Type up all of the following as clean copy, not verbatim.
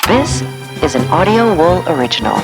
This is an Audio Wool original.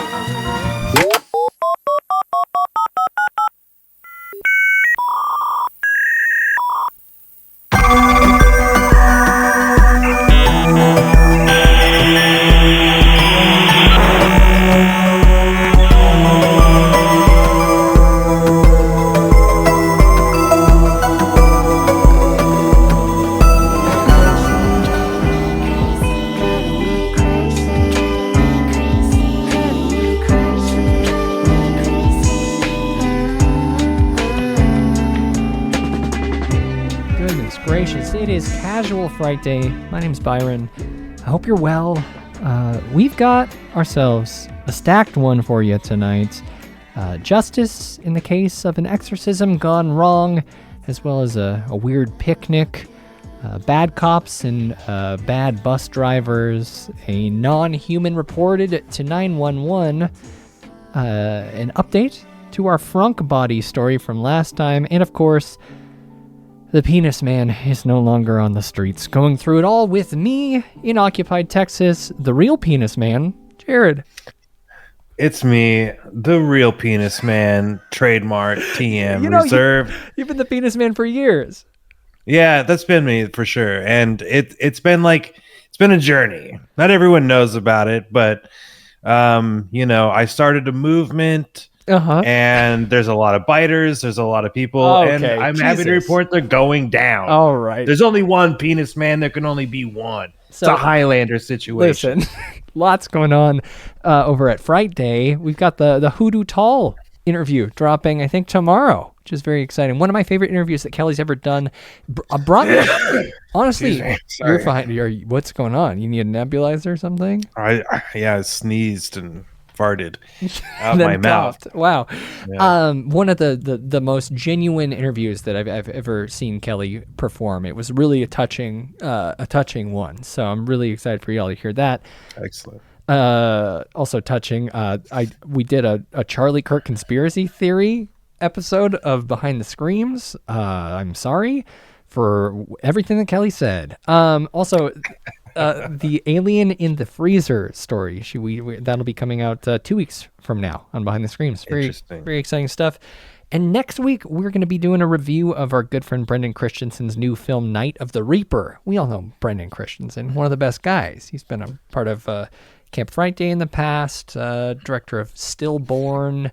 It is Casual Frightday. My name's Byron. I hope you're well. We've got ourselves a stacked one for you tonight. Justice in the case of an exorcism gone wrong, as well as a weird picnic, bad cops and bad bus drivers, a non-human reported to 911, an update to our Frunk body story from last time, and of course, the penis man is no longer on the streets. Going through it all with me in occupied Texas, the real penis man, Jared. It's me, the real penis man, trademark TM reserved. You've been the penis man for years. Yeah, that's been me for sure. And it's been a journey. Not everyone knows about it, but I started a movement. And there's a lot of biters, there's a lot of people, and I'm happy to report they're going down. All right. There's only one penis man, there can only be one. So, it's a Highlander situation. Listen, lots going on over at Frightday. We've got the Hoodoo Tall interview dropping, I think, tomorrow, which is very exciting. One of my favorite interviews that Kelly's ever done. Honestly, you're fine. What's going on? You need a nebulizer or something? I sneezed and farted out my mouth. Wow. Yeah. One of the most genuine interviews that I've ever seen Kelly perform. It was really a touching one. So I'm really excited for y'all to hear that. Excellent. Also touching. We did a Charlie Kirk conspiracy theory episode of Behind the Screams. I'm sorry for everything that Kelly said. Also. The alien in the freezer story. That'll be coming out 2 weeks from now on Behind the Screams. Very, very exciting stuff. And next week, we're going to be doing a review of our good friend Brendan Christensen's new film, Night of the Reaper. We all know Brendan Christensen, one of the best guys. He's been a part of Camp Frightday in the past, director of Stillborn,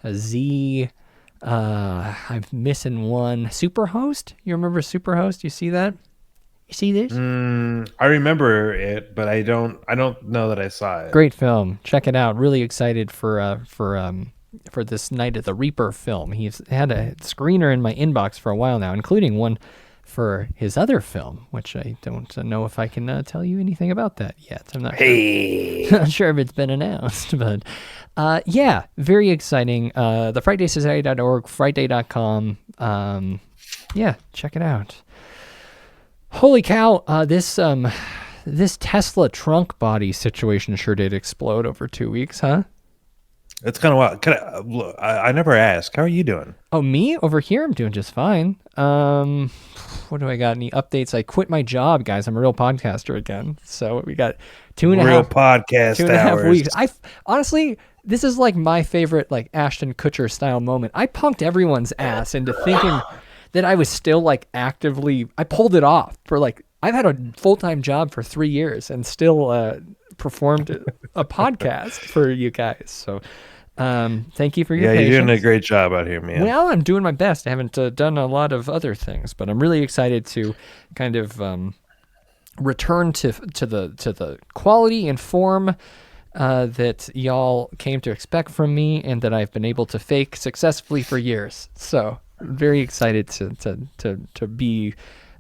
Z. I'm missing one. Superhost? You remember Superhost? You see that? You see this? I remember it, but I don't know that I saw it. Great film. Check it out. Really excited for this Night of the Reaper film. He's had a screener in my inbox for a while now, including one for his other film, which I don't know if I can tell you anything about that yet. I'm not not sure if it's been announced, but yeah, very exciting. The FrightdaySociety.org, Frightday.com. Yeah, check it out. Holy cow, this Tesla trunk body situation sure did explode over 2 weeks, huh? It's kind of wild. I never asked. How are you doing? Oh, me? Over here, I'm doing just fine. What do I got? Any updates? I quit my job, guys. I'm a real podcaster again. So we got 2.5 real podcast 2.5 weeks. Honestly, this is like my favorite like Ashton Kutcher style moment. I punked everyone's ass into thinking that I was still like actively, I pulled it off for like, I've had a full-time job for 3 years and still performed a podcast for you guys. So thank you for your patience. You're doing a great job out here, man. Well, I'm doing my best. I haven't done a lot of other things, but I'm really excited to kind of return to the quality and form that y'all came to expect from me and that I've been able to fake successfully for years. So very excited to be,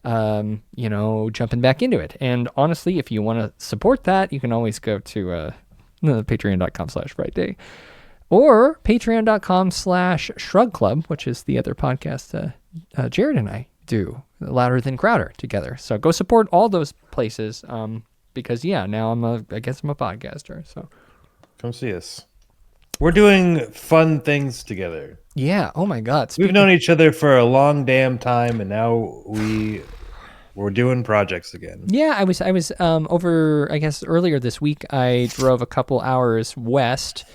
jumping back into it. And honestly, if you want to support that, you can always go to patreon.com/Frightday or patreon.com/Shrug Club, which is the other podcast Jared and I do, Louder Than Crowder, together. So go support all those places because, now I guess I'm a podcaster. So come see us. We're doing fun things together. Yeah. Oh my God. We've known each other for a long damn time, and now we we're doing projects again. Yeah, I was over, I guess, earlier this week. I drove a couple hours west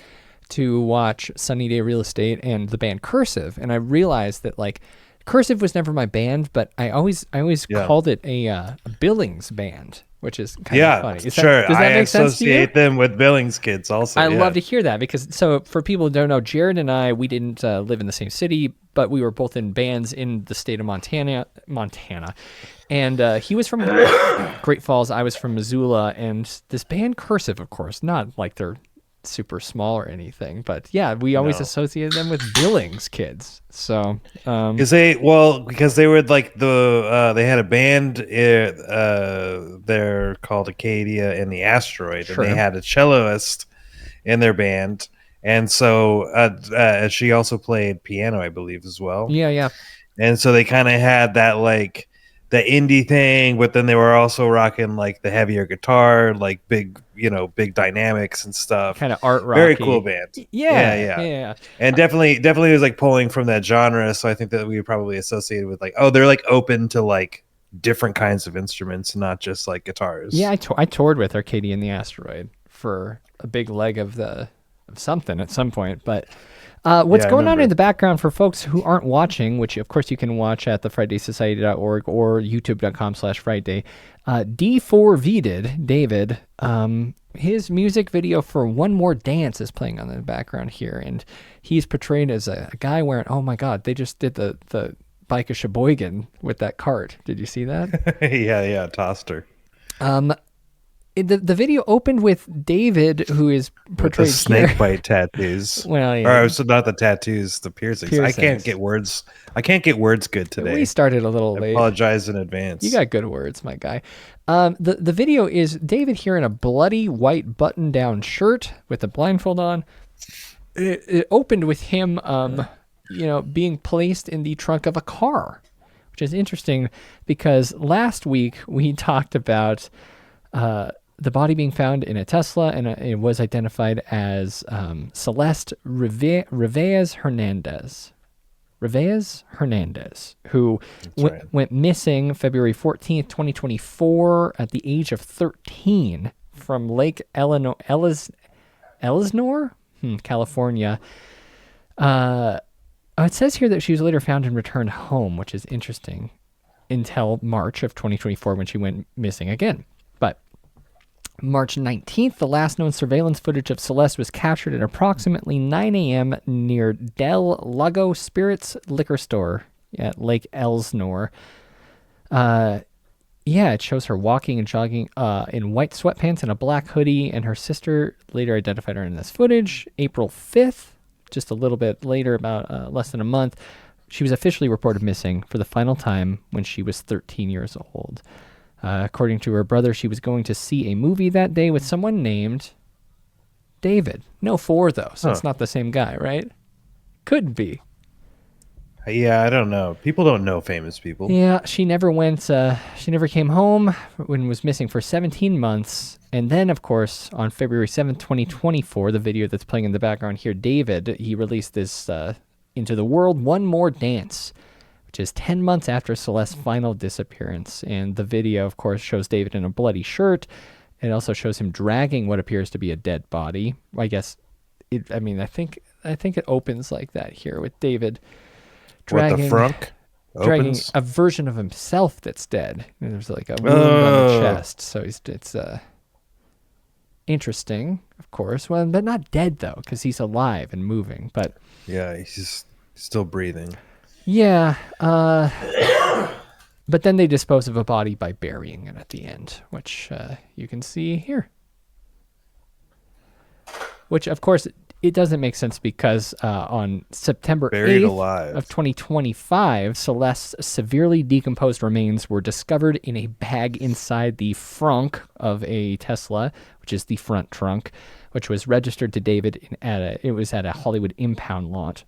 to watch Sunny Day Real Estate and the band Cursive, and I realized that like Cursive was never my band, but I always called it a Billings band, which is kind of funny. Does that make sense to you? I associate them with Billings kids also. I love to hear that because, so for people who don't know, Jared and I, we didn't live in the same city, but we were both in bands in the state of Montana. And he was from Great Falls, I was from Missoula, and this band Cursive, of course, not like they're super small or anything, but yeah, we always associated them with Billings kids. So because they were like they had a band they're called Acadia and the Asteroid, and they had a celloist in their band, and so she also played piano, I believe, as well. Yeah. And so they kind of had that like the indie thing, but then they were also rocking like the heavier guitar, like big dynamics and stuff. Kind of art rocky. Very cool band. Yeah. And definitely was like pulling from that genre. So I think that we probably associated with like, they're like open to like different kinds of instruments, not just like guitars. Yeah, I toured with Arcadia and the Asteroid for a big leg of something at some point, but what's going on in the background for folks who aren't watching, which of course you can watch at thefrightaysociety.org or youtube.com/Frightday. D4V'd, David, his music video for One More Dance is playing on the background here, and he's portrayed as a guy wearing, oh my God, they just did the Bike of Sheboygan with that cart. Did you see that? Yeah, tossed her. The video opened with David, who is portrayed with the snake bite tattoos. Well, yeah. Or so not the tattoos, the piercings. I can't get words. I can't get words good today. We started a little late. Apologize in advance. You got good words, my guy. The video is David here in a bloody white button-down shirt with a blindfold on. It opened with him, being placed in the trunk of a car, which is interesting because last week we talked about the body being found in a Tesla, and it was identified as Celeste Rivas Hernandez. Rivas Hernandez, who went missing February 14th, 2024, at the age of 13 from Lake Elsinore, California. It says here that she was later found and returned home, which is interesting, until March of 2024 when she went missing again. But March 19th, the last known surveillance footage of Celeste was captured at approximately 9 a.m. near Del Lago Spirits liquor store at Lake Elsinore. It shows her walking and jogging in white sweatpants and a black hoodie, and her sister later identified her in this footage. April 5th, just a little bit later, about less than a month, she was officially reported missing for the final time when she was 13 years old. According to her brother, she was going to see a movie that day with someone named David. No 4, though, so it's not the same guy, right? Could be. Yeah, I don't know. People don't know famous people. Yeah, she never came home when was missing for 17 months. And then, of course, on February 7th, 2024, the video that's playing in the background here, David, he released this into the world, One More Dance, which is 10 months after Celeste's final disappearance. And the video, of course, shows David in a bloody shirt. It also shows him dragging what appears to be a dead body. I think it opens like that here with David dragging a version of himself that's dead. And there's like a wound on the chest. So it's interesting, of course. Well, but not dead, though, because he's alive and moving. But yeah, he's still breathing. Yeah, but then they dispose of a body by burying it at the end, which you can see here. Which, of course, it doesn't make sense because on September 8th of 2025, Celeste's severely decomposed remains were discovered in a bag inside the frunk of a Tesla, which is the front trunk, which was registered to David at a Hollywood impound lot.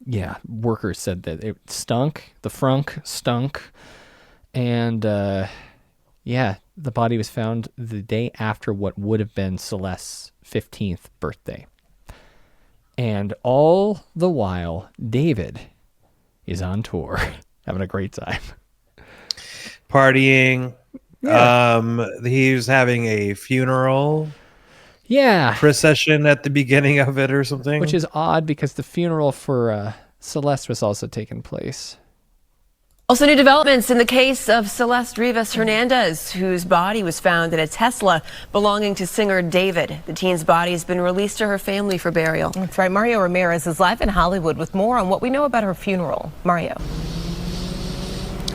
Yeah, workers said that it stunk. The frunk stunk. And, the body was found the day after what would have been Celeste's 15th birthday. And all the while, David is on tour, having a great time. partying. Yeah. He was having a funeral Yeah. procession at the beginning of it or something. Which is odd because the funeral for Celeste was also taking place. Also, new developments in the case of Celeste Rivas Hernandez, whose body was found in a Tesla belonging to singer David. The teen's body has been released to her family for burial. That's right. Mario Ramirez is live in Hollywood with more on what we know about her funeral. Mario.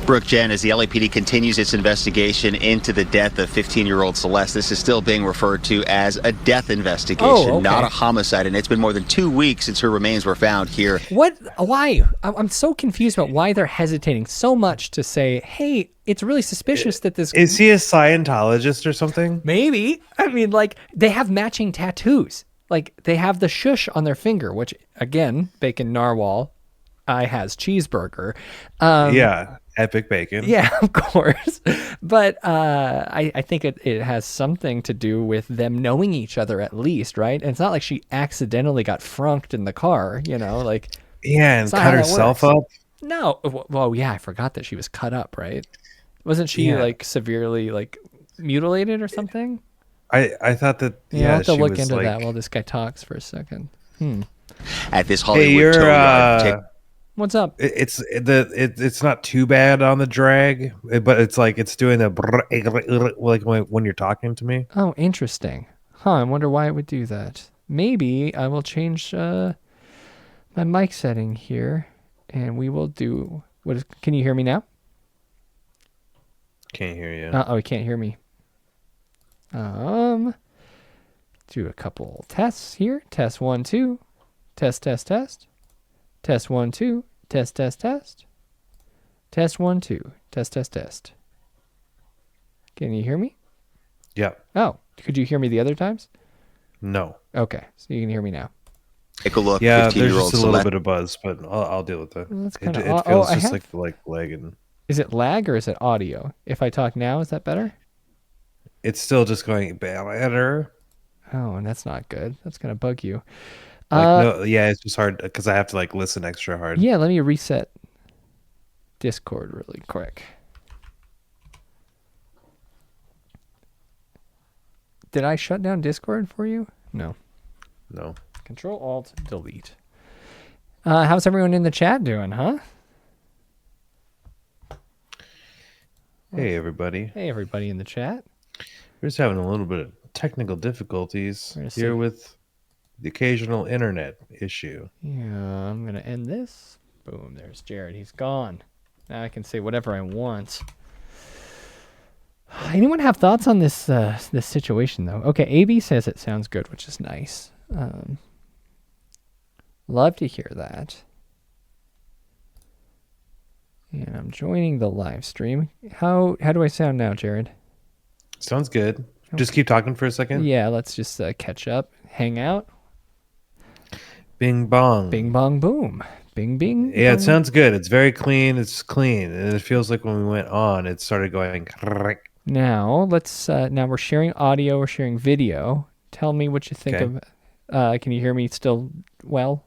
Brooke, Jen, as the LAPD continues its investigation into the death of 15-year-old Celeste, this is still being referred to as a death investigation, not a homicide. And it's been more than 2 weeks since her remains were found here. What? Why? I'm so confused about why they're hesitating so much to say, hey, it's really suspicious that this... Is he a Scientologist or something? Maybe. I mean, like, they have matching tattoos. Like, they have the shush on their finger, which, again, bacon narwhal, I has cheeseburger. Yeah. Epic bacon. Yeah, of course. But I think it has something to do with them knowing each other at least, right? And it's not like she accidentally got frunked in the car, like... Yeah, and cut herself up? No. Well, yeah, I forgot that she was cut up, right? Wasn't she, severely, mutilated or something? I thought that, I'll have to look into that while this guy talks for a second. At this Hollywood tow yard... What's up? It's not too bad on the drag, but it's like it's doing the like when you're talking to me. Oh, interesting. I wonder why it would do that. Maybe I will change my mic setting here, and we will do. Can you hear me now? Can't hear you. Oh, you can't hear me. Do a couple tests here. Test 1 2. Test. Test 1 2. Test. Test 1 2. Test. Can you hear me? Yeah. Oh, could you hear me the other times? No. Okay, so you can hear me now. Take a look. Yeah, there's just a little bit of buzz, but I'll deal with that. That's kind of. It feels just like lagging. Is it lag or is it audio? If I talk now, is that better? It's still just going better. Oh, and that's not good. That's gonna bug you. It's just hard because I have to listen extra hard. Yeah, let me reset Discord really quick. Did I shut down Discord for you? No. Control-Alt-Delete. How's everyone in the chat doing, huh? Hey, everybody. Hey, everybody in the chat. We're just having a little bit of technical difficulties here with the occasional internet issue. Yeah, I'm going to end this. Boom, there's Jared. He's gone. Now I can say whatever I want. Anyone have thoughts on this this situation, though? Okay, AB says it sounds good, which is nice. Love to hear that. And I'm joining the live stream. How do I sound now, Jared? Sounds good. Just keep talking for a second. Yeah, let's just catch up, hang out. Bing bong. Bing bong boom. Bing bing. Yeah, bong. it sounds good. It's very clean. It's clean. And it feels like when we went on, it started going. Now, now we're sharing audio, we're sharing video. Tell me what you think of. Can you hear me still well?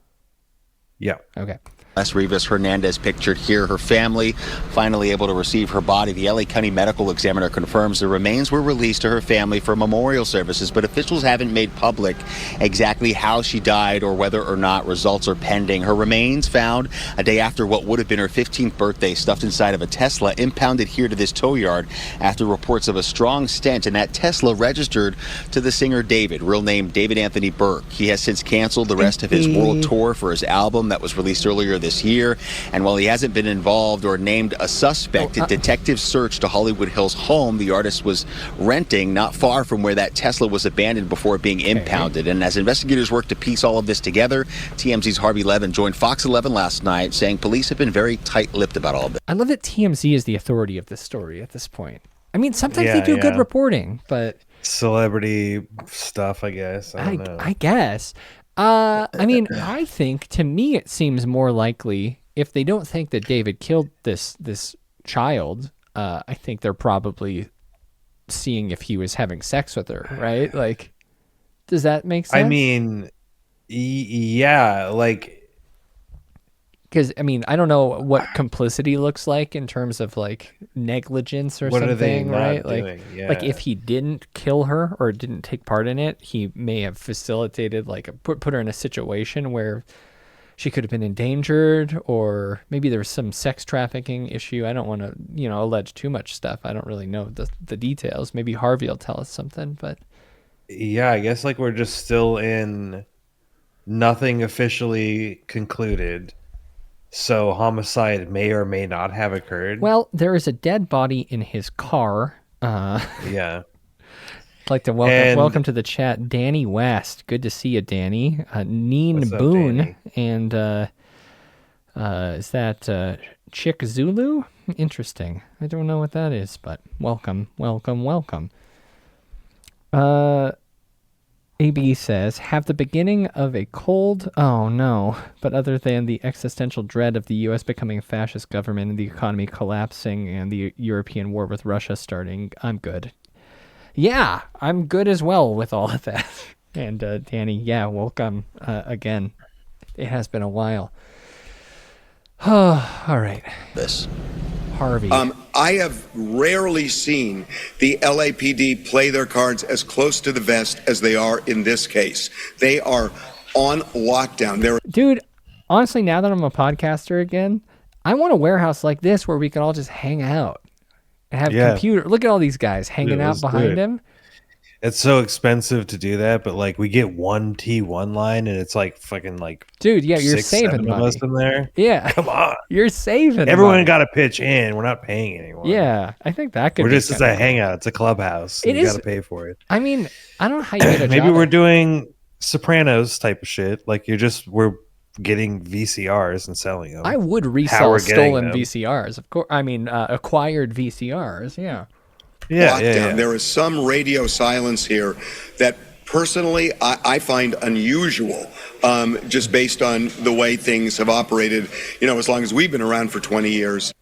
Yeah. Okay. Celeste Rivas Hernandez pictured here. Her family finally able to receive her body. The LA County Medical Examiner confirms the remains were released to her family for memorial services, but officials haven't made public exactly how she died or whether or not results are pending. Her remains found a day after what would have been her 15th birthday, stuffed inside of a Tesla, impounded here to this tow yard after reports of a strong stench, and that Tesla registered to the singer David, real name David Anthony Burke. He has since canceled the rest of his world tour for his album that was released earlier this year, and while he hasn't been involved or named a suspect, a detective searched a Hollywood Hills home the artist was renting not far from where that Tesla was abandoned before being impounded. And as investigators work to piece all of this together, TMZ's Harvey Levin joined Fox 11 last night, saying police have been very tight-lipped about all of this. I love that TMZ is the authority of this story at this point. I mean, sometimes they do good reporting, but celebrity stuff, I guess. I don't know. I guess. I mean, I think, to me, it seems more likely if they don't think that David killed this child. I think they're probably seeing if he was having sex with her, right? Like, does that make sense? I mean, yeah, like Because, I mean, I don't know what complicity looks like in terms of, like, negligence or What something, are they not right? doing? Like if he didn't kill her or didn't take part in it, he may have facilitated, like, put her in a situation where she could have been endangered, or maybe there was some sex trafficking issue. I don't want to, allege too much stuff. I don't really know the details. Maybe Harvey will tell us something, but... Yeah, I guess, like, we're just still in nothing officially concluded. So homicide may or may not have occurred. Well, there is a dead body in his car. Yeah. I'd like to welcome to the chat Danny West. Good to see you, Danny. Neen What's up, Boone. Danny? And is that Chick Zulu? Interesting. I don't know what that is, but welcome. AB says, have the beginning of a cold, oh no, but other than the existential dread of the U.S. becoming a fascist government and the economy collapsing and the European war with Russia starting, I'm good. Yeah, I'm good as well with all of that. And Danny, yeah, welcome again. It has been a while. All right. This. Harvey. I have rarely seen the LAPD play their cards as close to the vest as they are in this case. They are on lockdown. Dude, honestly, now that I'm a podcaster again, I want a warehouse like this where we can all just hang out and have computer. Look at all these guys hanging out behind him. It's so expensive to do that, but like we get one T1 line and it's like fucking like, dude, yeah, you're 6, saving 7 money. of us in there. Yeah, come on, you're saving. Everyone money. got to pitch in. We're not paying anyone. Yeah, I think that could. We're be just as a hangout. It's a clubhouse. It you is. got to pay for it. I mean, I don't know how you get a Maybe job we're doing Sopranos type of shit. Like we're getting VCRs and selling them. I would resell stolen VCRs, of course. I mean, acquired VCRs. Yeah. Yeah. There is some radio silence here that personally I find unusual, just based on the way things have operated, as long as we've been around for 20 years.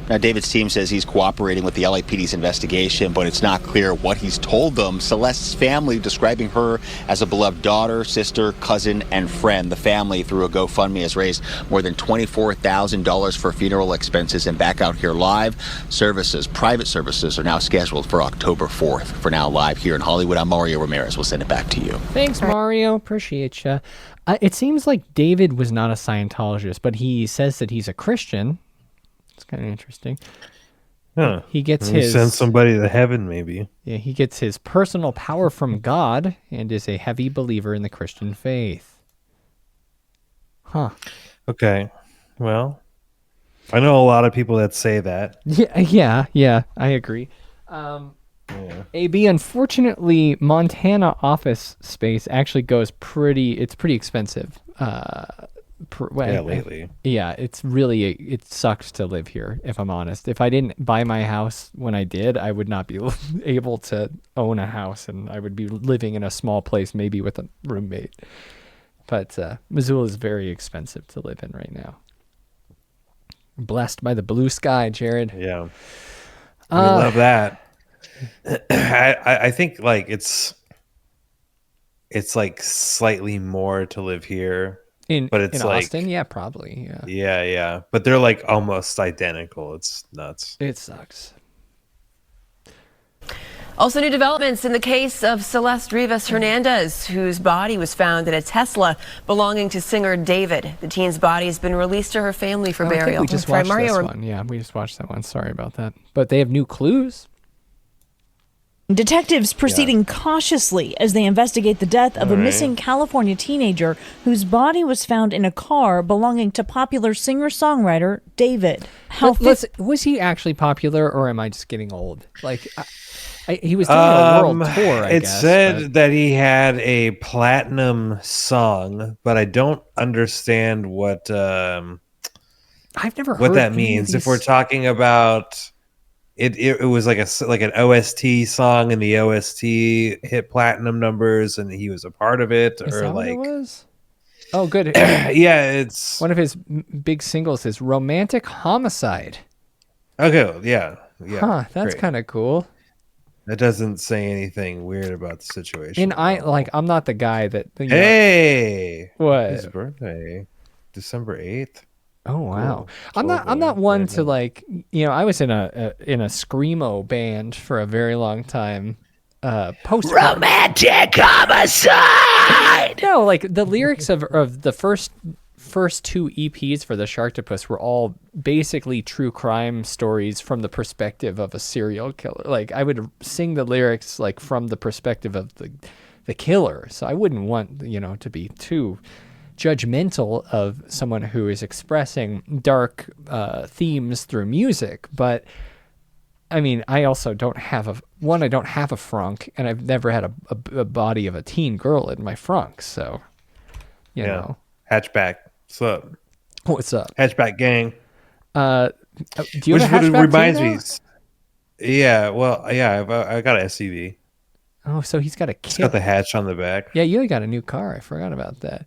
Now, David's team says he's cooperating with the LAPD's investigation, but it's not clear what he's told them. Celeste's family describing her as a beloved daughter, sister, cousin, and friend. The family, through a GoFundMe, has raised more than $24,000 for funeral expenses. And back out here live, private services are now scheduled for October 4th. For now, live here in Hollywood, I'm Mario Ramirez. We'll send it back to you. Thanks, Mario. Appreciate you. It seems like David was not a Scientologist, but he says that he's a Christian. It's kind of interesting. Huh. He gets send somebody to heaven, maybe. Yeah, he gets his personal power from God and is a heavy believer in the Christian faith. Huh. Okay. Well, I know a lot of people that say that. Yeah, I agree. AB, unfortunately, Montana office space actually goes it's pretty expensive. Lately. Yeah, it sucks to live here, if I'm honest. If I didn't buy my house when I did, I would not be able to own a house, and I would be living in a small place, maybe with a roommate. But Missoula is very expensive to live in right now. Blessed by the blue sky, Jared. Yeah. We love that. I think like it's like slightly more to live here. But it's in like Austin, yeah, probably, yeah. But they're like almost identical. It's nuts. It sucks. Also, new developments in the case of Celeste Rivas Hernandez, whose body was found in a Tesla belonging to singer David. The teen's body has been released to her family for burial. I think we just watched this one. Yeah, we just watched that one. Sorry about that. But they have new clues. Detectives proceeding cautiously as they investigate the death of a missing California teenager whose body was found in a car belonging to popular singer-songwriter David. Was he actually popular, or am I just getting old? Like, he was doing a world tour, I guess. It said that he had a platinum song, but I don't understand what I've never heard what that means. If we're talking about it was like an OST song, and the OST hit platinum numbers, and he was a part of it. Is or that like, what it was? Oh, good. Yeah, it's one of his big singles is "Romantic Homicide." Okay, yeah. Huh, that's kind of cool. That doesn't say anything weird about the situation. And I'm not the guy that. Hey, what? His birthday, December 8th. Oh wow! Cool. I'm not one to like. I was in a screamo band for a very long time. Post romantic homicide. No, like the lyrics of the first two EPs for the Sharktopus were all basically true crime stories from the perspective of a serial killer. Like I would sing the lyrics like from the perspective of the killer. So I wouldn't want to be too judgmental of someone who is expressing dark themes through music. But I mean, I also don't have a frunk, and I've never had a body of a teen girl in my frunk. So, you know, hatchback. What's up? What's up? Hatchback gang. Do you have a hatchback reminds too, me. Yeah, well, yeah, I got an SUV. Oh, so he's got a kit. It's got the hatch on the back. Yeah, you got a new car. I forgot about that.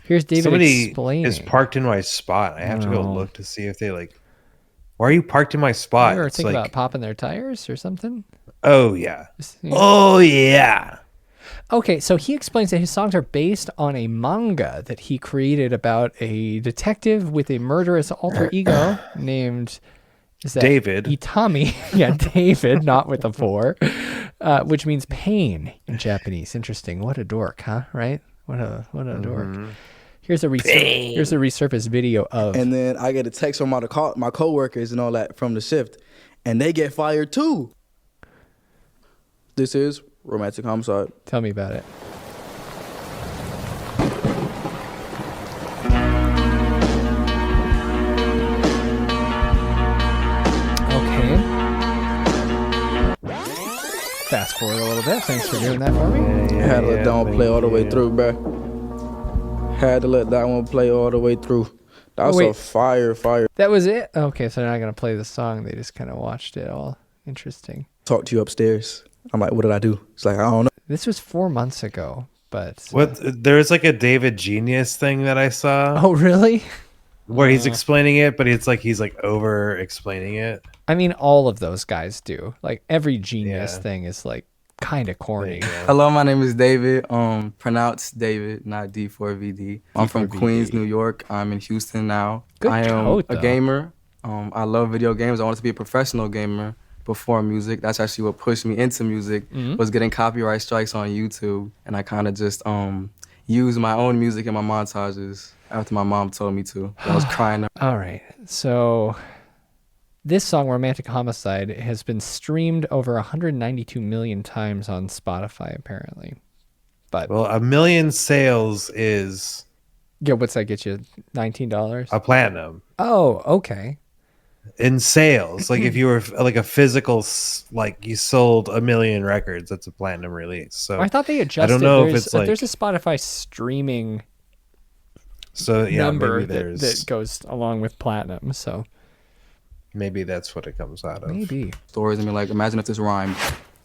Here's David Somebody explaining. is parked in my spot. I have to go look to see if they why are you parked in my spot? You ever think about popping their tires or something? Oh, yeah. Oh, yeah. Okay, so he explains that his songs are based on a manga that he created about a detective with a murderous alter ego named David. Itami. Yeah, David, not with a 4, which means pain in Japanese. Interesting. What a dork, huh? Right? What a dork. Here's a resurfaced video of. And then I get a text from my coworkers and all that from the shift, and they get fired too. This is romantic homicide. Tell me about it. Okay. Fast forward a little bit. Thanks for doing that for me. I had to let that one play all the way through, bruh. Had to let that one play all the way through. That was a fire. That was it? Okay, so they're not going to play the song. They just kind of watched it all. Interesting. Talk to you upstairs. I'm like, what did I do? It's like, I don't know. This was 4 months ago, but... There's like a David Genius thing that I saw. Oh, really? Where he's explaining it, but he's like over explaining it. I mean, all of those guys do. Like, every Genius thing is like kind of corny. Hello, my name is David. Pronounced David, not D4VD. I'm from Queens, New York. I'm in Houston now. I am a gamer. I love video games. I wanted to be a professional gamer before music. That's actually what pushed me into music, was getting copyright strikes on YouTube. And I kind of just used my own music in my montages after my mom told me to. I was crying. All right. So this song, Romantic Homicide, has been streamed over 192 million times on Spotify, apparently. But well, 1 million sales is... Yeah, what's that get you? $19? A platinum. Oh, okay. In sales, like if you were like a physical, like you sold 1 million records, that's a platinum release. So I thought they adjusted. I don't know if it's there's a Spotify streaming number that goes along with platinum. So maybe that's what it comes out of. Maybe stories. I mean, like imagine if this rhymed.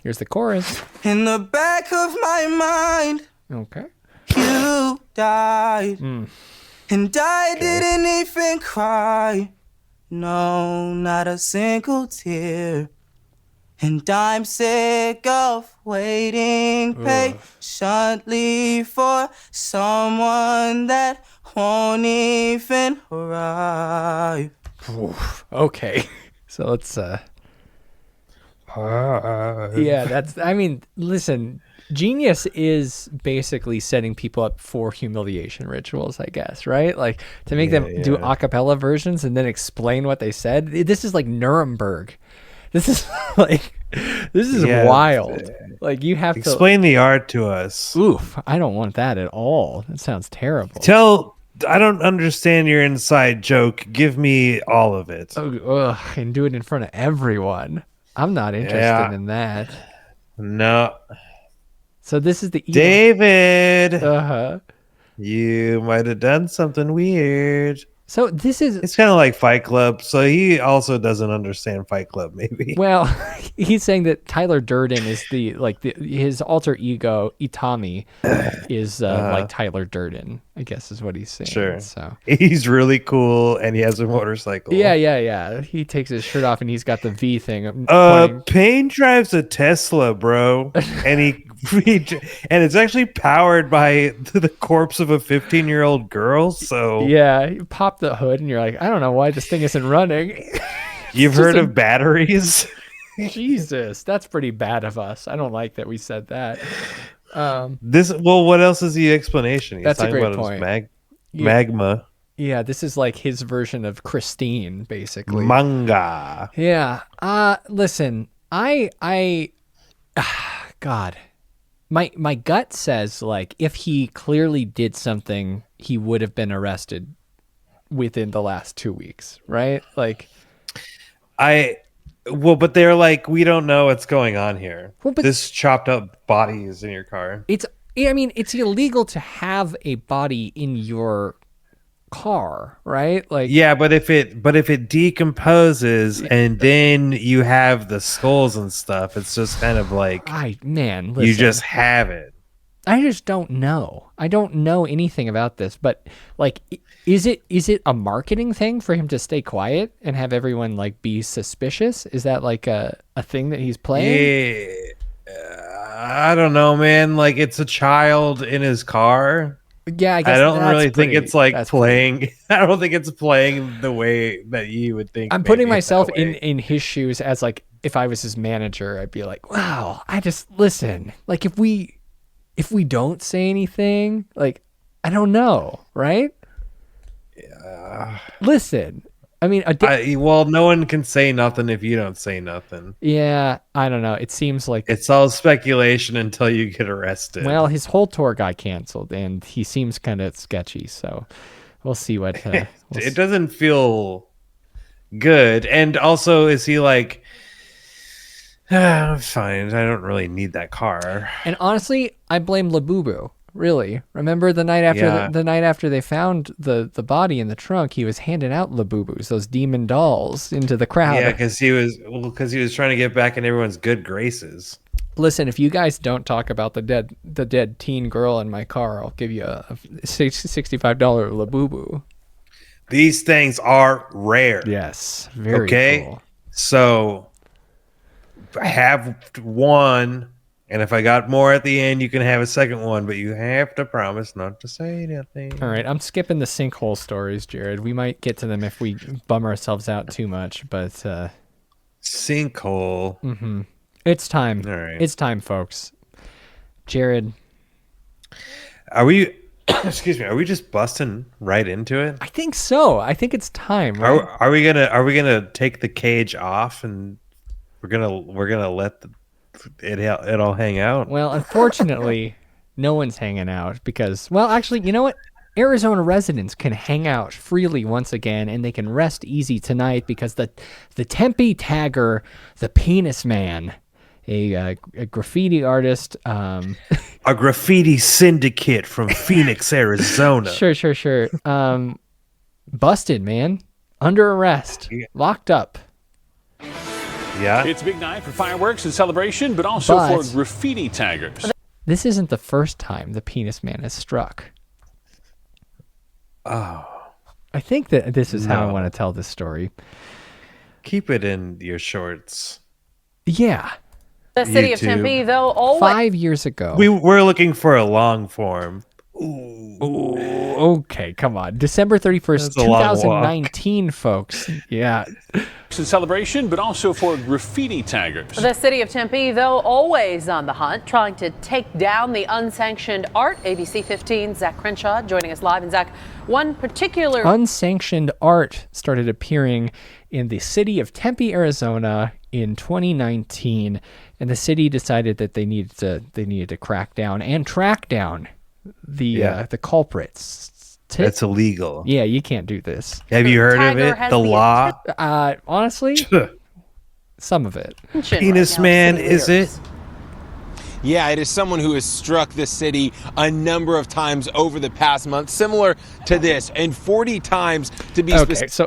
Here's the chorus. In the back of my mind. Okay. You died, and I didn't even cry. No, not a single tear. And I'm sick of waiting patiently for someone that won't even arrive. Okay. So let's yeah, that's, I mean, listen, Genius is basically setting people up for humiliation rituals, I guess, right? Like to make them do a cappella versions and then explain what they said. This is like Nuremberg. This is wild. Like you have to explain the art to us. Oof, I don't want that at all. That sounds terrible. I don't understand your inside joke. Give me all of it. And do it in front of everyone. I'm not interested in that. No. So this is the David. You might have done something weird. So this is... It's kind of like Fight Club. So he also doesn't understand Fight Club, maybe. Well, he's saying that Tyler Durden is his alter ego, Itami, is like Tyler Durden, I guess is what he's saying. Sure. So he's really cool and he has a motorcycle. Yeah. He takes his shirt off and he's got the V thing. Payne drives a Tesla, bro. And and it's actually powered by the corpse of a 15-year-old girl. So yeah, you pop the hood and you're like, I don't know why this thing isn't running. You've heard of batteries? Jesus, that's pretty bad of us. I don't like that we said that. What else is the explanation? He's that's a great about point. Magma. Yeah, this is like his version of Christine, basically. Manga. Yeah. Listen, God. My gut says, like, if he clearly did something, he would have been arrested within the last 2 weeks, right? Like, but they're like, we don't know what's going on here. Well, but this chopped up body is in your car. It's illegal to have a body in your car, right? Like, yeah, but if it decomposes and then you have the skulls and stuff, it's just kind of like, listen, you just have it. I just don't know. I don't know anything about this, but like, is it a marketing thing for him to stay quiet and have everyone like be suspicious? Is that like a thing that he's playing? Yeah, I don't know, man. Like, it's a child in his car. Yeah, I guess I don't really think it's like playing. I don't think it's playing the way that you would think. I'm putting myself in his shoes as like, if I was his manager, I'd be like, wow, listen, like if we don't say anything, like, I don't know, right? Yeah. Listen, I mean, no one can say nothing if you don't say nothing. Yeah, I don't know. It seems like it's all speculation until you get arrested. Well, his whole tour got canceled, and he seems kind of sketchy. So we'll see what. It doesn't feel good. And also, is he like, fine? I don't really need that car. And honestly, I blame Labubu. Really, remember the night after the night after they found the body in the trunk, he was handing out Labubus, those demon dolls, into the crowd. Yeah, because he was trying to get back in everyone's good graces. Listen, if you guys don't talk about the dead teen girl in my car, I'll give you a $65 Labubu. These things are rare. Yes, very cool. So I have one. And if I got more at the end, you can have a second one, but you have to promise not to say anything. All right, I'm skipping the sinkhole stories, Jared. We might get to them if we bum ourselves out too much, but sinkhole. Mm-hmm. It's time. All right. It's time, folks. Jared, are we? Excuse me. Are we just busting right into it? I think so. I think it's time. Right? Are we gonna take the cage off and we're gonna let it all hang out? Well, unfortunately, no one's hanging out because, well, actually, you know what? Arizona residents can hang out freely once again, and they can rest easy tonight because the Tempe tagger, the Penis Man, a graffiti artist, a graffiti syndicate from Phoenix, Arizona. Sure. Busted, man, under arrest, locked up. Yeah. It's a big night for fireworks and celebration, but also for graffiti taggers. This isn't the first time the Penis Man has struck. Oh. I think that this is how I want to tell this story. Keep it in your shorts. Yeah. The city of Tempe, though, always... 5 years ago. We're looking for a long form. Ooh, okay, come on. December 31st, 2019, folks. Yeah. It's a celebration, but also for graffiti taggers. The city of Tempe, though, always on the hunt, trying to take down the unsanctioned art. ABC 15's Zach Crenshaw joining us live. And Zach, one particular... Unsanctioned art started appearing in the city of Tempe, Arizona in 2019, and the city decided that they needed to crack down and track down the culprits. That's illegal. Yeah, you can't do this. Have you heard of it? The law? Honestly, some of it. Penis Man, is it? Yeah, it is someone who has struck the city a number of times over the past month, similar to this, and 40 times to be specific. So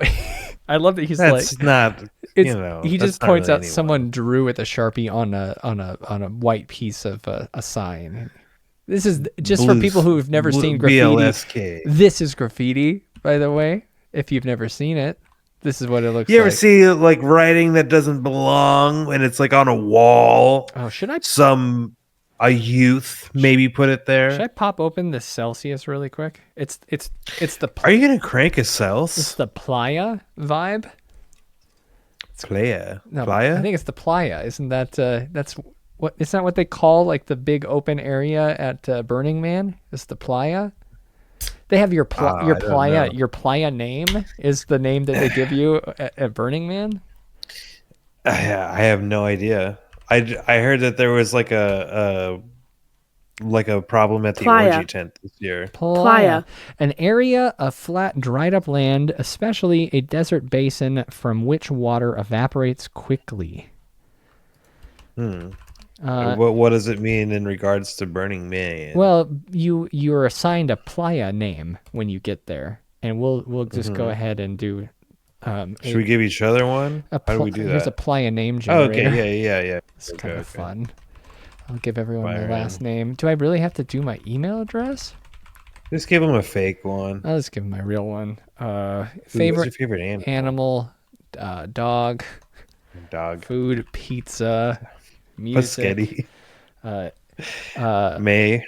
I love that he's That's not, it's, you know, he that's just not points really out someone drew with a Sharpie on a white piece of a sign. This is just for people who have never seen graffiti. BLSK. This is graffiti, by the way. If you've never seen it, this is what it looks like. You ever see like writing that doesn't belong and it's like on a wall? Oh, should I? A youth maybe put it there. Should I pop open the Celsius really quick? It's the. Are you gonna crank a Celsius? It's the Playa vibe. Playa. No, Playa? I think it's the Playa. Isn't that that's what? It's not what they call like the big open area at Burning Man. It's the Playa. They have your Playa name is the name that they give you at Burning Man. I have no idea. I heard that there was like a problem at the orgy tent this year. Playa, an area of flat, dried up land, especially a desert basin from which water evaporates quickly. What does it mean in regards to Burning Man? Well, you're assigned a Playa name when you get there, and we'll just go ahead and do. Should we give each other one? How do we do that? Here's a Playa name generator. Okay, yeah. It's kind of fun. I'll give everyone my last name. Do I really have to do my email address? Just give them a fake one. I'll just give them my real one. What's your favorite animal? Dog. Food, pizza, music. Paschetti. May.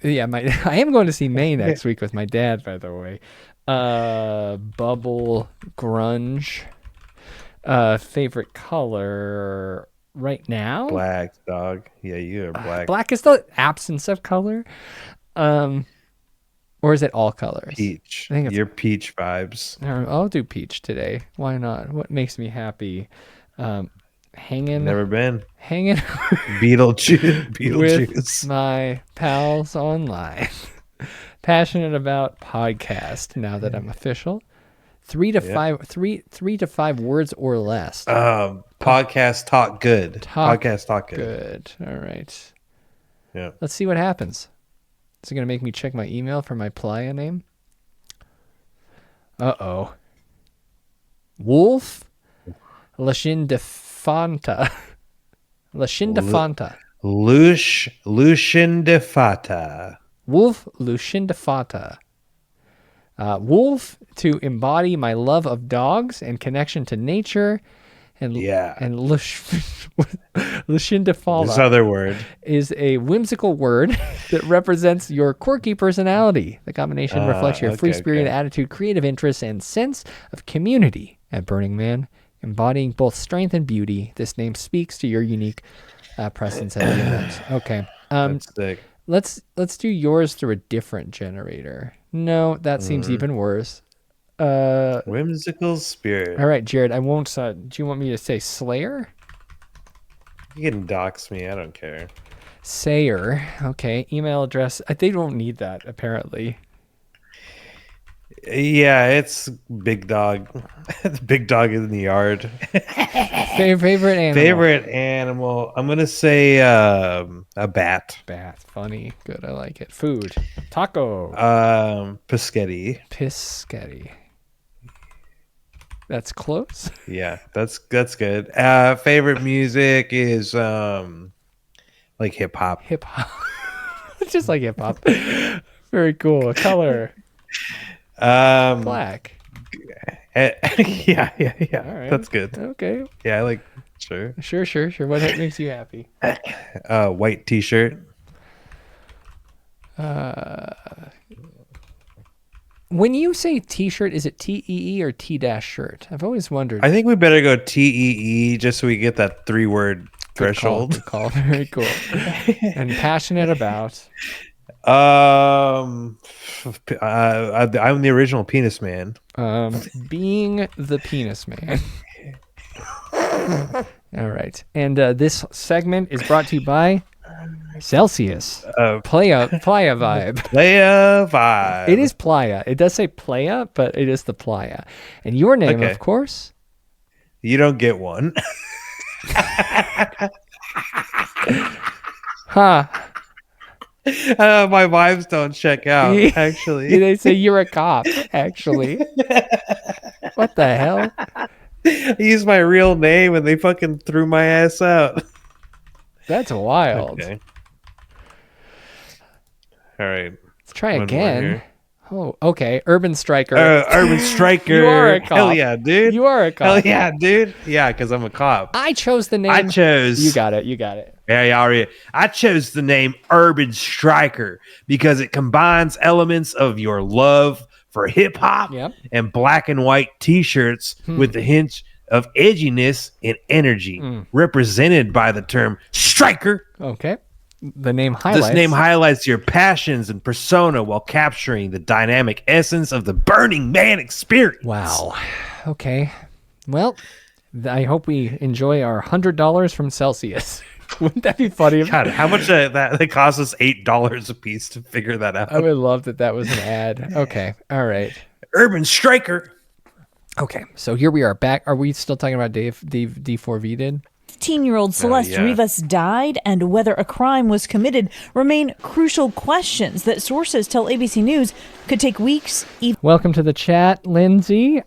Yeah, I am going to see May next week with my dad, by the way. Bubble, grunge. Favorite color right now? Black, dog. Yeah, you are black. Black is the absence of color. Or is it all colors? Peach. I think it's peach vibes. I'll do peach today. Why not? What makes me happy? Hanging. Never been. Hanging. Beetlejuice. With my pals online. Passionate about podcast now that I'm official. 3 to 5 words or less. Podcast talk good. Podcast talk good. All right. Yeah. Let's see what happens. Is it going to make me check my email for my Playa name? Uh-oh. Wolf Lashindefanta. Lashindefanta. Lushindefata. Wolf Lushindefata. Wolf, to embody my love of dogs and connection to nature. And Lushindefala. This other word is a whimsical word that represents your quirky personality. The combination reflects your free-spirited attitude, creative interests, and sense of community at Burning Man, embodying both strength and beauty. This name speaks to your unique presence at the event. Okay. That's sick. Let's do yours through a different generator. No, that seems even worse. Whimsical spirit. All right, Jared, I won't. Do you want me to say Slayer? You can dox me. I don't care. Sayer. Okay. Email address. They don't need that, apparently. Yeah, it's Big Dog. Big Dog in the yard. Favorite animal. Favorite animal. I'm gonna say a bat. Bat. Funny. Good. I like it. Food. Taco. Paschetti. Piscetti. That's close. Yeah, that's good. Favorite music is like hip hop. Hip hop. Just like hip hop. Very cool. Color. Black. Yeah. All right. That's good. Okay. Yeah, I like sure. What makes you happy? White t-shirt. When you say t-shirt, is it T-E-E or T-shirt? I've always wondered. I think we better go T-E-E just so we get that 3-word threshold. Good call. Very cool. And passionate about. I'm the original penis man. Being the penis man. All right. And this segment is brought to you by Celsius. Playa vibe. Playa vibe. It is Playa. It does say Playa, but it is the Playa. And your name, of course? You don't get one. Huh. My vibes don't check out, actually. They say you're a cop, actually. What the hell? I used my real name and they fucking threw my ass out. That's wild. Okay. All right. Let's try again. Oh, okay. Urban Striker. Urban Striker. You are a cop. Hell yeah, dude. You are a cop. Hell yeah, dude. Yeah, because I'm a cop. I chose the name. You got it. You got it. Yeah. I chose the name Urban Striker because it combines elements of your love for hip hop and black and white t-shirts with the hint of edginess and energy represented by the term striker. Okay. The name highlights. This name highlights your passions and persona while capturing the dynamic essence of the Burning Man experience. Wow. Okay. Well, I hope we enjoy our $100 from Celsius. Wouldn't that be funny? God, how much that cost us $8 a piece to figure that out? I would love that was an ad. Okay. All right. Urban Striker. Okay. So here we are back. Are we still talking about D4V did? 15-year-old Celeste Rivas died, and whether a crime was committed remain crucial questions that sources tell ABC News could take weeks. Welcome to the chat, Lindsay.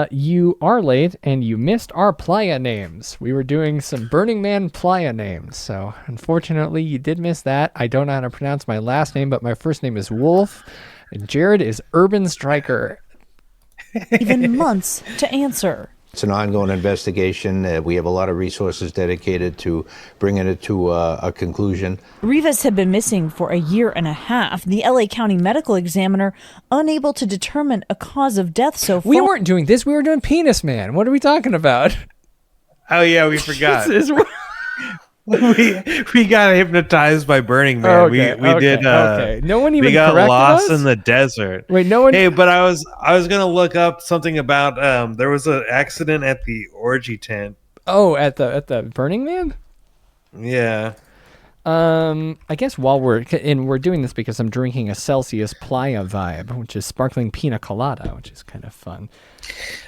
You are late, and you missed our playa names. We were doing some Burning Man playa names, so unfortunately you did miss that. I don't know how to pronounce my last name, but my first name is Wolf, and Jared is Urban Striker. Even months to answer. It's an ongoing investigation. We have a lot of resources dedicated to bringing it to a conclusion. Rivas had been missing for a year and a half. The LA County medical examiner unable to determine a cause of death so far. We weren't doing this. We were doing Penis Man. What are we talking about? Oh, yeah, we forgot. We got hypnotized by Burning Man. Okay, we did. Okay. No one even we got corrected lost us? in the desert. Wait, no one. Hey, but I was gonna look up something about there was an accident at the orgy tent. Oh, at the Burning Man. Yeah. I guess while we're doing this because I'm drinking a Celsius Playa Vibe, which is sparkling pina colada, which is kind of fun.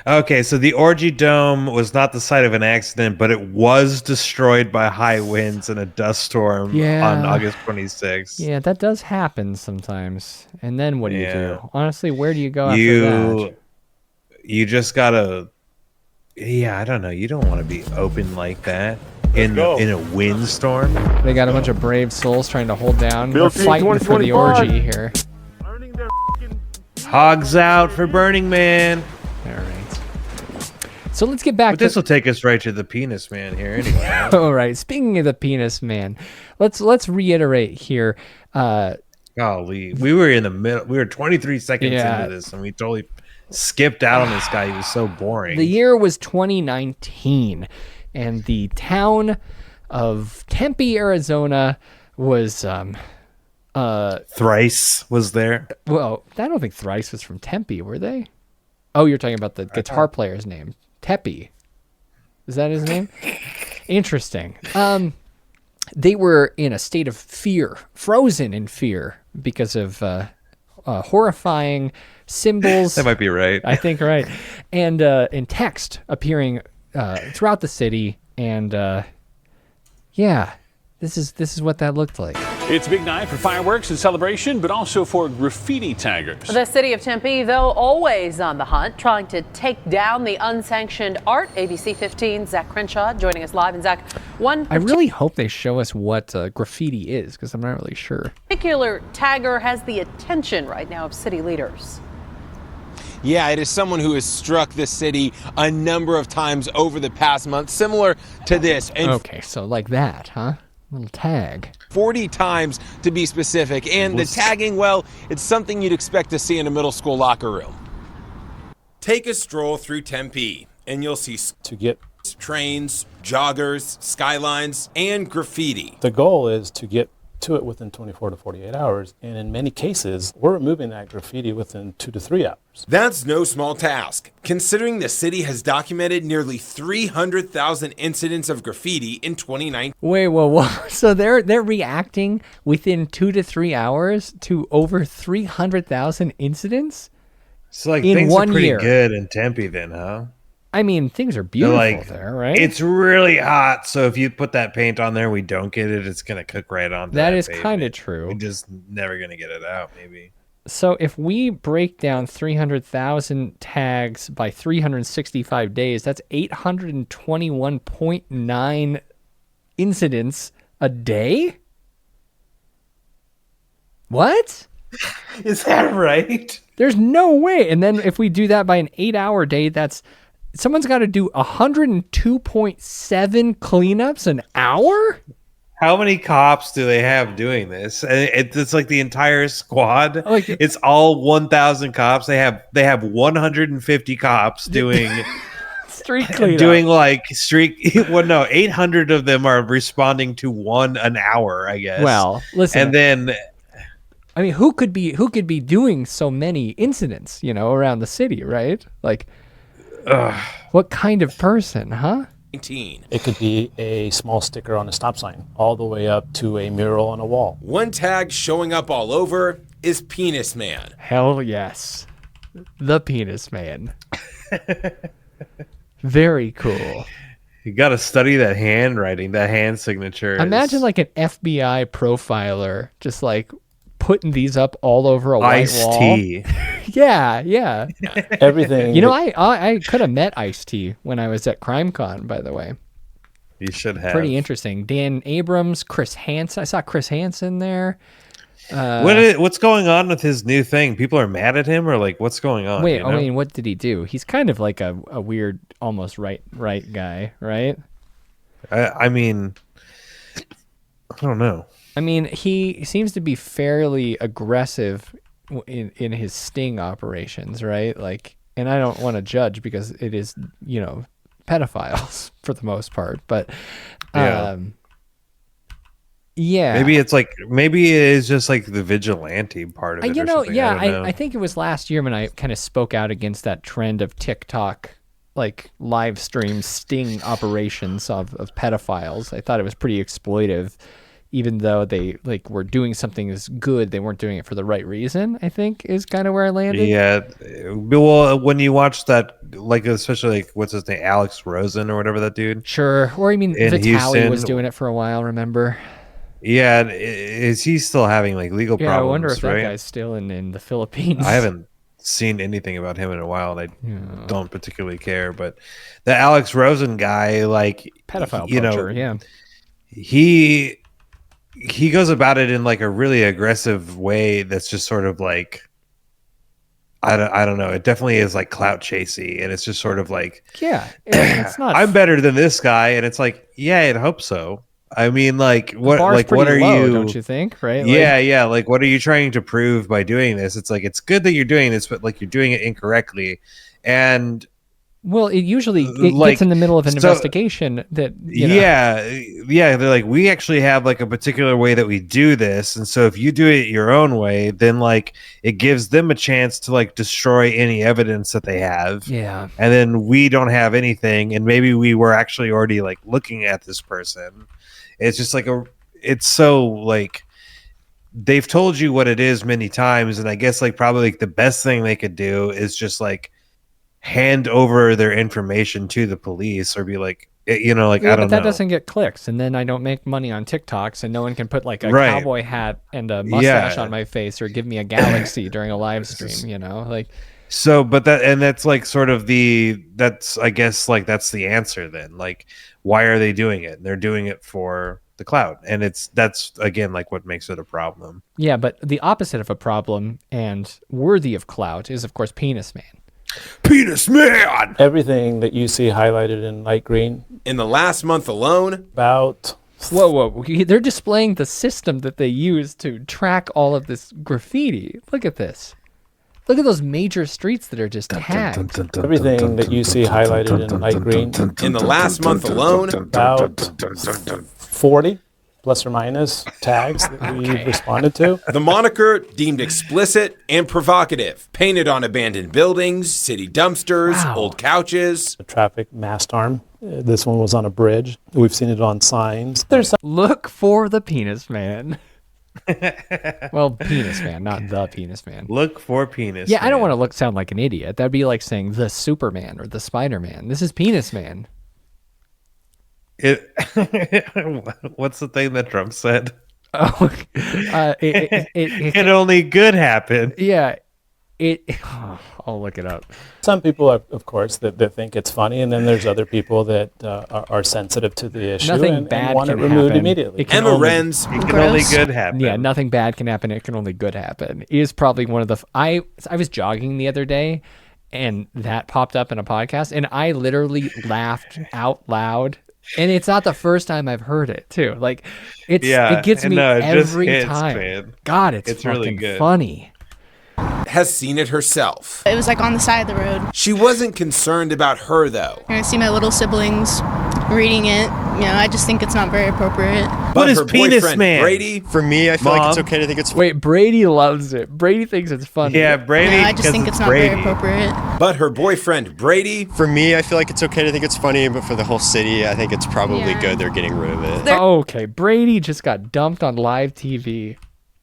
Okay, so the Orgy Dome was not the site of an accident, but it was destroyed by high winds and a dust storm on August 26th. Yeah, that does happen sometimes. And then what do you do? Honestly, where do you go after that? You just gotta... Yeah, I don't know. You don't want to be open like that in a windstorm. They got a bunch of brave souls trying to hold down. They're fighting for the orgy here. Hogs out for Burning Man. All right. So let's get back to this. Will take us right to the Penis Man here anyway. All right. Speaking of the Penis Man, let's reiterate here. Golly, we were in the middle. We were 23 seconds into this, and we totally skipped out on this guy. He was so boring. The year was 2019, and the town of Tempe, Arizona, was Thrice was there. Well, I don't think Thrice was from Tempe, were they? Oh, you're talking about the guitar player's name. Tepe. Is that his name? Interesting. They were in a state of fear, frozen in fear, because of horrifying symbols. That might be right. I think right. And in text appearing throughout the city. And this is what that looked like. It's a big night for fireworks and celebration, but also for graffiti taggers. The city of Tempe, though, always on the hunt, trying to take down the unsanctioned art. ABC 15's Zach Crenshaw joining us live. And Zach, I really hope they show us what graffiti is, because I'm not really sure. Particular tagger has the attention right now of city leaders. Yeah, it is someone who has struck the city a number of times over the past month, similar to this. And okay, so like that, huh? Little tag. 40 times to be specific. And the tagging, well, it's something you'd expect to see in a middle school locker room. Take a stroll through Tempe, and you'll see trains, joggers, skylines, and graffiti. The goal is to get to it within 24 to 48 hours, and in many cases, we're removing that graffiti within 2 to 3 hours. That's no small task, considering the city has documented nearly 300,000 incidents of graffiti in 2019. Wait, whoa. So they're reacting within 2 to 3 hours to over 300,000 incidents? So like in things one are pretty year. good in Tempe then, huh? I mean, things are beautiful there, right? It's really hot, so if you put that paint on there, we don't get it. It's gonna cook right on. That is kind of true. We're just never gonna get it out, maybe. So if we break down 300,000 tags by 365 days, that's 821.9 incidents a day. What? Is that right? There's no way. And then if we do that by an 8-hour day, that's someone's got to do 102.7 cleanups an hour. How many cops do they have doing this? It's like the entire squad. Like, it's all 1,000 cops. They have 150 cops doing street cleanup. Doing like street. Well, no, 800 of them are responding to one an hour, I guess. Well, listen, and then. I mean, who could be doing so many incidents, around the city, right? Like, what kind of person, huh? It could be a small sticker on a stop sign, all the way up to a mural on a wall. One tag showing up all over is Penis Man. Hell yes. The Penis Man. Very cool. You got to study that handwriting, that hand signature. Imagine like an FBI profiler just like putting these up all over a white wall. Ice-T. Yeah. Everything. I could have met Ice-T when I was at CrimeCon, by the way. You should have. Pretty interesting. Dan Abrams, Chris Hansen. I saw Chris Hansen there. What's going on with his new thing? People are mad at him, or like, what's going on? Wait, I mean, what did he do? He's kind of like a weird, almost right guy, right? I mean, I don't know. I mean, he seems to be fairly aggressive in his sting operations, right? Like, and I don't want to judge because it is, pedophiles for the most part, but yeah. Maybe it is just like the vigilante part of it. I think it was last year when I kind of spoke out against that trend of TikTok like live stream sting operations of pedophiles. I thought it was pretty exploitive. Even though they were doing something as good, they weren't doing it for the right reason, I think is kind of where I landed. Yeah. Well, when you watch that, like, especially like, what's his name? Alex Rosen or whatever that dude. Sure. Or I mean, Vitaly Houston was doing it for a while, remember? Yeah. Is he still having like legal problems? I wonder if that guy's still in the Philippines. I haven't seen anything about him in a while, and I don't particularly care. But the Alex Rosen guy, like, pedophile poacher, yeah. He goes about it in like a really aggressive way that's just sort of like, I don't know. It definitely is like clout chasey, and it's just sort of like, it's not. I'm better than this guy, and it's like, yeah, I'd hope so. I mean, like, what are low, you? Don't you think? Right? Yeah. Like, what are you trying to prove by doing this? It's like, it's good that you're doing this, but like, you're doing it incorrectly, and. Well, it usually gets in the middle of an investigation that, Yeah. They're like, we actually have like a particular way that we do this. And so if you do it your own way, then like it gives them a chance to like destroy any evidence that they have. Yeah. And then we don't have anything. And maybe we were actually already like looking at this person. It's just like it's so like, they've told you what it is many times. And I guess like probably like the best thing they could do is just like, hand over their information to the police or be like, I don't know. But that doesn't get clicks, and then I don't make money on TikToks, and no one can put like a cowboy hat and a mustache on my face or give me a galaxy during a live stream, like. So, but that's like sort of I guess like that's the answer then. Like, why are they doing it? They're doing it for the clout, and that's again like what makes it a problem. Yeah, but the opposite of a problem and worthy of clout is of course Penis Man. Penis Man! Everything that you see highlighted in light green. In the last month alone, about... Whoa. They're displaying the system that they use to track all of this graffiti. Look at this. Look at those major streets that are just tagged. Everything that you see highlighted in light green. In the last month alone, about 40 plus or minus tags that we responded to. The moniker deemed explicit and provocative, painted on abandoned buildings, city dumpsters, old couches. A traffic mast arm. This one was on a bridge. We've seen it on signs. Look for the Penis Man. Well, Penis Man, not the Penis Man. Look for Penis Yeah, Man. I don't want to sound like an idiot. That'd be like saying the Superman or the Spider-Man. This is Penis Man. What's the thing that Trump said? Oh, it only good happen. Yeah, I'll look it up. Some people, of course, that think it's funny, and then there's other people that are sensitive to the issue Nothing bad and want it can removed happen. immediately. It can only good happen. Yeah, nothing bad can happen. It can only good happen. Is probably one of the. I was jogging the other day, and that popped up in a podcast, and I literally laughed out loud. And it's not the first time I've heard it too. Like, it gets me every time. Man. God, it's fucking really good. Funny. Has seen it herself. It was like on the side of the road. She wasn't concerned about her though. I see my little siblings reading it. You know, I just think it's not very appropriate. What is Penis Man? Brady, for me, I feel like it's okay to think it's. Wait, Brady loves it. Brady thinks it's funny. Yeah, Brady. No, I just think it's not very appropriate. But her boyfriend Brady. For me, I feel like it's okay to think it's funny, but for the whole city, I think it's probably good they're getting rid of it. Okay, Brady just got dumped on live TV.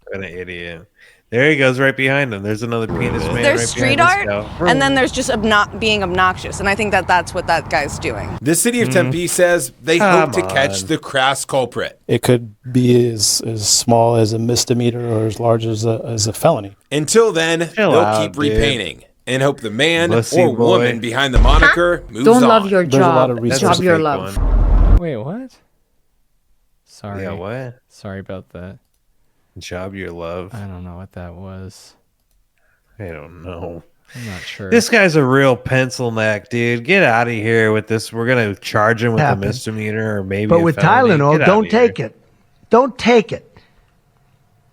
What an idiot. There he goes right behind him. There's another Penis Man. There's right street behind art, this guy. and then there's just being obnoxious. And I think that's what that guy's doing. The city of Tempe says they hope to catch the crass culprit. It could be as small as a misdemeanor or as large as a felony. Until then, they'll keep repainting and hope the man or woman behind the moniker moves on. Don't love your job. Job your love. Wait, what? Sorry. Yeah, what? Sorry about that. Job your love. I don't know what that was. I don't know. I'm not sure. This guy's a real pencil neck, dude. Get out of here with this. We're gonna charge him with a misdemeanor or maybe. But a with felony. Tylenol, don't take it. Don't take it.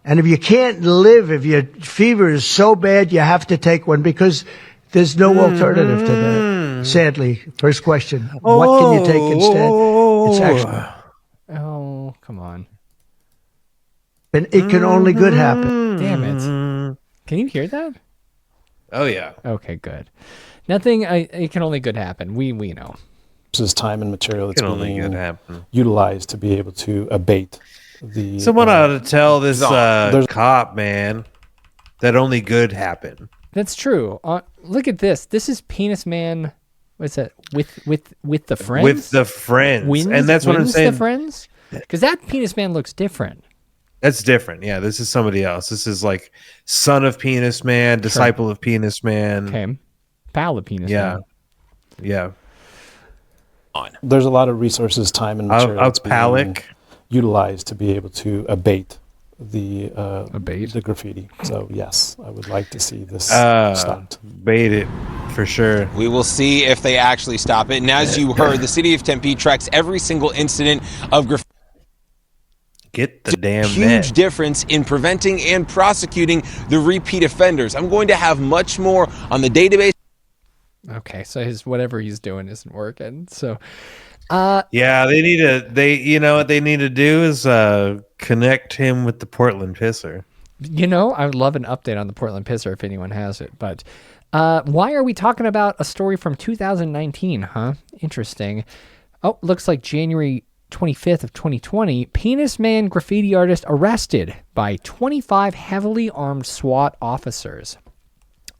And if you can't live, if your fever is so bad, you have to take one because there's no alternative to that. Sadly, first question: what can you take instead? It's actually. Oh, come on. And it can only good happen. Damn it. Can you hear that? Oh, yeah. Okay, good. Nothing, it can only good happen. We know. This is time and material that's only being good happen. utilized to be able to abate the... Someone ought to tell this cop, man, that only good happen. That's true. Look at this. This is Penis Man. What's that? With the friends? With the friends. And that's what I'm saying. The friends? Because that Penis Man looks different. That's different. Yeah, this is somebody else. This is like son of Penis Man, disciple of Penis Man. Okay. Pal of Penis Man. Yeah. There's a lot of resources, time, and material that's being utilized to be able to abate the graffiti. So yes, I would like to see this stopped. Bait it for sure. We will see if they actually stop it. And as you heard, the city of Tempe tracks every single incident of graffiti. Get the damn huge difference in preventing and prosecuting the repeat offenders. I'm going to have much more on the database. Okay, so whatever he's doing isn't working. So yeah, you know what they need to do is connect him with the Portland Pisser. You know, I would love an update on the Portland Pisser if anyone has it. But why are we talking about a story from 2019, huh? Interesting. Oh, looks like January 25th of 2020, Penis Man graffiti artist arrested by 25 heavily armed SWAT officers.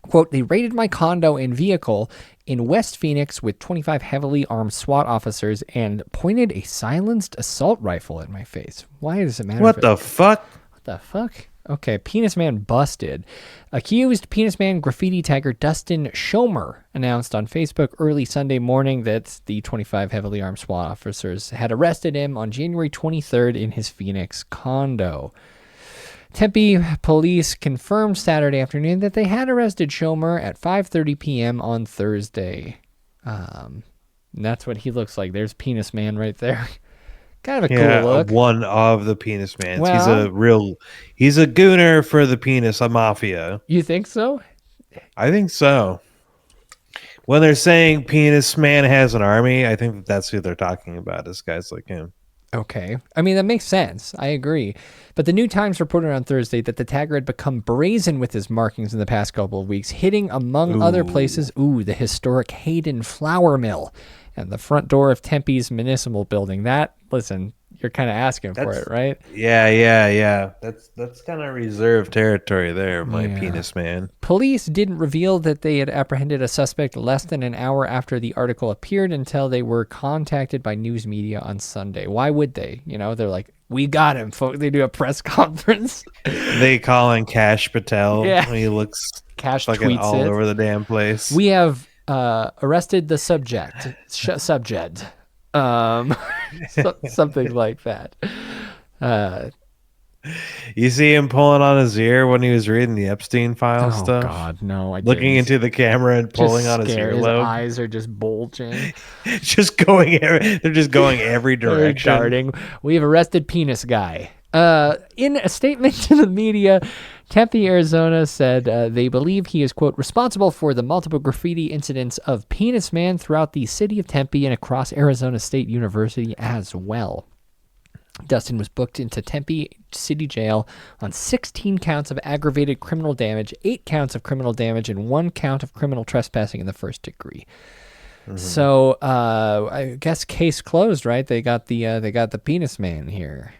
Quote, they raided my condo and vehicle in West Phoenix with 25 heavily armed SWAT officers and pointed a silenced assault rifle at my face. Why does it matter? What the fuck? What the fuck? Okay, Penis Man busted. Accused Penis Man graffiti tagger Dustin Schomer announced on Facebook early Sunday morning that the 25 heavily armed SWAT officers had arrested him on January 23rd in his Phoenix condo. Tempe police confirmed Saturday afternoon that they had arrested Schomer at 5:30 p.m. on Thursday. And that's what he looks like. There's Penis Man right there. Kind of a cool look. One of the Penis Mans. Well, he's a gooner for the Penis Mafia. You think so? I think so. When they're saying Penis Man has an army, I think that's who they're talking about, is guys like him. Okay. I mean, that makes sense. I agree. But the New Times reported on Thursday that the tagger had become brazen with his markings in the past couple of weeks, hitting, among other places, the historic Hayden Flour Mill and the front door of Tempe's municipal building. That, listen, you're kind of asking for it, right? Yeah. That's kind of reserved territory there, my penis man. Police didn't reveal that they had apprehended a suspect less than an hour after the article appeared until they were contacted by news media on Sunday. Why would they? They're like, we got him, folks. They do a press conference. They call in Cash Patel. Yeah. He looks Cash fucking tweets all it. over the damn place. We have arrested the subject. Something like that. You see him pulling on his ear when he was reading the Epstein file stuff? Oh, God, no. Looking into the camera and pulling just on his scared. earlobe. His eyes are just bulging. They're just going every direction. Darting. We have arrested penis guy. In a statement to the media, Tempe, Arizona said they believe he is, quote, responsible for the multiple graffiti incidents of Penis Man throughout the city of Tempe and across Arizona State University as well. Dustin was booked into Tempe City Jail on 16 counts of aggravated criminal damage, 8 counts of criminal damage, and 1 count of criminal trespassing in the first degree. Mm-hmm. So I guess case closed, right? They got the penis man here.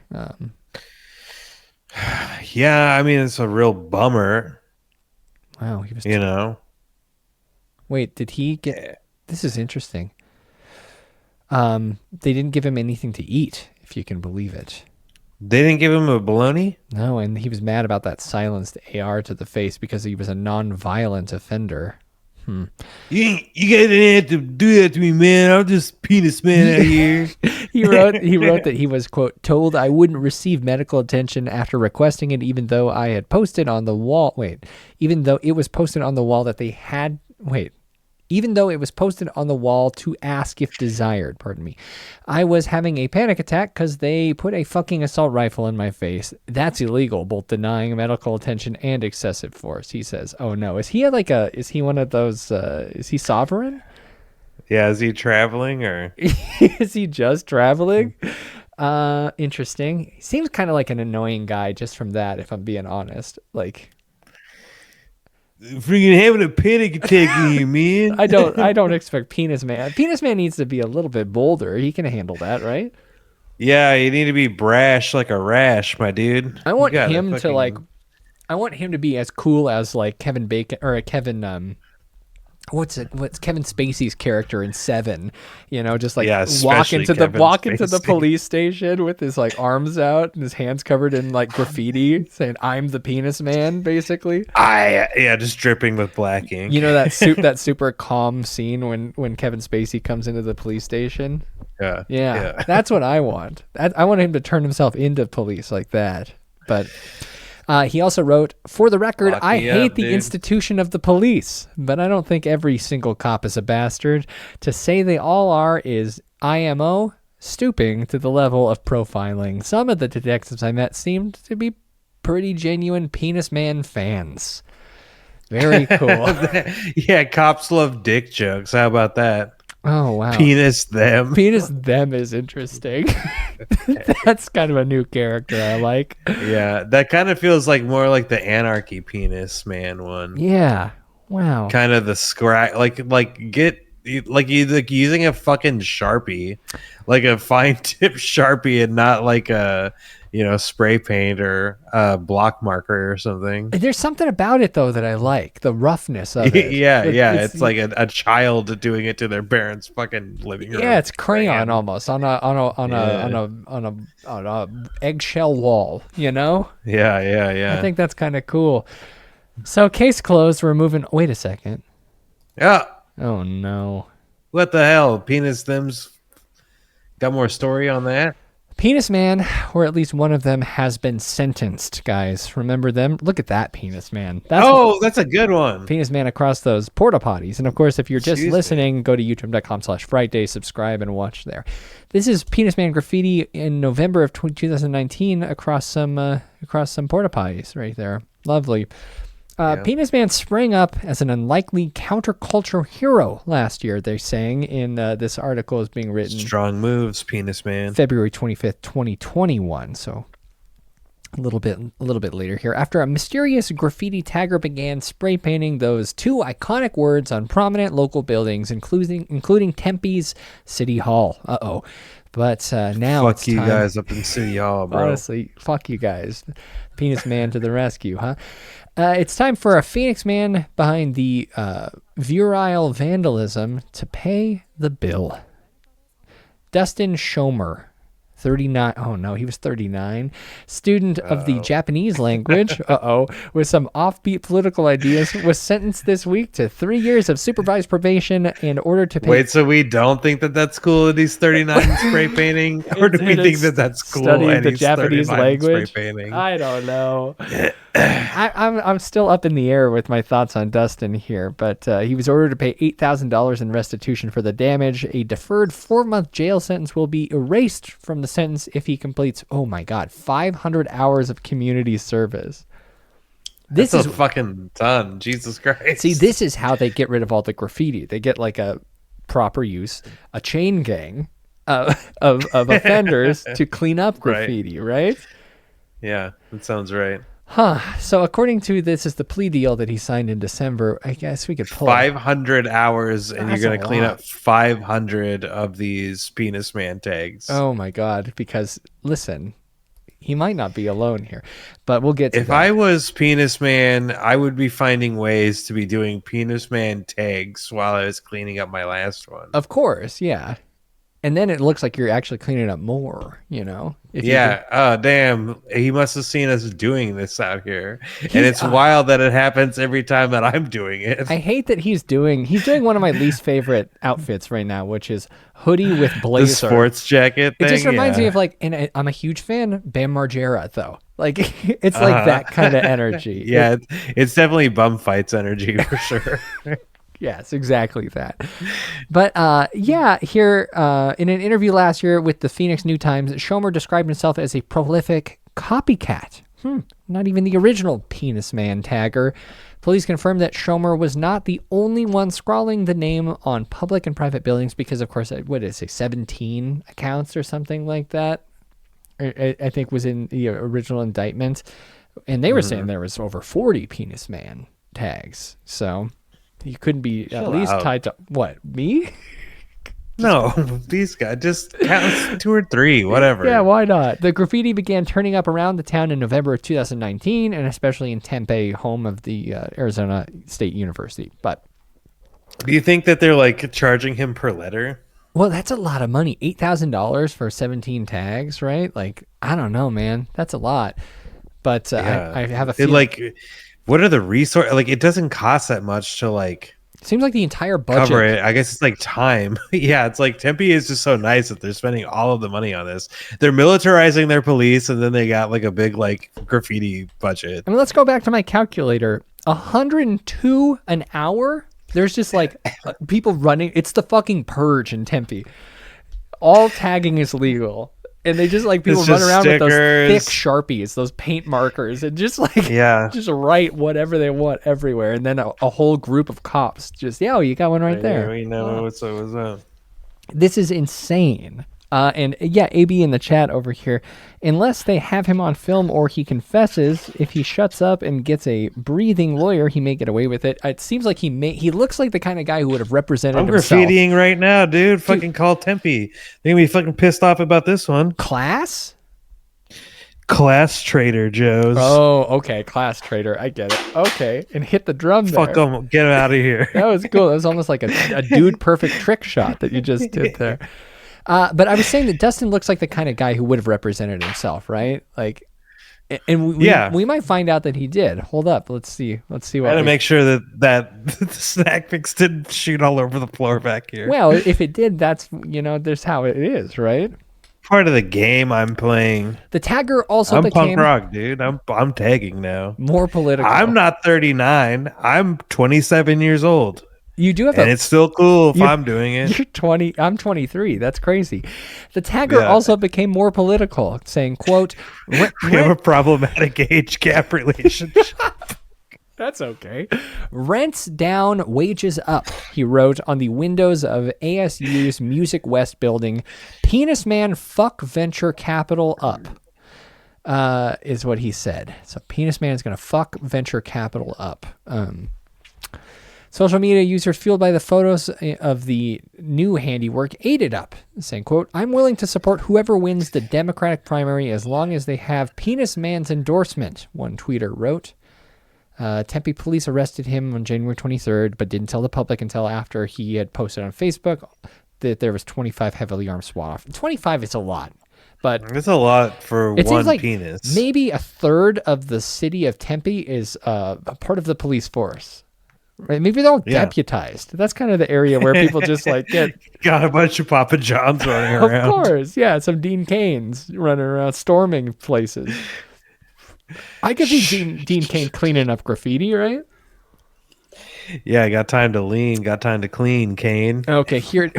Yeah, I mean, it's a real bummer. Wow, he was. Wait, did he get? This is interesting. They didn't give him anything to eat, if you can believe it. They didn't give him a bologna? No, and he was mad about that silenced AR to the face because he was a non-violent offender. You guys didn't have to do that to me, man. I'm just penis man out here. He wrote that he was, quote, told I wouldn't receive medical attention after requesting it, even though I had posted on the wall. Even though it was posted on the wall that they had. Even though it was posted on the wall to ask if desired, I was having a panic attack because they put a fucking assault rifle in my face. That's illegal, both denying medical attention and excessive force, he says. Oh no, is he one of those, is he sovereign? Yeah, is he traveling or? Is he just traveling? Interesting. He seems kind of like an annoying guy just from that, if I'm being honest. Freaking having a panic attack in here, man. I don't expect Penis Man. Penis Man needs to be a little bit bolder. He can handle that, right? Yeah, you need to be brash like a rash, my dude. I want him to be as cool as Kevin Bacon or Kevin what's Kevin Spacey's character in Seven, just walk into the police station with his arms out and his hands covered in graffiti saying I'm the penis man, basically. Just dripping with black ink. That super calm scene when Kevin Spacey comes into the police station. Yeah. That's what I want. I want him to turn himself into police like that. But he also wrote, for the record, I hate the institution of the police, but I don't think every single cop is a bastard. To say they all are is IMO, stooping to the level of profiling. Some of the detectives I met seemed to be pretty genuine Penis Man fans. Very cool. Yeah, cops love dick jokes. How about that? Oh, wow. Penis them. Penis them is interesting. That's kind of a new character I like. Yeah, that kind of feels more like the Anarchy Penis Man one. Yeah. Wow. Kind of the using a fucking Sharpie, like a fine tip Sharpie, and not like a spray paint or a block marker or something. There's something about it though that I like, the roughness of it. It's like a child doing it to their parents' fucking living room. Yeah, it's crayon almost on a eggshell wall. Yeah. I think that's kind of cool. So case closed. We're moving. Wait a second. Yeah. Oh no. What the hell? Penis them's got more story on that. Penis Man, or at least one of them, has been sentenced, guys. Remember them? Look at that Penis Man. That's a good one. Penis Man across those Porta-Potties. And of course, if you're just listening, go to youtube.com/Frightday, subscribe and watch there. This is Penis Man Graffiti in November of 2019 across some Porta-Potties right there. Lovely. Penis Man sprang up as an unlikely countercultural hero last year, they're saying in this article is being written. Strong moves, Penis Man. February 25th, 2021. So a little bit later here. After a mysterious graffiti tagger began spray painting those 2 iconic words on prominent local buildings, including Tempe's City Hall. But now fuck it's you time. guys up in City Hall, bro. Honestly, fuck you guys. Penis Man to the rescue, huh? It's time for a Phoenix man behind the virile vandalism to pay the bill. Dustin Schomer, 39. Oh no, he was 39. Student of the Japanese language, with some offbeat political ideas, was sentenced this week to 3 years of supervised probation in order to pay. Wait, so we don't think that that's cool that he's 39 spray painting? Or do we think that that's cool studying and the he's Japanese 39 language? spray painting? I don't know. I'm still up in the air with my thoughts on Dustin here, but he was ordered to pay $8,000 in restitution for the damage. A deferred 4-month jail sentence will be erased from the sentence if he completes, 500 hours of community service. This is a fucking ton. Jesus Christ. See, this is how they get rid of all the graffiti. They get like a proper use, a chain gang of offenders to clean up graffiti, right? Yeah, that sounds right. So according to this is the plea deal that he signed in December. I guess we could pull 500 hours and That's you're going a to clean lot. up 500 of these penis man tags. Oh my God. Because listen, he might not be alone here, but we'll get to If that. I was penis man, I would be finding ways to be doing penis man tags while I was cleaning up my last one. Of course. Yeah. And then it looks like you're actually cleaning up more, if you Yeah. Oh, damn. He must have seen us doing this out here. And it's wild that it happens every time that I'm doing it. I hate that he's doing one of my least favorite outfits right now, which is hoodie with blazer. The sports jacket thing. It just reminds me of and I'm a huge fan, Bam Margera, though. Like, it's like that kind of energy. Yeah, it's definitely bum fights energy for sure. Yes, exactly that. But here in an interview last year with the Phoenix New Times, Schomer described himself as a prolific copycat. Not even the original penis man tagger. Police confirmed that Schomer was not the only one scrawling the name on public and private buildings because, of course, what did it say, 17 accounts or something like that, I think was in the original indictment. And they were saying there was over 40 penis man tags. So you couldn't be at least tied to what, me? No, these guys just count 2 or 3, whatever. Yeah, why not? The graffiti began turning up around the town in November of 2019, and especially in Tempe, home of the Arizona State University. But do you think that they're like charging him per letter? Well, that's a lot of money. $8,000 for 17 tags, right? Like, I don't know, man. That's a lot. But I have a feeling. What are the resources? Like, it doesn't cost that much to seems like the entire budget. Cover it. I guess it's like time. Yeah, it's like Tempe is just so nice that they're spending all of the money on this. They're militarizing their police, and then they got like a big graffiti budget. I mean, let's go back to my calculator. $102 an hour. There's just people running. It's the fucking purge in Tempe. All tagging is legal. And they just people run around stickers with those thick Sharpies, those paint markers, and just just write whatever they want everywhere. And then a whole group of cops just, you got one right there. We know what's up. This is insane. And AB in the chat over here, unless they have him on film or he confesses, if he shuts up and gets a breathing lawyer, he may get away with it. It seems like he looks like the kind of guy who would have represented himself. I'm graffitiing right now, dude. Fucking call Tempe. They're gonna be fucking pissed off about this one. Class Trader Joe's. Oh, okay. Class Trader. I get it. Okay. And hit the drum there. Fuck them. Get him out of here. That was cool. That was almost like a dude perfect trick shot that you just did there. But I was saying that Dustin looks like the kind of guy who would have represented himself, right? And we might find out that he did. Hold up, let's see what. Gotta make sure that the snack mix didn't shoot all over the floor back here. Well, if it did, that's there's how it is, right? Part of the game I'm playing. The tagger also I'm became punk rock, dude. I'm tagging now. More political. I'm not 39. I'm 27 years old. You do have, and it's still cool if I'm doing it. You're 20. I'm 23. That's crazy. The tagger also became more political, saying, "quote We have a problematic age gap relationship." That's okay. Rents down, wages up, he wrote on the windows of ASU's Music West building. Penis man fuck venture capital up. is what he said. So Penis Man is going to fuck venture capital up. Social media users fueled by the photos of the new handiwork ate it up, saying, quote, "I'm willing to support whoever wins the Democratic primary as long as they have Penis Man's endorsement," one tweeter wrote. Tempe police arrested him on January 23rd, but didn't tell the public until after he had posted on Facebook that there was 25 heavily armed SWAT officers. 25 is a lot. But it's a lot for it one seems like penis. Maybe a third of the city of Tempe is a part of the police force. Right? Maybe they're all deputized. That's kind of the area where people just like get got a bunch of Papa Johns running around. Of course, yeah, some Dean Canes running around storming places. I could see Dean Cain cleaning up graffiti, right? Yeah, got time to lean, got time to clean, Kane. Okay, here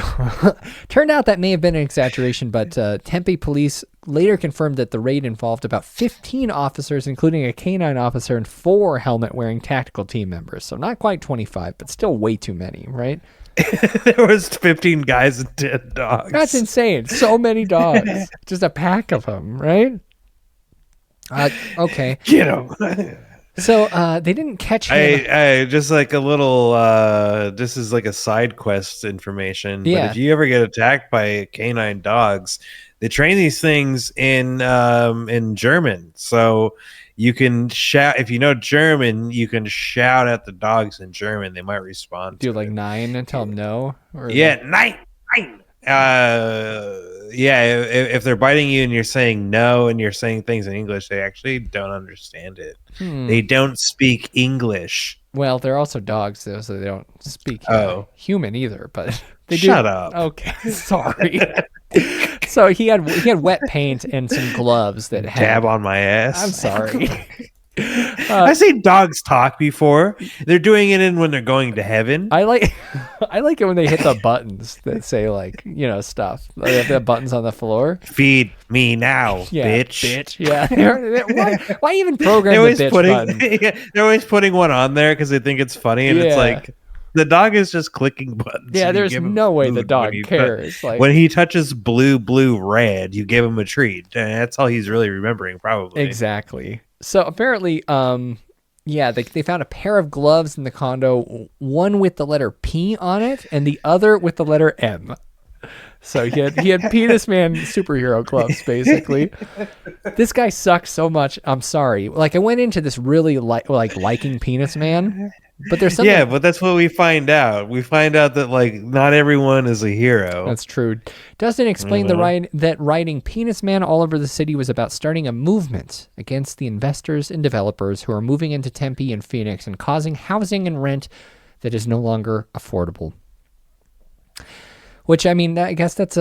turned out that may have been an exaggeration, but Tempe police later confirmed that the raid involved about 15 officers, including a canine officer and 4 helmet-wearing tactical team members. So not quite 25, but still way too many, right? There was 15 guys and 10 dogs. That's insane. So many dogs. Just a pack of them, right? Okay. Get them. So they didn't catch him. I just like a little. This is like a side quest information. Yeah. But if you ever get attacked by canine dogs, they train these things in German, so you can shout if you know German. You can shout at the dogs in German. They might respond. Do like 9 and tell them no. Or yeah, 9. Yeah, if they're biting you and you're saying no and you're saying things in English, they actually don't understand it. They don't speak English. Well, they're also dogs, though, so they don't speak human either. But they do. Shut up. Okay, sorry. So he had wet paint and some gloves that had dab on my ass. I'm sorry. I've seen dogs talk before. They're doing it when they're going to heaven. I like it when they hit the buttons that say like, stuff. They have the buttons on the floor. Feed me now, bitch. Yeah. Why even program the bitch button? They're always putting one on there because they think it's funny, and it's like the dog is just clicking buttons. Yeah, there's no way the dog cares. When he touches blue, red, you give him a treat. And that's all he's really remembering, probably. Exactly. So apparently, they found a pair of gloves in the condo, one with the letter P on it and the other with the letter M. So he had Penis Man superhero gloves, basically. This guy sucks so much. I'm sorry. Like, I went into this really liking Penis Man, but there's something. Yeah, but that's what we find out. We find out that like not everyone is a hero. That's true. Dustin explained that writing Penis Man all over the city was about starting a movement against the investors and developers who are moving into Tempe and Phoenix and causing housing and rent that is no longer affordable. Which, I mean, I guess that's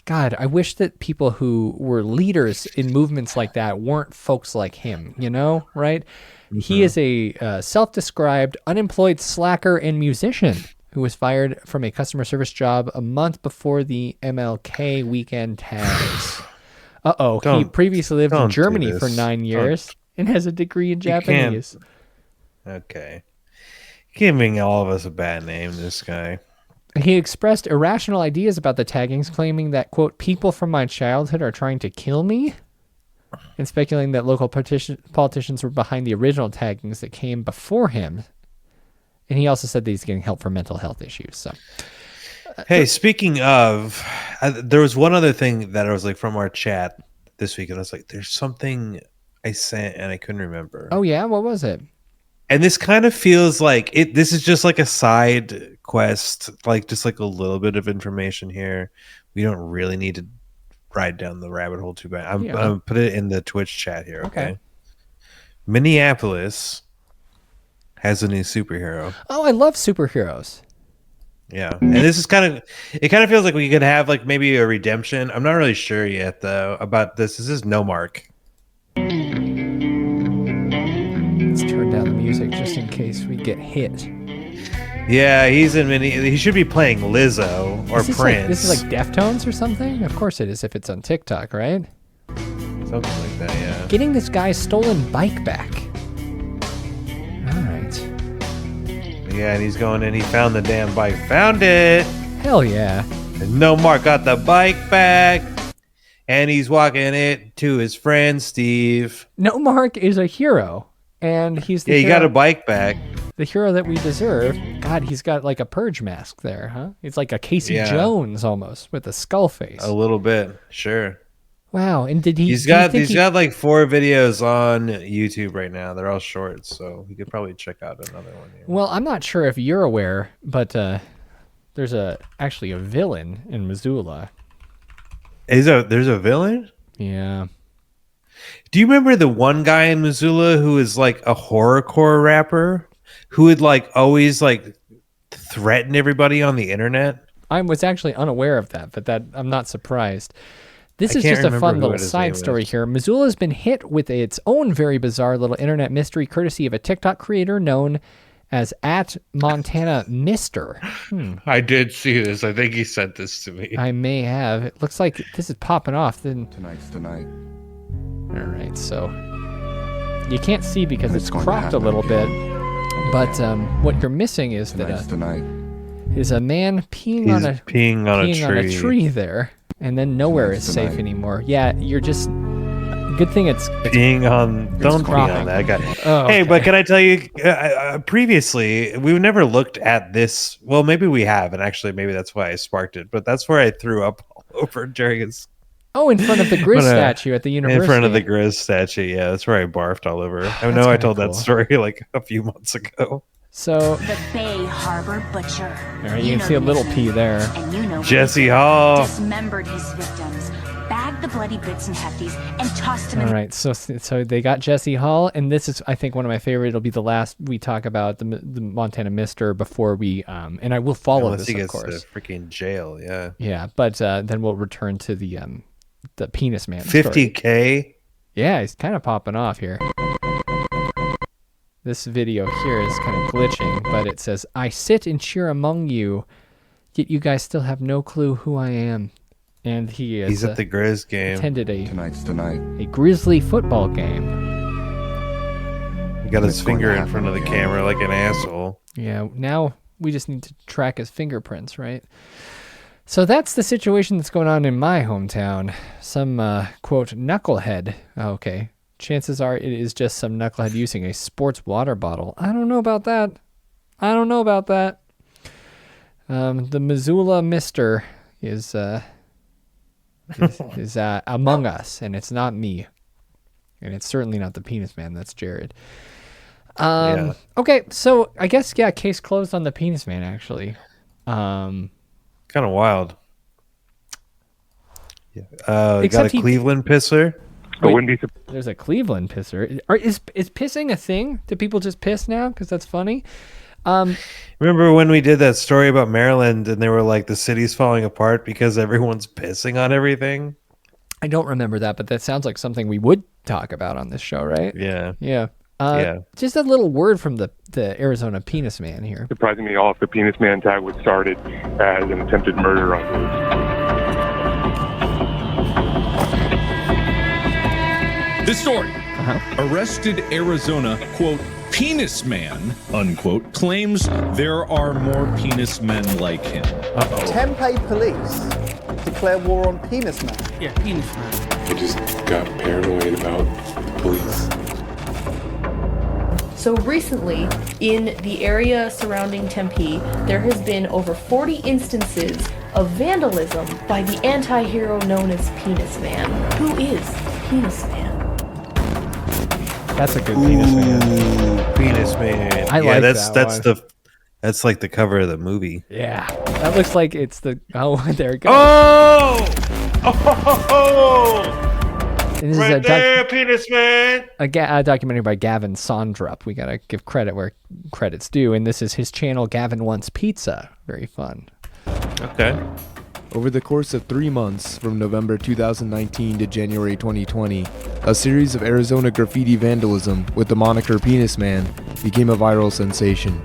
God, I wish that people who were leaders in movements like that weren't folks like him, right? Mm-hmm. He is a self-described unemployed slacker and musician who was fired from a customer service job a month before the MLK weekend tags. He previously lived in Germany for 9 years and has a degree in Japanese. Okay. Giving all of us a bad name, this guy. He expressed irrational ideas about the taggings, claiming that, quote, people from my childhood are trying to kill me, and speculating that local politicians were behind the original taggings that came before him. And he also said that he's getting help for mental health issues. So, hey, speaking of, there was one other thing that I was like from our chat this week, and I was like, there's something I sent and I couldn't remember. Oh, yeah? What was it? And this kind of feels like this is just like a side quest, like just like a little bit of information here. We don't really need to ride down the rabbit hole too bad. I'm going to put it in the Twitch chat here. Okay. Minneapolis has a new superhero. Oh, I love superheroes. Yeah. And this is it kind of feels like we could have like maybe a redemption. I'm not really sure yet though about this. This is No Mark. Let's turn down the music just in case we get hit. Yeah, he should be playing Lizzo or Prince. This is like Deftones or something? Of course it is if it's on TikTok, right? Something like that, yeah. Getting this guy's stolen bike back. All right. Yeah, and he's going in. He found the damn bike. Found it. Hell yeah. And No Mark got the bike back. and he's walking it to his friend Steve. No Mark is a hero, and he's the he hero, got a bike back. The hero that we deserve. God, he's got like a purge mask there, huh? It's like a Casey Jones almost with a skull face. A little bit, sure. Wow, and did he? He's got like 4 videos on YouTube right now. They're all shorts, so he could probably check out another one. Here. Well, I'm not sure if you're aware, but there's actually a villain in Missoula. There's a villain? Yeah. Do you remember the one guy in Missoula who is like a horrorcore rapper who would like always like threaten everybody on the internet? I was actually unaware of that, but I'm not surprised. This is just a fun little side story here. Missoula has been hit with its own very bizarre little internet mystery courtesy of a TikTok creator known as @MontanaMister. I did see this. I think he sent this to me. I may have. It looks like this is popping off. Tonight's the night. All right, so you can't see because it's cropped a little bit, but what you're missing is Tonight's the night. Is a man peeing on a tree there, and then nowhere is safe anymore. Yeah, you're just. Good thing it's peeing on. Don't pee on that guy. Oh, hey, okay. but can I tell you? Previously, we've never looked at this. Well, maybe we have, and actually, maybe that's why I sparked it. But that's where I threw up all over during his. Oh, in front of the Grizz statue at the university. In front of the Grizz statue, yeah, that's where I barfed all over. I know I told that story like a few months ago. So the Bay Harbor Butcher. All right, you can see a little pee there. And you know Jesse Hall dismembered his victims, bagged the bloody bits and hefties, and tossed them. All right, so they got Jesse Hall, and this is, I think, one of my favorite. It'll be the last we talk about the Montana Mister before we, and I will follow Unless this, he of gets course. to freaking jail, yeah. Yeah, but then we'll return to the penis man. 50K. Yeah, he's kind of popping off here. This video here is kind of glitching, but it says, "I sit and cheer among you, yet you guys still have no clue who I am." And he's at the Grizz game. Attended Tonight's the night. a Grizzly football game. He got his finger in front of the camera like an asshole. Yeah, now we just need to track his fingerprints, right? So that's the situation that's going on in my hometown. Some, quote, knucklehead. Okay. Chances are it is just some knucklehead using a sports water bottle. I don't know about that. The Missoula Mister is among us, and it's not me. And it's certainly not the penis man. That's Jared. Okay, so I guess, case closed on the penis man, actually. Kind of wild. Got a Cleveland pisser. Wait, there's a Cleveland pisser. Is pissing a thing? Do people just piss now? Because that's funny. Remember when we did that story about Maryland and they were like the city's falling apart because everyone's pissing on everything? I don't remember that, but that sounds like something we would talk about on this show, right? Yeah. Yeah. Just a little word from the Arizona penis man here. Surprisingly, all of the penis man tag was started as an attempted murder on police. This story. Arrested Arizona, quote, penis man, unquote, claims there are more penis men like him. Tempe police declare war on penis man. Yeah, penis man. I just got paranoid about the police. So recently, in the area surrounding Tempe, there has been over 40 instances of vandalism by the anti-hero known as Penis Man. Who is Penis Man? That's a good penis man. Penis man. I like that's that one. That's like the cover of the movie. Yeah, that looks like it's the. Oh, there it goes. Oh! And this Right is there, penis man. A documentary by Gavin Sondrup. We gotta give credit where credit's due, and this is his channel, Gavin Wants Pizza. Very fun. Okay. Over the course of 3 months, from November 2019 to January 2020, a series of Arizona graffiti vandalism with the moniker Penis Man became a viral sensation.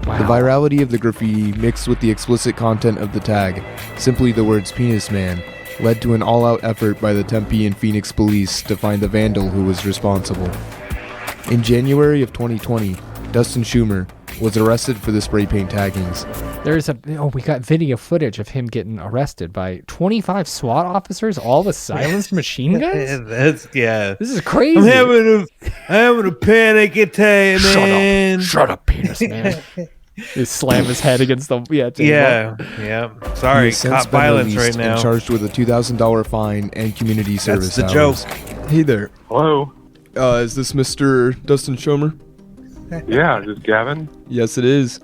Wow. The virality of the graffiti mixed with the explicit content of the tag, simply the words Penis Man, led to an all-out effort by the Tempe and Phoenix police to find the vandal who was responsible. In January of 2020, Dustin Schumer, was arrested for the spray paint taggings. We got video footage of him getting arrested by 25 SWAT officers, all with silenced machine guns. This is crazy. I'm having a panic attack, man. Shut up, penis man. He slammed his head against the table. Yeah. Sorry, He has since cop been violence released right now. and charged with a $2,000 fine and community service. the hours. joke. Hey there. Hello. Is this Mr. Dustin Schomer? Yeah, is this Gavin? Yes, it is.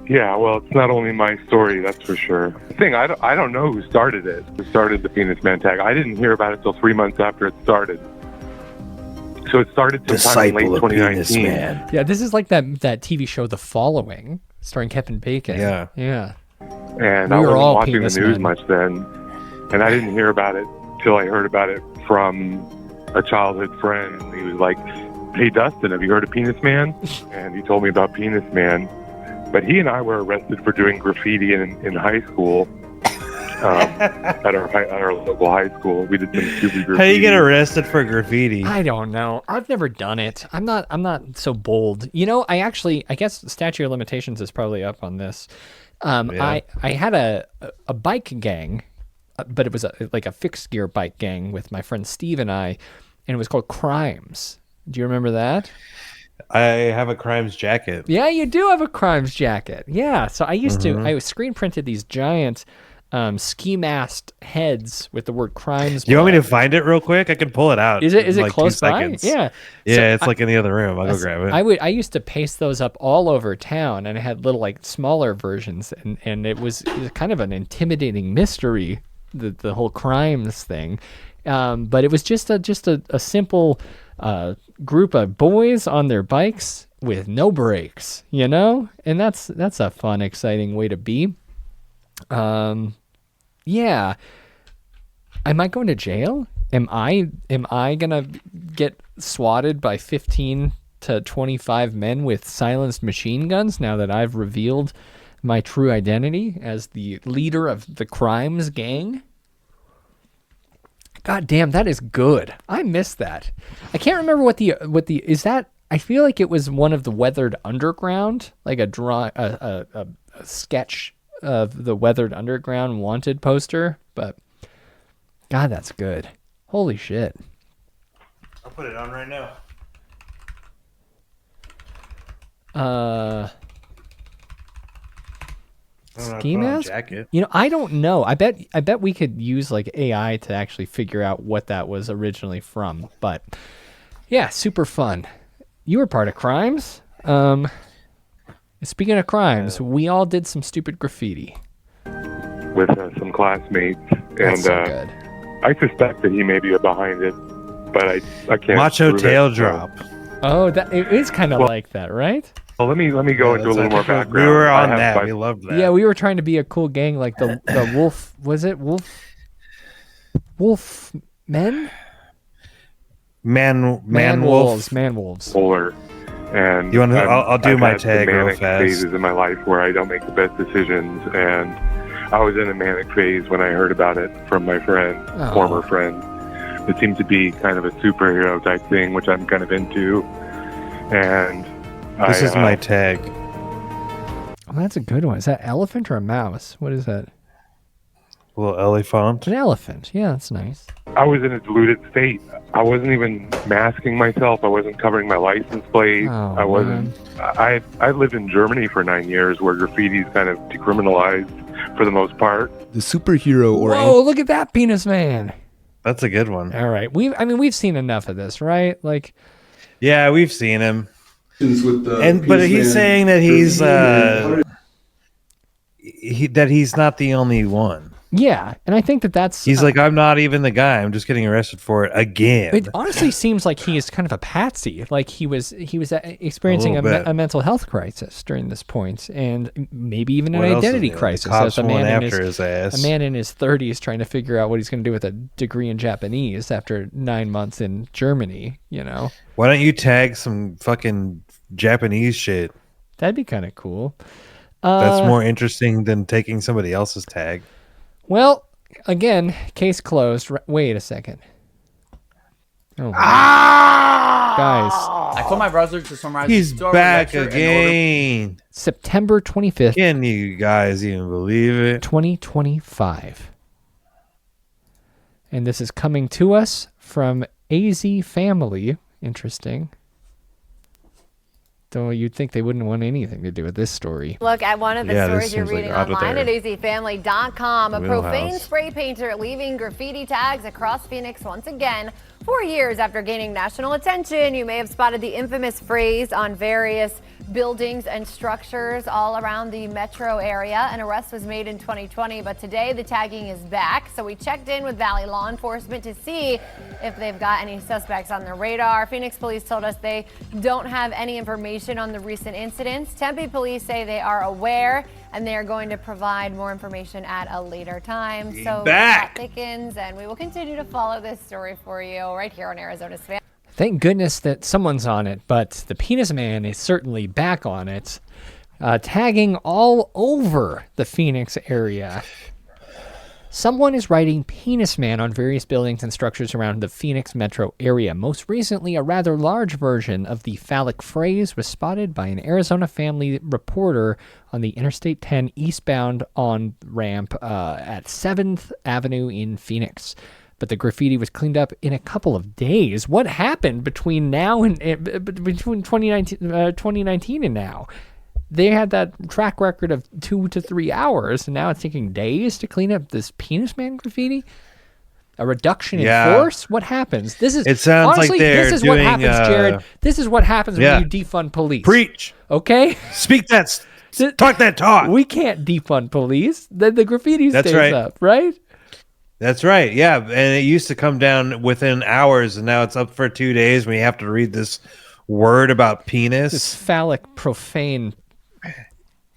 Yeah, well, it's not only my story, that's for sure. The thing, I don't know who started it. Who started the Penis Man tag? I didn't hear about it until 3 months after it started. So it started sometime in late 2019. Yeah, this is like that TV show The Following, starring Kevin Bacon. Yeah. And I wasn't watching the news much then, and I didn't hear about it till I heard about it from a childhood friend. He was like, "Hey Dustin, have you heard of Penis Man?" And he told me about Penis Man. But he and I were arrested for doing graffiti in high school. At our local high school, we did some stupid graffiti. How do you get arrested for graffiti? I don't know. I've never done it. I'm not so bold. You know, I guess statute of limitations is probably up on this. I had a bike gang, but it was like a fixed gear bike gang with my friend Steve and I, and it was called Crimes. Do you remember that? I have a Crimes jacket. Yeah, you do have a Crimes jacket. Yeah, so I used to. I screen printed these giant ski masked heads with the word Crimes. You want me to find it real quick? I can pull it out. Is it in like close 2 by? seconds. Yeah. Yeah, So it's like in the other room. I'll go grab it. I used to paste those up all over town, and I had little like smaller versions, and it was kind of an intimidating mystery, the whole Crimes thing. But it was just a simple group of boys on their bikes with no brakes, you know, and that's a fun, exciting way to be. Yeah. Am I going to jail? Am I gonna get swatted by 15 to 25 men with silenced machine guns now that I've revealed my true identity as the leader of the Crimes gang? God damn, that is good. I missed that. I can't remember what the is that. I feel like it was one of the Weathered Underground, like a sketch of the Weathered Underground wanted poster, but God, that's good. Holy shit. I'll put it on right now. Ski mask? You know, I don't know. I bet we could use like AI to actually figure out what that was originally from. But yeah, super fun. You were part of Crimes. Speaking of Crimes, we all did some stupid graffiti with some classmates, That's and so good. I suspect that he may be behind it, but I can't. Macho prove tail it, drop. Oh, that it is kind of like that, right? Well, let me go into a little more background. We were on I have that. my- We loved that. Yeah, we were trying to be a cool gang like the Wolf. Was it Wolf Men? Man wolves. Polar. And You wanna- I'll do I've my had tag some real manic fast. phases in my life where I don't make the best decisions, and I was in a manic phase when I heard about it from my friend, Oh. former friend. It seemed to be kind of a superhero type thing, which I'm kind of into. And This is my tag. Oh, that's a good one. Is that elephant or a mouse? What is that? A little elephant. An elephant. Yeah, that's nice. I was in a deluded state. I wasn't even masking myself. I wasn't covering my license plate. Oh, I wasn't. I lived in Germany for 9 years, where graffiti is kind of decriminalized for the most part. The superhero or Whoa, look at that penis man. That's a good one. All right. We've seen enough of this, right? Like, yeah, we've seen him. With But he's saying that he's that he's not the only one. yeah, and I think that's He's like, I'm not even the guy. I'm just getting arrested for it again. It honestly seems like he is kind of a patsy. Like he was experiencing A little bit. a mental health crisis during this point, and maybe even an What else is identity there? crisis. Cops As a man went in after his ass. a man in his 30s trying to figure out what he's going to do with a degree in Japanese after 9 months in Germany. You know, Why don't you tag some fucking Japanese shit? that'd be kind of cool. That's more interesting than taking somebody else's tag. Well, again, case closed. Wait a second. Oh, God guys. I told my brother to summarize He's the story. back lecture, and again. September 25th. Can you guys even believe it? 2025. And this is coming to us from AZ Family. Interesting. Though you'd think they wouldn't want anything to do with this story. Look at one of the stories you're reading online at azfamily.com. A profane spray painter leaving graffiti tags across Phoenix once again. 4 years after gaining national attention, you may have spotted the infamous phrase on various buildings and structures all around the metro area. An arrest was made in 2020, but today the tagging is back. So we checked in with Valley law enforcement to see if they've got any suspects on their radar. Phoenix police told us they don't have any information on the recent incidents. Tempe police say they are aware and they are going to provide more information at a later time. So that thickens, and we will continue to follow this story for you right here on Arizona's Fan. Thank goodness that someone's on it, but the Penis Man is certainly back on it, tagging all over the Phoenix area. Someone is writing Penis Man on various buildings and structures around the Phoenix metro area. Most recently, a rather large version of the phallic phrase was spotted by an Arizona Family reporter on the Interstate 10 eastbound on-ramp at 7th Avenue in Phoenix. But the graffiti was cleaned up in a couple of days. What happened between now and between 2019 and now? They had that track record of 2 to 3 hours, and now it's taking days to clean up this Penis Man graffiti. A reduction in force? What happens? This is it sounds honestly, like they're this is doing, what happens, Jared. This is what happens when you defund police. Preach. Okay? Speak that. Talk that talk. We can't defund police. The graffiti stays up, right? That's right. Yeah. And it used to come down within hours, and now it's up for 2 days when you have to read this word about penis. This phallic, profane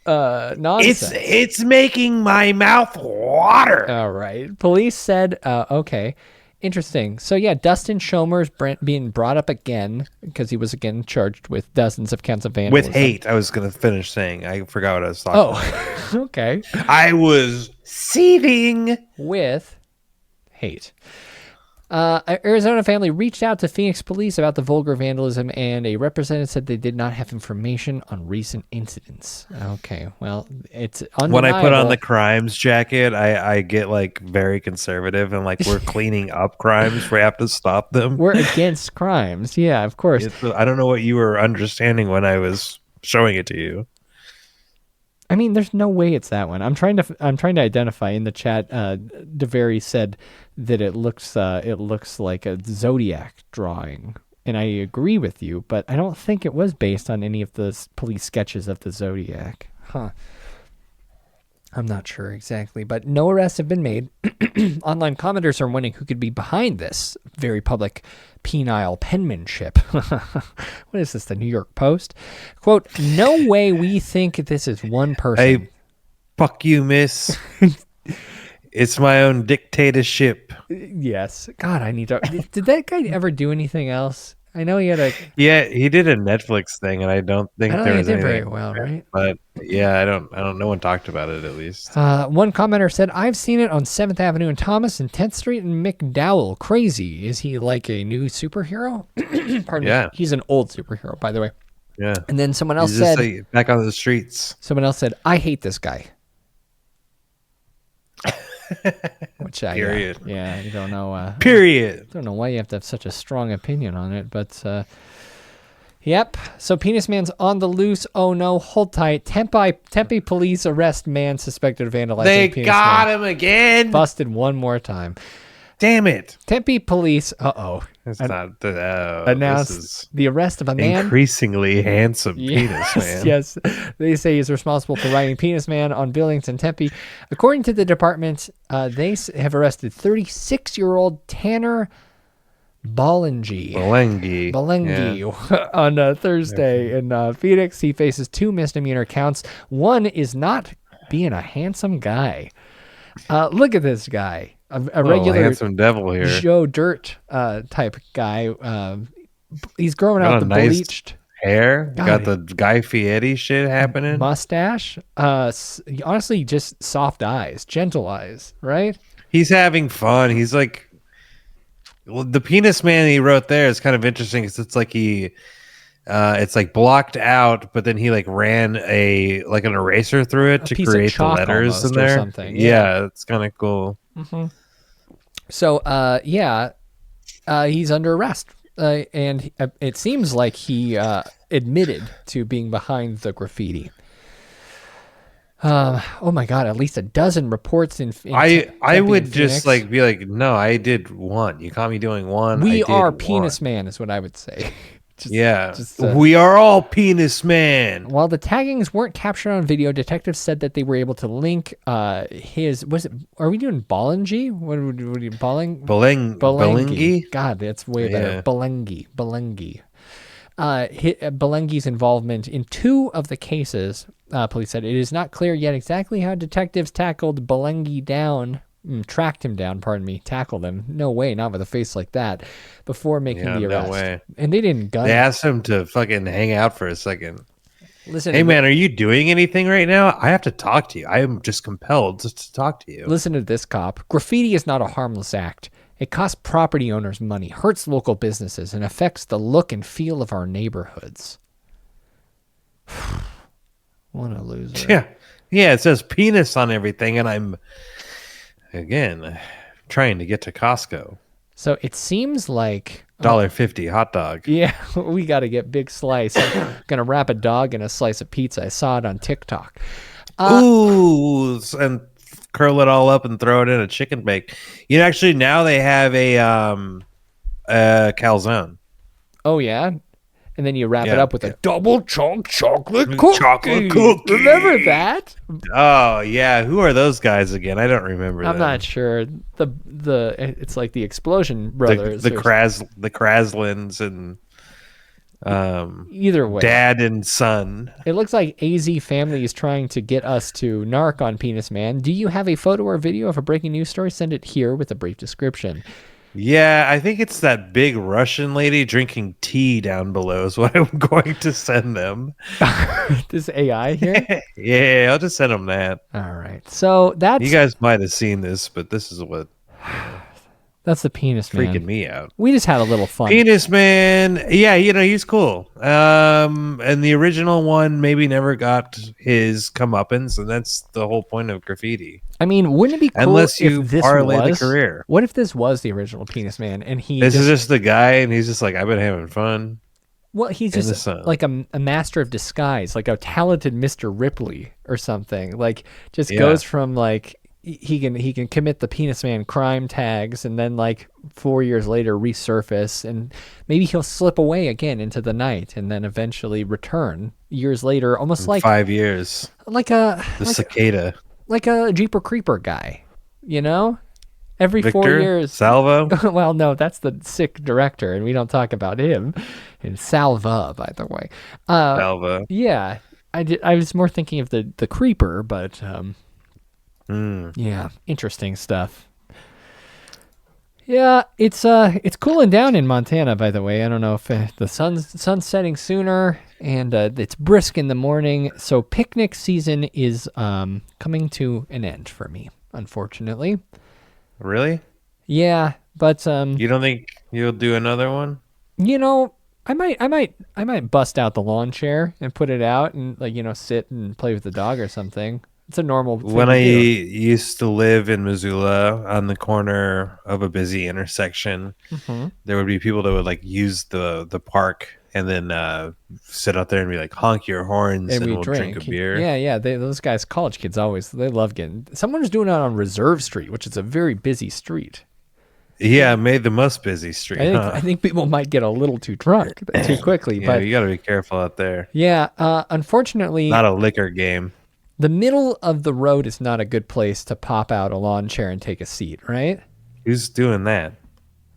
nonsense. It's making my mouth water. All right. Police said, okay, interesting. So yeah, Dustin Schomer's being brought up again because he was again charged with dozens of counts of vandalism. With hate. I was going to finish saying. I forgot what I was talking about. Okay. I was seething with hate. Arizona Family reached out to Phoenix police about the vulgar vandalism, and a representative said they did not have information on recent incidents. Okay, well, it's undeniable. When I put on the crimes jacket, I get like very conservative and like we're cleaning up crimes. We have to stop them. We're against crimes. Yeah, of course. I don't know what you were understanding when I was showing it to you. I mean, there's no way it's that one. I'm trying to identify in the chat. DeVary said that it looks like a Zodiac drawing, and I agree with you, but I don't think it was based on any of the police sketches of the Zodiac. Huh. I'm not sure exactly, but no arrests have been made. Online commenters are wondering who could be behind this very public penile penmanship. What is this, the New York Post? Quote, no way we think this is one person. Hey, fuck you, miss. It's my own dictatorship. Yes. God, I need to... Did that guy ever do anything else? I know he had a... Yeah, he did a Netflix thing, and I don't think there was anything. Very well, right? But yeah, I don't. No one talked about it at least. One commenter said, "I've seen it on 7th Avenue and Thomas and 10th Street and McDowell. Crazy. Is he like a new superhero?" Pardon me. He's an old superhero, by the way. Yeah. And then someone else He's said, just, like, back on the streets. Someone else said, "I hate this guy." Which I period. You don't know. Period. Don't know why you have to have such a strong opinion on it, but yep. So Penis Man's on the loose. Oh no, hold tight. Tempe police arrest man suspected of vandalizing. They Penis got Man. him again. Busted one more time. Damn it. Tempe police. It's not the announced the arrest of a man. Increasingly handsome penis man. Yes. They say he's responsible for writing Penis Man on buildings in Tempe. According to the department, they have arrested 36-year-old Tanner Balengi on Thursday in Phoenix. He faces 2 misdemeanor counts. One is not being a handsome guy. Look at this guy. A regular handsome devil here. Joe Dirt type guy. He's growing out the bleached hair. Got the Guy Fieri shit happening. Mustache. Honestly, just soft eyes, gentle eyes, right? He's having fun. He's like Well, the penis man he wrote there is kind of interesting because it's like it's like blocked out, but then he like ran an eraser through it to create the letters in there. Something. Yeah, it's kind of cool. Mm-hmm. So, he's under arrest, and it seems like he admitted to being behind the graffiti. Oh my God! At least a dozen reports in I would just like be like, no, I did one. You caught me doing one. We are penis man, is what I would say. We are all penis man. While the taggings weren't captured on video, detectives said that they were able to link are we doing Bollengi? What are we doing? Belengi? God, that's way better. Belengi. Belengi's involvement in 2 of the cases, police said. It is not clear yet exactly how detectives tackled him down. Tackled him. No way, not with a face like that. Before making the arrest. No way. And they didn't gun him. They asked him to fucking hang out for a second. Listen, hey man, are you doing anything right now? I have to talk to you. I am just compelled to talk to you. Listen to this cop. Graffiti is not a harmless act. It costs property owners money, hurts local businesses, and affects the look and feel of our neighborhoods. What a loser. Yeah, it says penis on everything, and I'm, again, trying to get to Costco. So it seems like $1.50 hot dog. Yeah, we got to get big slice. I'm going to wrap a dog in a slice of pizza. I saw it on TikTok. Ooh, and curl it all up and throw it in a chicken bake. You know, actually now they have a calzone. Oh yeah, and then you wrap it up with a double chunk chocolate cookie. Remember that? Oh yeah, who are those guys again? I don't remember. I'm not sure. It's like the Explosion Brothers, the Kraslins, and either way, dad and son. It looks like AZ Family is trying to get us to narc on Penis Man. Do you have a photo or video of a breaking news story? Send it here with a brief description. Yeah, I think it's that big Russian lady drinking tea down below is what I'm going to send them. This AI here? Yeah, I'll just send them that. All right. So that's... You guys might have seen this, but this is what... That's the Penis Man. Freaking me out. We just had a little fun. Penis Man. Yeah, he's cool. And the original one maybe never got his comeuppance, and that's the whole point of graffiti. I mean, wouldn't it be cool unless you if this parlay was the career? What if this was the original Penis Man and this is just the guy, and he's just like, I've been having fun. Well, he's just like a master of disguise, like a talented Mr. Ripley or something. Like, just goes from like he can commit the Penis Man crime tags, and then like 4 years later resurface, and maybe he'll slip away again into the night, and then eventually return years later, almost like 5 years, like cicada, like a Jeeper Creeper guy, every Victor 4 years. Salvo. Well, no, that's the sick director, and we don't talk about him. And Salva, by the way. Salva. Yeah, I was more thinking of the Creeper, but yeah, interesting stuff. Yeah, it's cooling down in Montana, by the way. I don't know if the sun's setting sooner, and it's brisk in the morning. So picnic season is coming to an end for me, unfortunately. Really? Yeah, but you don't think you'll do another one? I might bust out the lawn chair and put it out and sit and play with the dog or something. It's a normal thing when to I do. used to live in Missoula on the corner of a busy intersection, there would be people that would use the park and then sit out there and be like, honk your horns and we'll drink a beer. Yeah. Those guys, college kids, they love getting. Someone was doing it on Reserve Street, which is a very busy street. Yeah, made the most busy street. I think people might get a little too drunk too quickly. Yeah, but you got to be careful out there. Yeah, unfortunately, not a liquor game. The middle of the road is not a good place to pop out a lawn chair and take a seat, right? Who's doing that?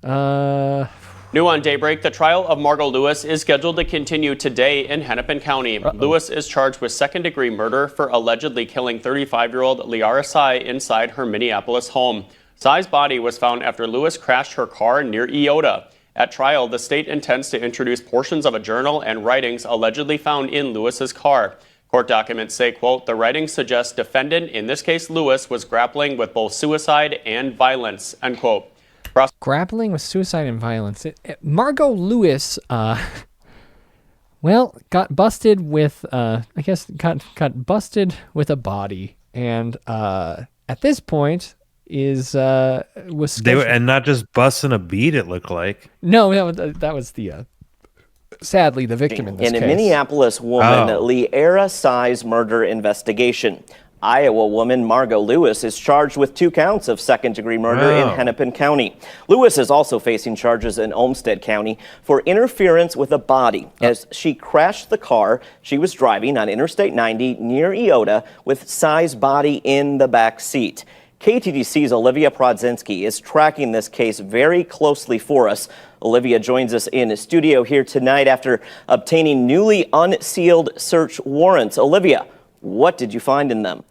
New on Daybreak, the trial of Margot Lewis is scheduled to continue today in Hennepin County. Lewis is charged with second-degree murder for allegedly killing 35-year-old Liara Tsai inside her Minneapolis home. Tsai's body was found after Lewis crashed her car near Iota. At trial, the state intends to introduce portions of a journal and writings allegedly found in Lewis's car. Court documents say, quote, the writings suggest defendant, in this case Lewis, was grappling with both suicide and violence, end quote. Grappling with suicide and violence. Margot Lewis, well, got busted with, got busted with a body, and at this point was scheduled. And not just busting a beat. It looked like that was the. Sadly, the victim in this case. In a Minneapolis woman, Liara Tsai's murder investigation. Iowa woman Margot Lewis is charged with 2 counts of second-degree murder in Hennepin County. Lewis is also facing charges in Olmsted County for interference with a body as she crashed the car she was driving on Interstate 90 near Iota with Tsai's body in the back seat. KTDC's Olivia Prodzinski is tracking this case very closely for us. Olivia joins us in the studio here tonight after obtaining newly unsealed search warrants. Olivia, what did you find in them?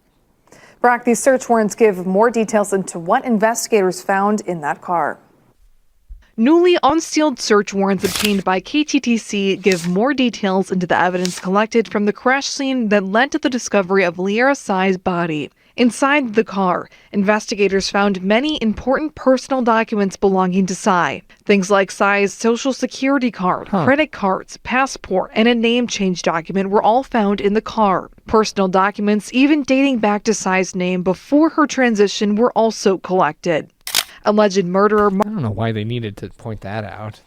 Brock, these search warrants give more details into what investigators found in that car. Newly unsealed search warrants obtained by KTTC give more details into the evidence collected from the crash scene that led to the discovery of Liara Tsai's body. Inside the car, investigators found many important personal documents belonging to Tsai. Things like Tsai's social security card, credit cards, passport, and a name change document were all found in the car. Personal documents even dating back to Tsai's name before her transition were also collected. Alleged murderer... I don't know why they needed to point that out.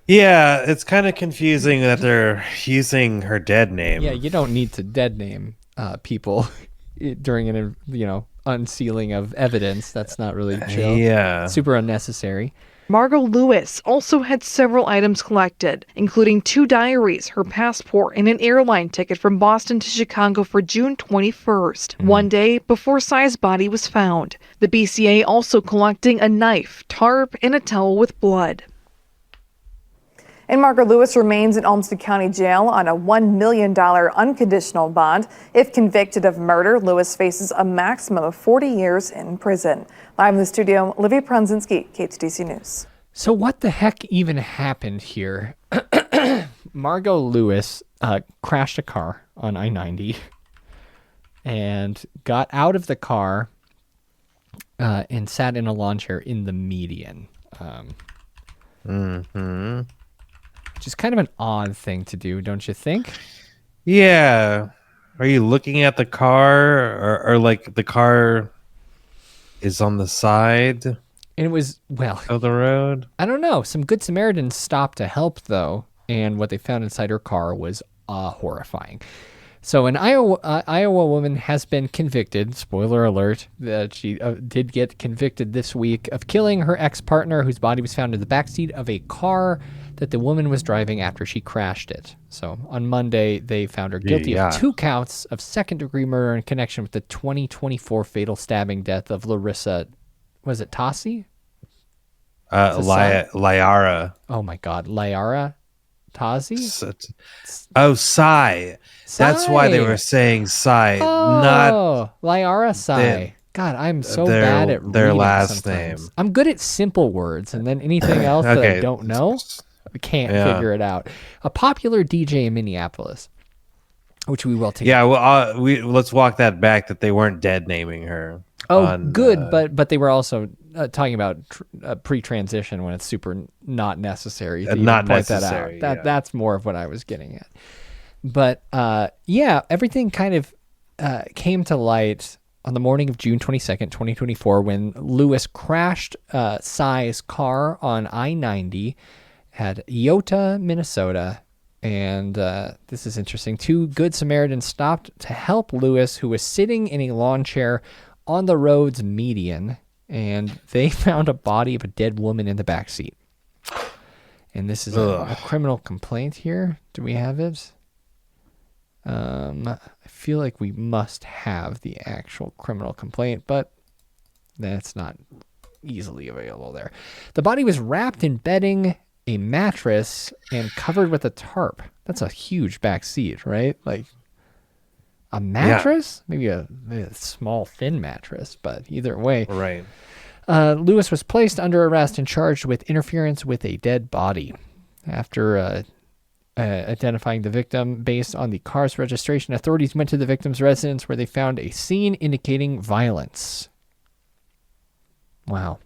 Yeah, it's kind of confusing that they're using her dead name. Yeah, you don't need to dead name people during an unsealing of evidence. That's not really chill. Yeah. Super unnecessary. Margot Lewis also had several items collected, including 2 diaries, her passport, and an airline ticket from Boston to Chicago for June 21st, one day before Tsai's body was found. The BCA also collecting a knife, tarp, and a towel with blood. And Margot Lewis remains in Olmsted County Jail on a $1 million unconditional bond. If convicted of murder, Lewis faces a maximum of 40 years in prison. Live in the studio, Olivia Prodzinski, KTDC News. So what the heck even happened here? Margot Lewis crashed a car on I-90 and got out of the car and sat in a lawn chair in the median. Which is kind of an odd thing to do, don't you think? Yeah. Are you looking at the car or like the car is on the side? And it was, of the road? I don't know. Some Good Samaritans stopped to help, though. And what they found inside her car was horrifying. So an Iowa woman has been convicted, spoiler alert, that she did get convicted this week of killing her ex-partner whose body was found in the backseat of a car that the woman was driving after she crashed it. So on Monday, they found her guilty of 2 counts of second-degree murder in connection with the 2024 fatal stabbing death of Larissa, was it Tassi? Liara. Oh my God, Liara Tassi? Tsai. That's why they were saying Tsai, not Liara Tsai. God, I'm so bad at their reading last sometimes. name. I'm good at simple words, and then anything else that I don't know, I can't figure it out. A popular DJ in Minneapolis, which we will take. Yeah, well, let's walk that back. That they weren't dead naming her. Good, but they were also talking about pre-transition when it's super not necessary. To not point necessary. That out. That's more of what I was getting at. But everything kind of came to light on the morning of June 22nd, 2024, when Lewis crashed Tsai's car on I-90 at Iota, Minnesota. And this is interesting. 2 Good Samaritans stopped to help Lewis, who was sitting in a lawn chair on the road's median, and they found a body of a dead woman in the backseat. And this is a criminal complaint here. Do we have it? I feel like we must have the actual criminal complaint, but that's not easily available there. The body was wrapped in bedding, a mattress, and covered with a tarp. That's a huge back seat, right? Like a mattress? Maybe a small, thin mattress, but either way. Right. Lewis was placed under arrest and charged with interference with a dead body. After identifying the victim based on the car's registration, authorities went to the victim's residence where they found a scene indicating violence. Wow.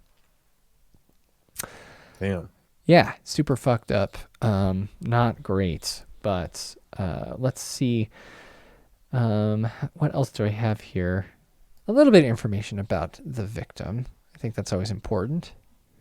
Damn. Yeah, super fucked up. Not great, but let's see. What else do I have here? A little bit of information about the victim. I think that's always important.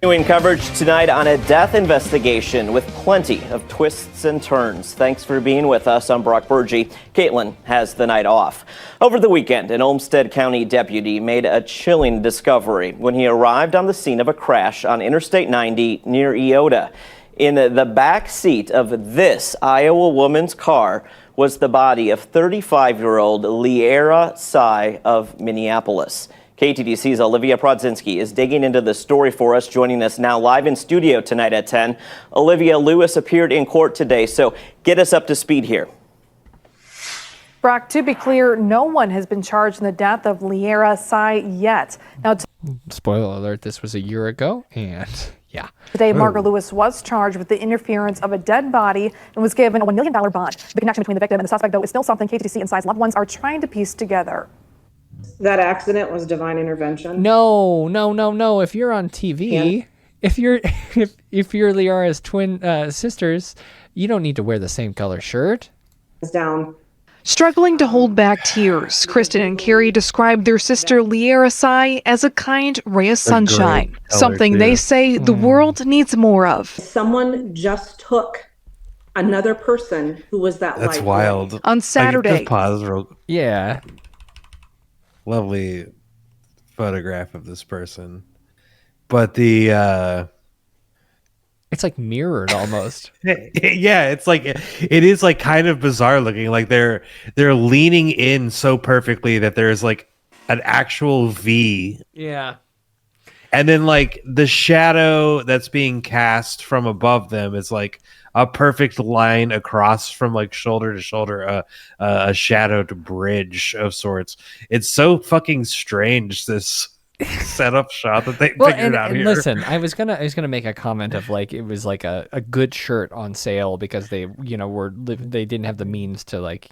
Continuing coverage tonight on a death investigation with plenty of twists and turns. Thanks for being with us. I'm Brock Burgee. Caitlin has the night off. Over the weekend, an Olmsted County deputy made a chilling discovery when he arrived on the scene of a crash on Interstate 90 near Iota. In the back seat of this Iowa woman's car was the body of 35-year-old Liara Sy of Minneapolis. KTDC's Olivia Prodzinski is digging into the story for us, joining us now live in studio tonight at 10. Olivia, Lewis appeared in court today, so get us up to speed here. Brock, to be clear, no one has been charged in the death of Liara Sy yet. Now, spoiler alert, this was a year ago, and yeah. Today, Margot Lewis was charged with the interference of a dead body and was given a $1 million bond. The connection between the victim and the suspect, though, is still something KTDC and Sy's loved ones are trying to piece together. That accident was divine intervention. No. If you're on TV, if you're Liara's twin sisters, you don't need to wear the same color shirt. It's down. Struggling to hold back tears, Kristen and Carrie described their sister Liara Sy as a kind ray of sunshine, something they say the world needs more of. Someone just took another person who was that light. That's wild. On Saturday. Just pause real. Yeah. Lovely photograph of this person. But the it's like mirrored almost. Yeah, it's like it is like kind of bizarre looking. Like they're leaning in so perfectly that there's like an actual V. Yeah. And then like the shadow that's being cast from above them is like a perfect line across from like shoulder to shoulder, a shadowed bridge of sorts. It's so fucking strange, this setup shot that they figured out here. Listen, I was gonna make a comment of like it was like a good shirt on sale because they they didn't have the means to like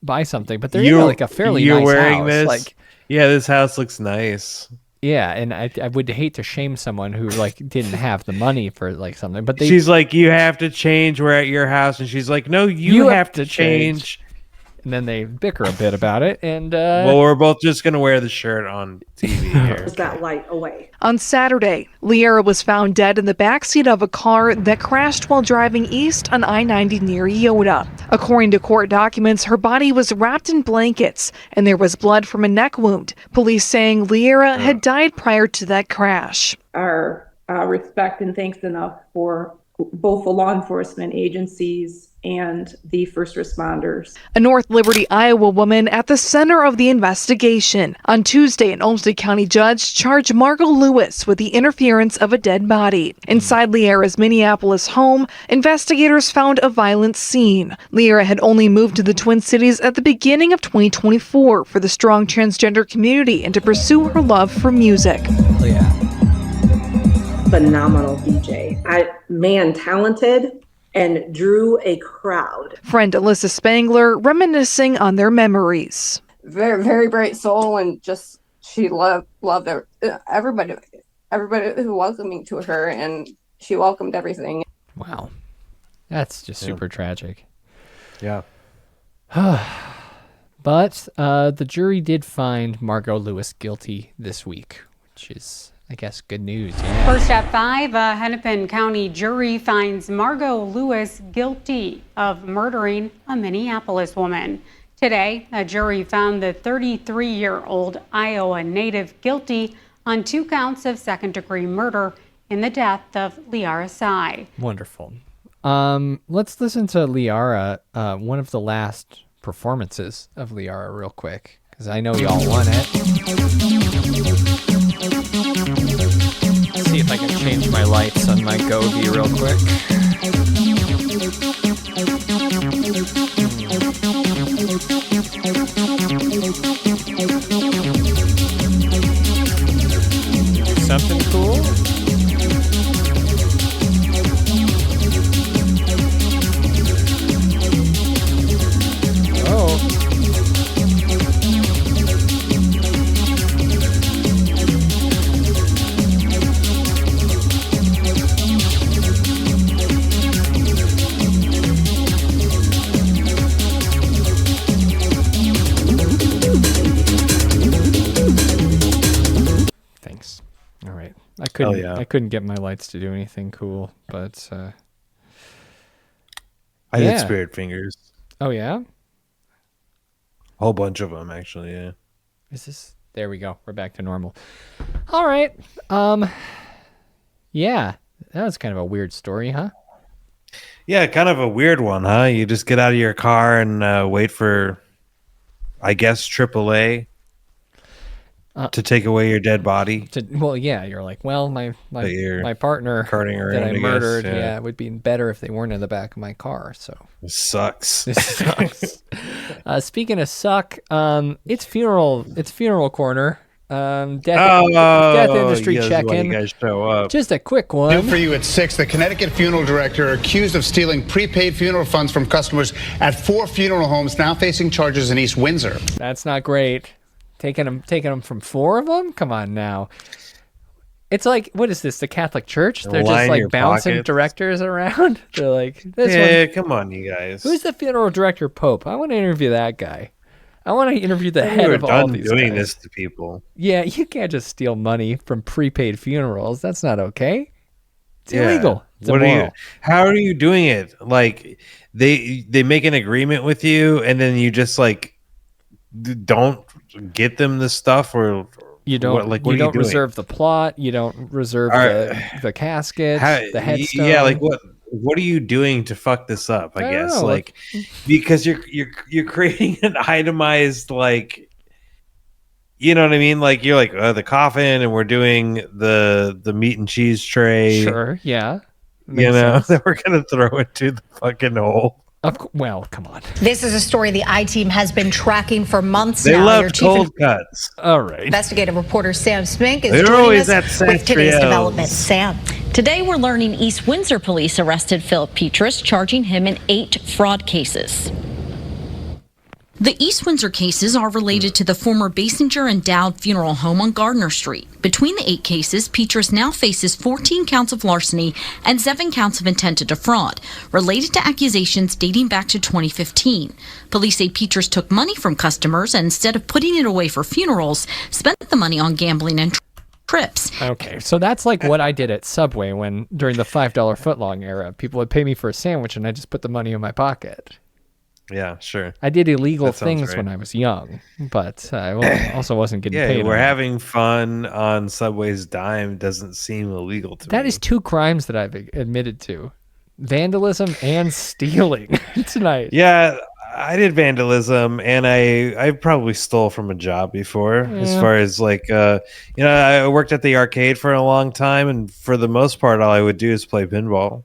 buy something, but they're in like a fairly nice wearing house. This? Like, yeah, this house looks nice. Yeah, and I would hate to shame someone who like didn't have the money for like something, but she's like, you have to change. We're at your house, and she's like, no, you have to change. And then they bicker a bit about it, and well, we're both just gonna wear the shirt on TV here. Is that light away? On Saturday, Liara was found dead in the backseat of a car that crashed while driving east on I-90 near Iota. According to court documents, her body was wrapped in blankets, and there was blood from a neck wound. Police saying Liara had died prior to that crash. Our respect and thanks enough for both the law enforcement agencies and the first responders. A North Liberty, Iowa woman at the center of the investigation. On Tuesday, an Olmsted County judge charged Margot Lewis with the interference of a dead body. Inside Liara's Minneapolis home, investigators found a violent scene. Liara had only moved to the Twin Cities at the beginning of 2024 for the strong transgender community and to pursue her love for music. Oh, yeah. Phenomenal DJ. Talented and drew a crowd. Friend Alyssa Spangler reminiscing on their memories. Very, very bright soul, and just she loved everybody who welcoming to her, and she welcomed everything. Wow, that's just super tragic. Yeah. But the jury did find Margot Lewis guilty this week, which is, I guess, good news. Yeah. First at 5, a Hennepin County jury finds Margot Lewis guilty of murdering a Minneapolis woman. Today, a jury found the 33-year-old Iowa native guilty on 2 counts of second-degree murder in the death of Liara Sy. Wonderful. Let's listen to Liara, one of the last performances of Liara real quick, because I know y'all want it. See if I can change my lights on my Govi real quick. Something cool? Oh. couldn't get my lights to do anything cool, but I did spirit fingers. Oh yeah, a whole bunch of them actually. Yeah. Is this? There we go. We're back to normal. All right. Yeah, that was kind of a weird story, huh? Yeah, kind of a weird one, huh? You just get out of your car and wait for, I guess, AAA to take away your dead body. Well, yeah, you're like, well, my partner that I murdered, it would be better if they weren't in the back of my car. So this sucks. This sucks. Speaking of suck, it's funeral corner. Death industry check-in. You guys show up. Just a quick one. New for you at 6. The Connecticut funeral director accused of stealing prepaid funeral funds from customers at 4 funeral homes, now facing charges in East Windsor. That's not great. Taking them from 4 of them? Come on now. It's like, what is this? The Catholic Church? They're just like bouncing directors around. They're like, come on, you guys. Who's the funeral director? Pope. I want to interview that guy. I want to interview the head of all these doing guys. This to people. Yeah, you can't just steal money from prepaid funerals. That's not okay. It's illegal. It's immoral. How are you doing it? Like they make an agreement with you, and then you just like don't get them the stuff, or you don't. What you don't reserve the plot. You don't reserve the casket, the headstone. Yeah, like what are you doing to fuck this up? I guess know. Like because you're creating an itemized, like, you know what I mean? Like you're like the coffin, and we're doing the meat and cheese tray. Sure, yeah. Makes sense. That we're gonna throw it to the fucking hole. Well, come on. This is a story the I-Team has been tracking for months now. They love cold cuts. All right. Investigative reporter Sam Smink is joining us with today's development. Sam. Today we're learning East Windsor police arrested Philip Petrus, charging him in 8 fraud cases. The East Windsor cases are related to the former Basinger and Dowd Funeral Home on Gardner Street. Between the 8 cases, Petrus now faces 14 counts of larceny and 7 counts of intent to defraud, related to accusations dating back to 2015. Police say Petrus took money from customers and, instead of putting it away for funerals, spent the money on gambling and trips. Okay, so that's like what I did at Subway when, during the $5 footlong era, people would pay me for a sandwich and I just put the money in my pocket. Yeah, sure. I did illegal things when I was young, but I also wasn't getting paid. We're having fun on Subway's dime doesn't seem illegal to me. That is 2 crimes that I've admitted to. Vandalism and stealing tonight. Yeah, I did vandalism, and I probably stole from a job before. Yeah. As far as like, I worked at the arcade for a long time, and for the most part, all I would do is play pinball.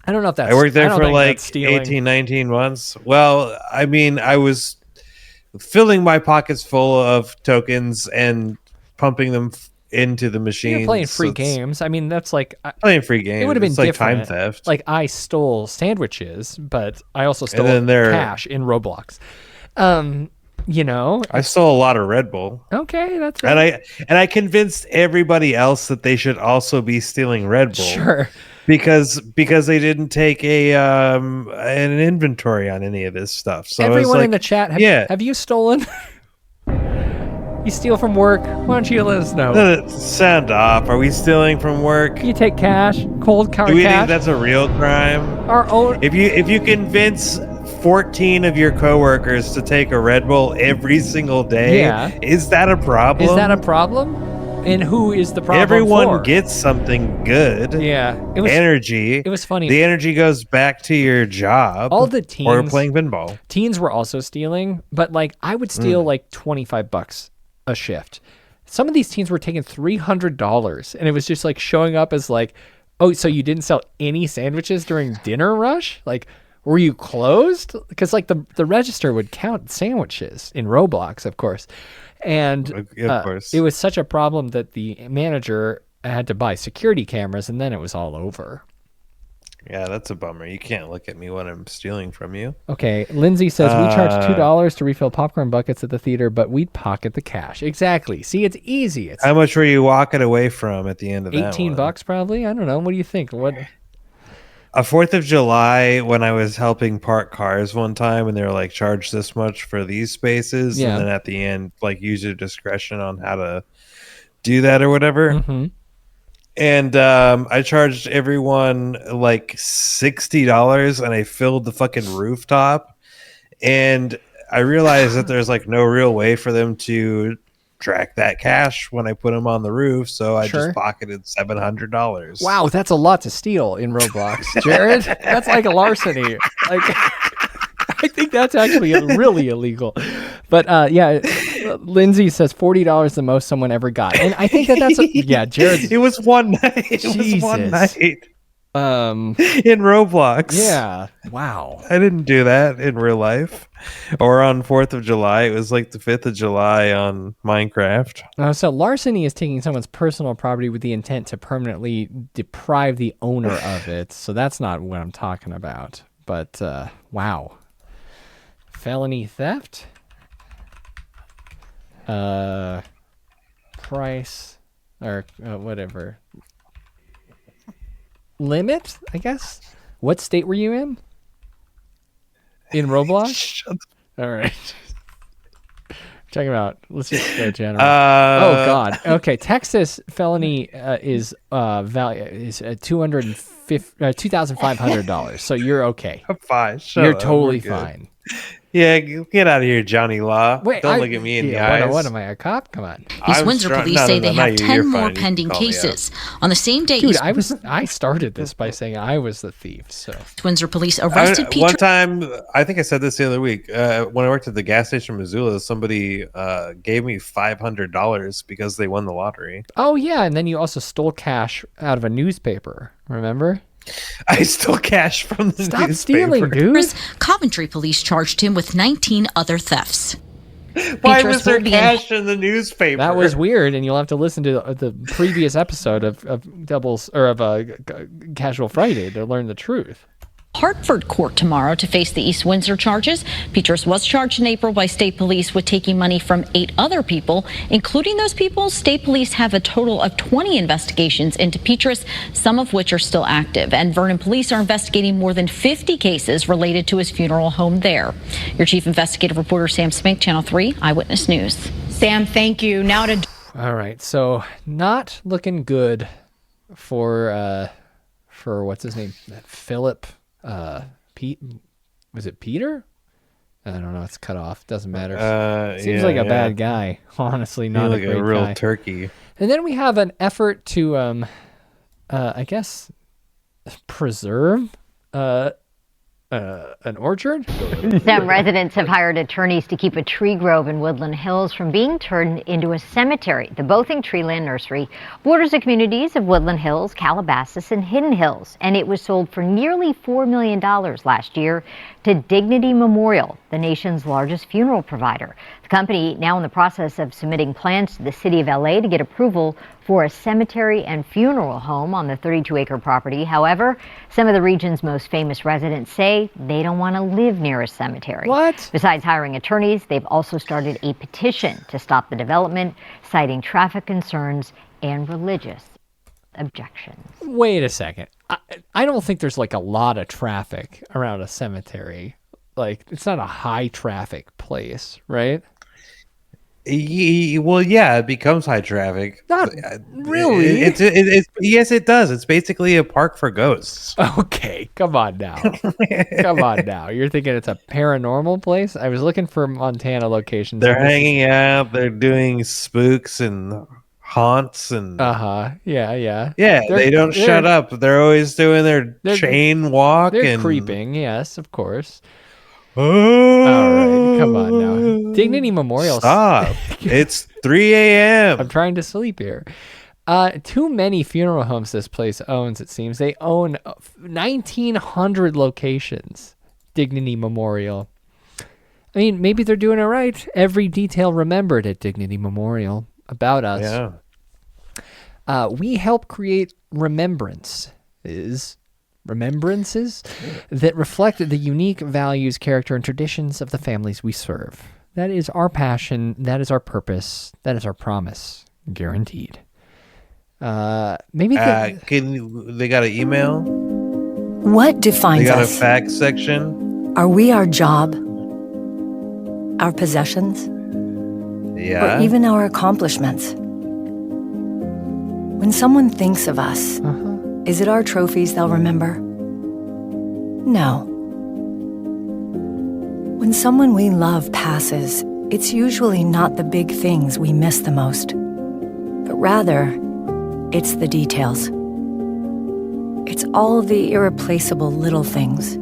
I don't know if that's... I worked there for like 18, 19 months. Well, I mean, I was filling my pockets full of tokens and pumping them into the machine. You're playing free games. I mean, that's like... Playing free games. It would have been like different. Time theft. Like, I stole sandwiches, but I also stole cash in Roblox. I stole a lot of Red Bull. Okay, that's right. And I convinced everybody else that they should also be stealing Red Bull. Sure. Because they didn't take an inventory on any of this stuff. So everyone in the chat, have you stolen? You steal from work? Why don't you let us know? Sound off. Are we stealing from work? You take cash, cold cash. Do we think that's a real crime? Our own. If you convince 14 of your coworkers to take a Red Bull every single day, is that a problem? Is that a problem? And who is the problem Everyone gets something good. Yeah. It was energy. It was funny. The energy goes back to your job. All the teens. Or playing pinball. Teens were also stealing, but like I would steal like $25 a shift. Some of these teens were taking $300, and it was just like showing up as like, oh, so you didn't sell any sandwiches during dinner rush? Like, were you closed? Because like the register would count sandwiches in Roblox, of course. And of course. It was such a problem that the manager had to buy security cameras, and then it was all over. Yeah, that's a bummer. You can't look at me when I'm stealing from you. Okay, Lindsay says we charge $2 to refill popcorn buckets at the theater, but we'd pocket the cash. Exactly. See, it's easy. How much were you walking away from at the end of that? $18 probably. I don't know. What do you think? What? A 4th of July when I was helping park cars one time, and they were like, charge this much for these spaces, and then at the end, like, use your discretion on how to do that or whatever. Mm-hmm. And I charged everyone like $60, and I filled the fucking rooftop. And I realized that there's like no real way for them to track that cash when I put them on the roof, so I just pocketed $700. Wow, that's a lot to steal in Roblox, Jared. That's like a larceny. Like, I think that's actually really illegal. But yeah, Lindsay says $40 the most someone ever got, and I think that's Jared. It was one night. It was one night. In Roblox. Yeah. Wow. I didn't do that in real life or on 4th of July. It was like the 5th of July on Minecraft. So larceny is taking someone's personal property with the intent to permanently deprive the owner of it. So that's not what I'm talking about. But wow. Felony theft. Price or whatever. Limit, I guess. What state were you in? In Roblox? All right. Check them out. Let's just go general. Oh God. Okay. Texas felony is $2,500. So you're okay. I'm fine. You're totally fine. Yeah, get out of here, Johnny Law. Wait, don't look at me in the eyes. What am I, a cop? Come on. East Windsor police say they have 10 more pending cases. On the same day, dude, I started this by saying I was the thief. So East Windsor police arrested Peter. One time, I think I said this the other week. When I worked at the gas station in Missoula, somebody gave me $500 because they won the lottery. Oh yeah, and then you also stole cash out of a newspaper. Remember? I stole cash from the Stop newspaper. Stealing, dude. Coventry police charged him with 19 other thefts. Why was there cash in the newspaper? That was weird, and you'll have to listen to the previous episode of Doubles or of Casual Friday to learn the truth. Hartford court tomorrow to face the East Windsor charges. Petrus was charged in April by state police with taking money from 8 other people. Including those people, state police have a total of 20 investigations into Petrus, some of which are still active. And Vernon police are investigating more than 50 cases related to his funeral home there. Your chief investigative reporter, Sam Smink, Channel 3 Eyewitness News. Sam, thank you. Now to... All right, so not looking good for what's his name? Philip... Pete, was it Peter? I don't know. It's cut off. Doesn't matter. Seems like a bad guy. Honestly, not like a real guy. Turkey. And then we have an effort to, I guess, preserve an orchard. Some residents have hired attorneys to keep a tree grove in Woodland Hills from being turned into a cemetery. The Bothing Treeland Nursery borders the communities of Woodland Hills, Calabasas, and Hidden Hills, and it was sold for nearly $4 million last year to Dignity Memorial, the nation's largest funeral provider. The company now in the process of submitting plans to the city of LA to get approval for a cemetery and funeral home on the 32-acre property. However, some of the region's most famous residents say they don't want to live near a cemetery. What? Besides hiring attorneys, they've also started a petition to stop the development, citing traffic concerns and religious objections. Wait a second. I don't think there's like a lot of traffic around a cemetery. Like, it's not a high traffic place, right? Well, yeah, it becomes high traffic. Not really. Yes, it does. It's basically a park for ghosts. Okay, come on now. Come on now. You're thinking it's a paranormal place? I was looking for Montana locations. They're hanging out. They're doing spooks and haunts and yeah. They don't shut up. They're always doing their chain walk. They're and creeping. Yes, of course. All right, come on now. Dignity Memorial. Stop. It's 3 a.m. I'm trying to sleep here. Too many funeral homes this place owns, it seems. They own 1,900 locations. Dignity Memorial. I mean, maybe they're doing it right. Every detail remembered at Dignity Memorial about us. Yeah. We help create remembrances that reflect the unique values, character, and traditions of the families we serve. That is our passion. That is our purpose. That is our promise. Guaranteed. Maybe they got an email? What defines us? They got a fax section? Are we our job? Our possessions? Yeah. Or even our accomplishments? When someone thinks of us, is it our trophies they'll remember? No. When someone we love passes, it's usually not the big things we miss the most, but rather, it's the details. It's all the irreplaceable little things.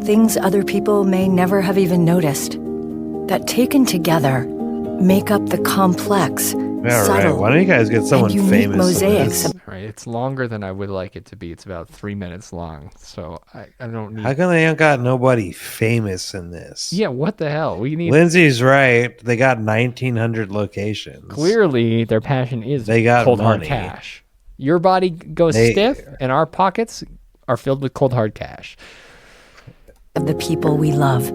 Things other people may never have even noticed, that taken together make up the complex, subtle, why don't you guys get someone and unique famous? mosaics. Right, it's longer than I would like it to be. It's about 3 minutes long, so I don't need. How come they ain't got nobody famous in this? Yeah, what the hell? We need. Lindsay's right. They got 1,900 locations. Clearly, their passion is they got cold hard money. cash. Your body goes stiff, and our pockets are filled with cold hard cash. Of the people we love.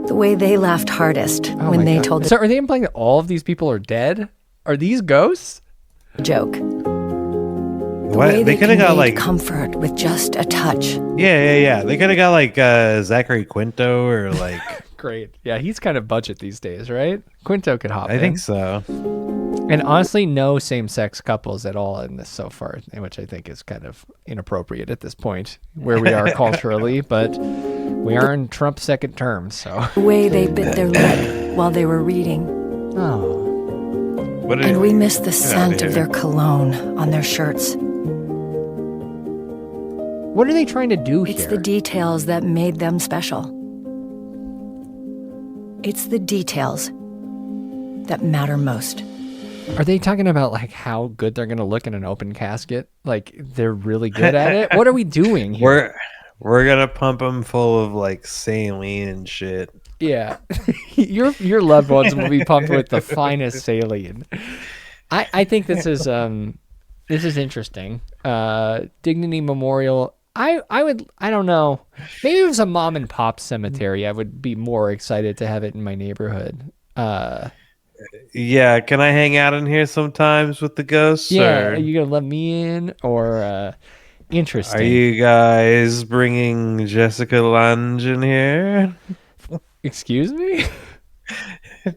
The way they laughed hardest when they told. So, are they implying that all of these people are dead? Are these ghosts? Joke. What? They could have got like comfort with just a touch. Yeah. They could have got like Zachary Quinto or like. Great. Yeah, he's kind of budget these days, right? Quinto could hop in. I think so. And honestly, no same-sex couples at all in this so far, which I think is kind of inappropriate at this point where we are culturally, but we are in Trump's second term, so. The way they bit their lip while they were reading. Oh. And we missed the scent of their cologne on their shirts. What are they trying to do here? It's the details that made them special. It's the details that matter most. Are they talking about like how good they're going to look in an open casket? Like they're really good at it? What are we doing here? We're going to pump them full of like saline and shit. Yeah. your loved ones will be pumped with the finest saline. I think this is interesting. Dignity Memorial. I don't know. Maybe it was a mom and pop cemetery. I would be more excited to have it in my neighborhood. Yeah, can I hang out in here sometimes with the ghosts? Yeah, or are you gonna let me in? Or interesting. Are you guys bringing Jessica Lange in here? Excuse me?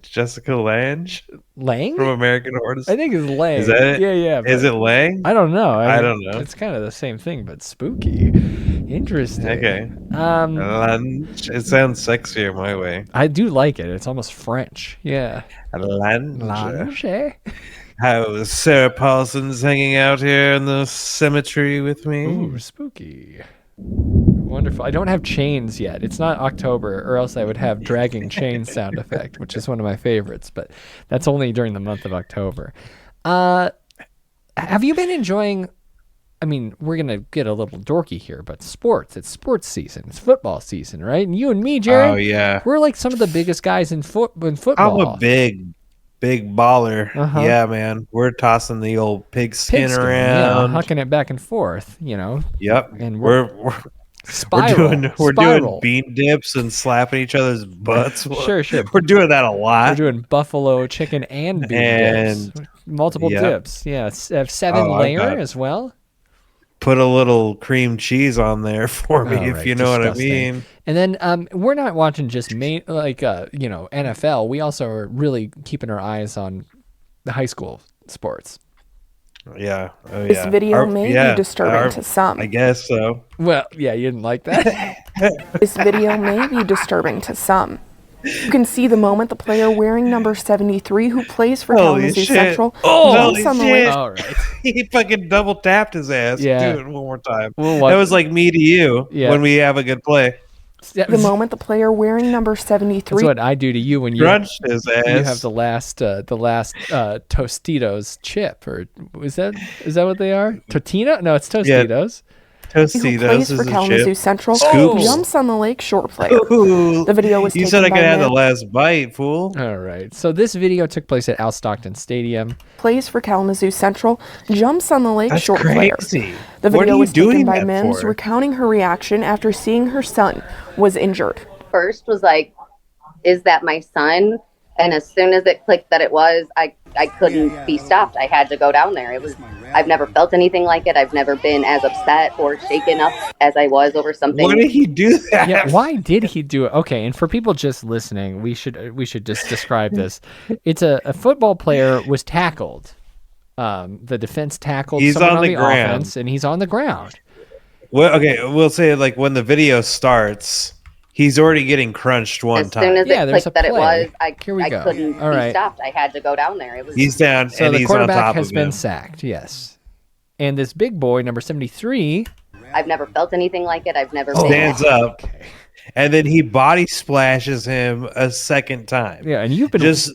Jessica Lange? Lang? From American Horror Story? I think it's Lang. Is that it? Yeah. Is it Lang? I don't know. I don't know. It's kind of the same thing, but spooky. Interesting. Okay. Lange. It sounds sexier my way. I do like it. It's almost French. Yeah. Lange. How Sarah Paulson's hanging out here in the cemetery with me. Ooh, spooky. Wonderful. I don't have chains yet. It's not October, or else I would have dragging chain sound effect, which is one of my favorites, but that's only during the month of October. Have you been enjoying, I mean, we're going to get a little dorky here, but sports. It's sports season. It's football season, right? And you and me, Jared, oh, yeah. We're like some of the biggest guys in football. I'm a big baller. Yeah, man. We're tossing the old pigskin around. Yeah, hucking it back and forth, you know. Yep. And we're doing bean dips and slapping each other's butts. Sure. We're doing that a lot. We're doing buffalo chicken and bean dips. Multiple dips. Yeah. Have 7 layer as well. Put a little cream cheese on there for me, if you know what I mean. And then we're not watching just NFL. We also are really keeping our eyes on the high school sports. Yeah. Oh, this video may be disturbing to some. I guess so. Well, yeah, you didn't like that? This video may be disturbing to some. You can see the moment the player wearing number 73 who plays for Kalamazoo Central jumps on the lake. All right. He fucking double tapped his ass. Yeah. Do it one more time. That was like me to you when we have a good play. The moment the player wearing number 73. That's what I do to you when you crunched his ass. You have the last Tostitos chip, or is that what they are? Totino? No, it's Tostitos. Tostitos who plays for Kalamazoo Central jumps on the lake shore player. The video was You taken said I by could have the man last bite, fool. All right. So this video took place at Al Stockton Stadium. plays for Kalamazoo Central jumps on the lake That's shore player. crazy. The What are video you was taken doing by that Mims for? recounting her reaction after seeing her son was injured. First was like, is that my son? And as soon as it clicked that it was, I I couldn't be stopped. I had to go down there. I've never felt anything like it. I've never been as upset or shaken up as I was over something. Why did he do that? Yeah, why did he do it? Okay, and for people just listening, we should just describe this. It's a football player was tackled. The defense tackled someone on the offense, and he's on the ground. Well, okay, we'll say like when the video starts, he's already getting crunched one time. As soon as it clicked that it was, I couldn't All be right. stopped. I had to go down there. He's down, So and the he's on quarterback top has of been him. sacked. Yes, and this big boy, number 73, I've never felt anything like it. I've never been. Stands up, and then he body splashes him a second time. Yeah, and you've been just.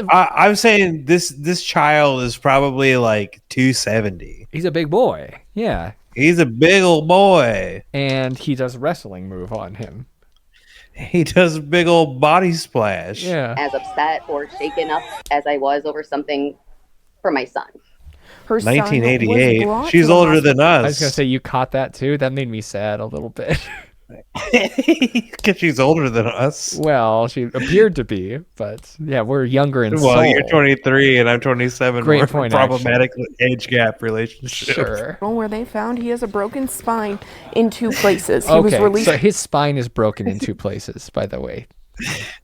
I'm saying this child is probably like 270. He's a big boy. Yeah, he's a big old boy, and he does a wrestling move on him. He does a big old body splash. Yeah, as upset or shaken up as I was over something for my son. Her 1988. She's older than us. I was gonna say you caught that too. That made me sad a little bit. Because she's older than us. Well, she appeared to be, but yeah, we're younger in Well, soul. you're 23 and I'm 27. Great We're point, problematic age gap relationship. Sure. Where they found he has a broken spine in 2 places. He was Okay, released. so his spine is broken in 2 places, by the way.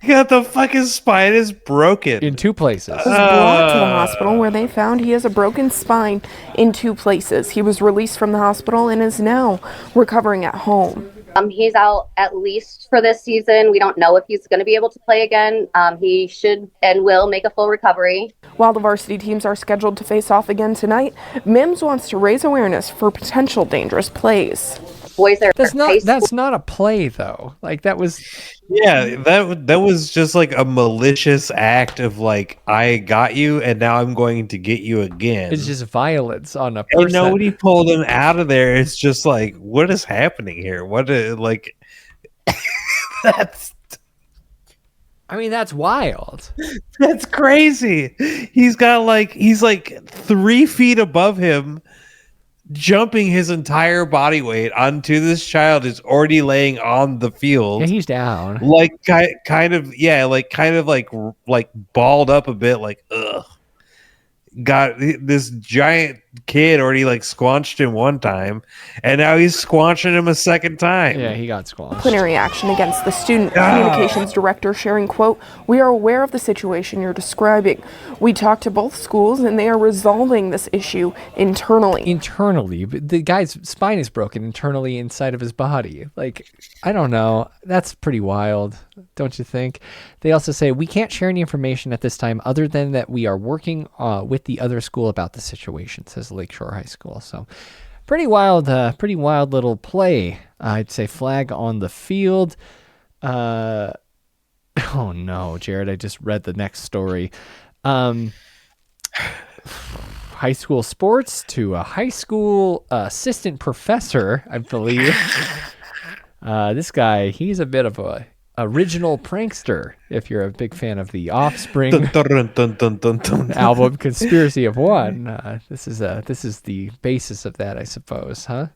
Yeah, the fucking spine is broken. In 2 places. Was brought to the hospital where they found he has a broken spine in 2 places. He was released from the hospital and is now recovering at home. He's out at least for this season. We don't know if he's going to be able to play again. He should and will make a full recovery. While the varsity teams are scheduled to face off again tonight, Mims wants to raise awareness for potential dangerous plays. Boys are That's not a play though. Like that was. Yeah, that was just like a malicious act of like, I got you and now I'm going to get you again. It's just violence on a person. And nobody pulled him out of there. It's just like, what is happening here? Like that's. I mean, that's wild. That's crazy. He's like 3 feet above him, jumping his entire body weight onto this child who's already laying on the field. Yeah, he's down. Like kind of balled up a bit, like ugh. Got this giant kid already like squanched him one time, and now he's squanching him a second time. Yeah, he got squanched. Disciplinary action against the student communications director sharing, quote, "We are aware of the situation you're describing. We talked to both schools and they are resolving this issue internally." Internally? The guy's spine is broken internally inside of his body. Like, I don't know. That's pretty wild, don't you think? They also say, we can't share any information at this time other than that we are working with the other school about the situation, says Lakeshore High School. So pretty wild little play. I'd say flag on the field. Oh no, Jared, I just read the next story. High school sports to a high school assistant professor, I believe. This guy, he's a bit of a original prankster, if you're a big fan of the Offspring album Conspiracy of One. This is the basis of that, I suppose, huh?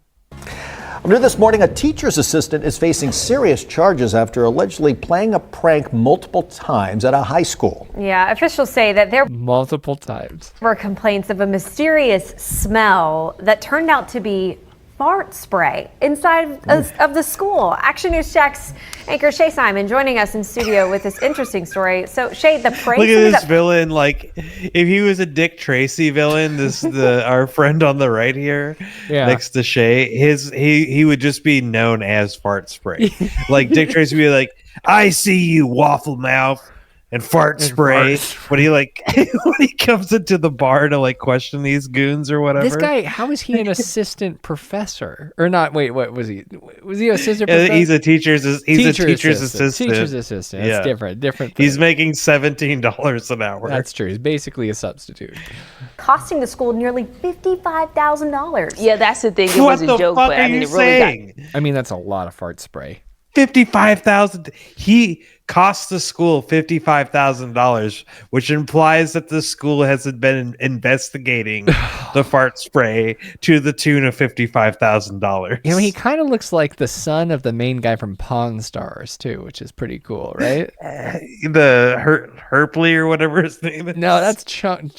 New this morning, a teacher's assistant is facing serious charges after allegedly playing a prank multiple times at a high school. Yeah, officials say that there multiple times were complaints of a mysterious smell that turned out to be fart spray inside of the school. Action News Jack's anchor Shay Simon joining us in studio with this interesting story. So Shay, the prank. Look at this villain. Like, if he was a Dick Tracy villain, our friend on the right here, next to Shay, he would just be known as fart spray. Like Dick Tracy would be like, "I see you, waffle mouth." And fart spray when he comes into the bar to like question these goons or whatever. This guy, how is he an assistant professor or not? Wait, what was he? Was he an assistant professor? He's a teacher's assistant. Teacher's assistant. That's different. He's making $17 an hour. That's true. He's basically a substitute. Costing the school nearly $55,000. Yeah, that's the thing. It was a joke, but I mean, it really got. I mean, that's a lot of fart spray. $55,000. cost the school $55,000, which implies that the school hasn't been investigating the fart spray to the tune of $55,000. You know, he kind of looks like the son of the main guy from Pawn Stars too, which is pretty cool, right? The Herpley or whatever his name is. No, that's Chumley.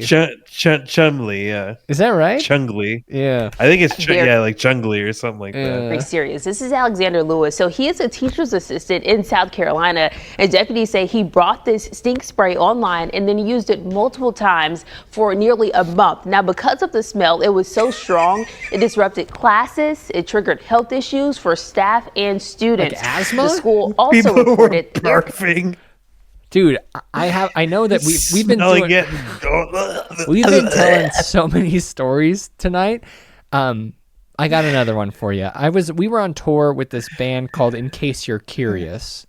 Chumley, yeah. Is that right? Chungli. Yeah. I think it's like Chungli or something like that. Very serious. This is Alexander Lewis. So he is a teacher's assistant in South Carolina, and deputies say he brought this stink spray online and then used it multiple times for nearly a month. Now, because of the smell, it was so strong, it disrupted classes. It triggered health issues for staff and students. Like asthma? The school also People reported were barfing. Dude, I know that we've been telling so many stories tonight. I got another one for you. We were on tour with this band called In Case You're Curious.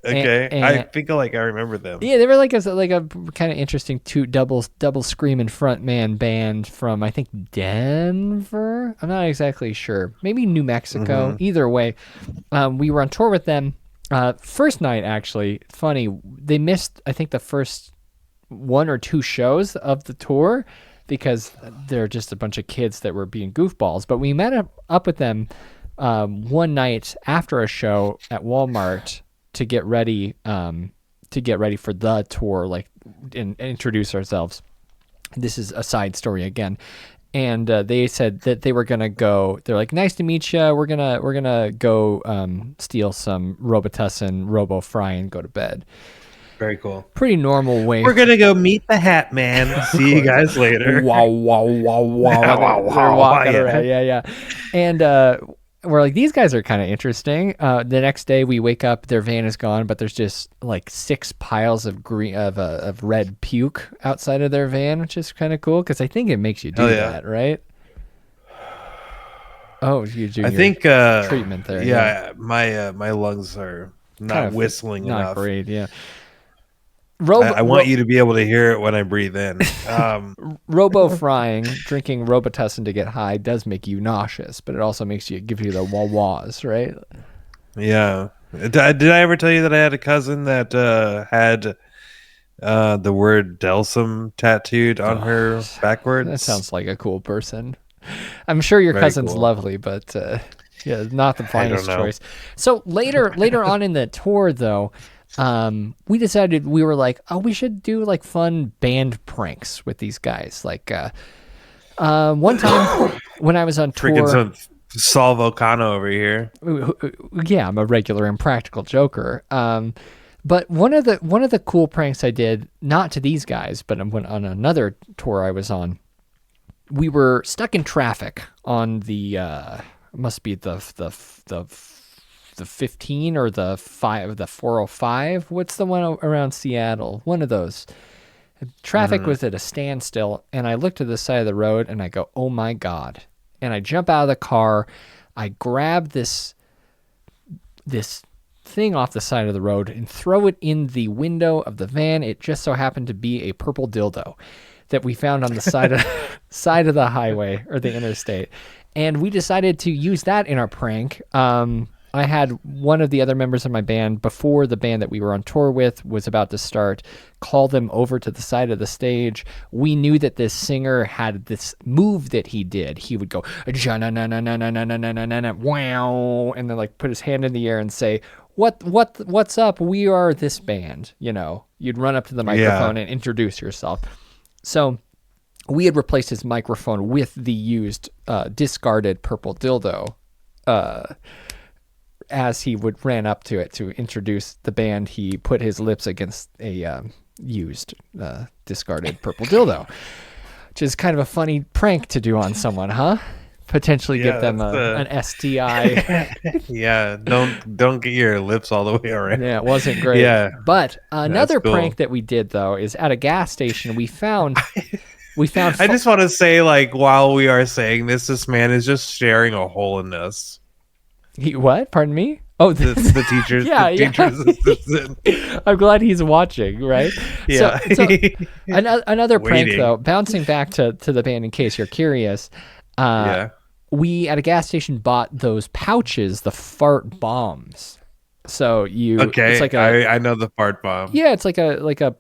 Okay, and I think I remember them. Yeah, they were like a kind of interesting double screaming frontman band from, I think, Denver. I'm not exactly sure. Maybe New Mexico. Mm-hmm. Either way, we were on tour with them. First night, actually, funny, they missed, I think, the first 1 or 2 shows of the tour because they're just a bunch of kids that were being goofballs. But we met up with them one night after a show at Walmart to get ready for the tour, and introduce ourselves. This is a side story again. And they said that they were gonna go. They're like, "Nice to meet you. We're gonna go steal some Robitussin, Robo Fry, and go to bed." Very cool. Pretty normal way. We're gonna go meet the Hat Man. See you guys later. Wow! They're walking around. Yeah. And we're like, these guys are kind of interesting. The next day we wake up, their van is gone, but there's just like 6 piles of red puke outside of their van, which is kind of cool because I think it makes you do that, right? Oh, you do. I think treatment there. Yeah, my lungs are not kind of whistling not enough. Great, yeah. I want you to be able to hear it when I breathe in. Robo-frying, drinking Robitussin to get high does make you nauseous, but it also gives you the wah-wahs, right? Yeah. Did I ever tell you that I had a cousin that had the word Delsum tattooed on her backwards? That sounds like a cool person. I'm sure your cousin's lovely, but yeah, not the finest choice. So later on in the tour, though, we decided, we were like, oh, we should do like fun band pranks with these guys. Like one time when I was on tour, freaking some Saul Volcano over here. Yeah, I'm a regular Impractical Joker. But one of the cool pranks I did, not to these guys, but on another tour I was on, we were stuck in traffic on the must be the 15 or the 405. What's the one around Seattle? One of those. Traffic was at a standstill, and I looked to the side of the road and I go, oh my God. And I jump out of the car. I grab this thing off the side of the road and throw it in the window of the van. It just so happened to be a purple dildo that we found on the side of the highway or the interstate. And we decided to use that in our prank. I had one of the other members of my band, before the band that we were on tour with was about to start, call them over to the side of the stage. We knew that this singer had this move that he did. He would go, wow, and then like put his hand in the air and say, what's up? We are this band. You know, you'd run up to the microphone and introduce yourself. So we had replaced his microphone with the used, discarded purple dildo. As he ran up to it to introduce the band, he put his lips against a used, discarded purple dildo, which is kind of a funny prank to do on someone, huh? Potentially give them an STI. Yeah, don't get your lips all the way around. Yeah, it wasn't great. Yeah, but another prank that we did, though, is at a gas station. We found. I just want to say, like, while we are saying this man is just sharing a hole in us. What? Pardon me? Oh, the teacher's assistant. I'm glad he's watching, right? Yeah. So another prank, though, bouncing back to the band, in case you're curious. We, at a gas station, bought those pouches, the fart bombs. So Okay, it's like I know the fart bomb. Yeah, it's like a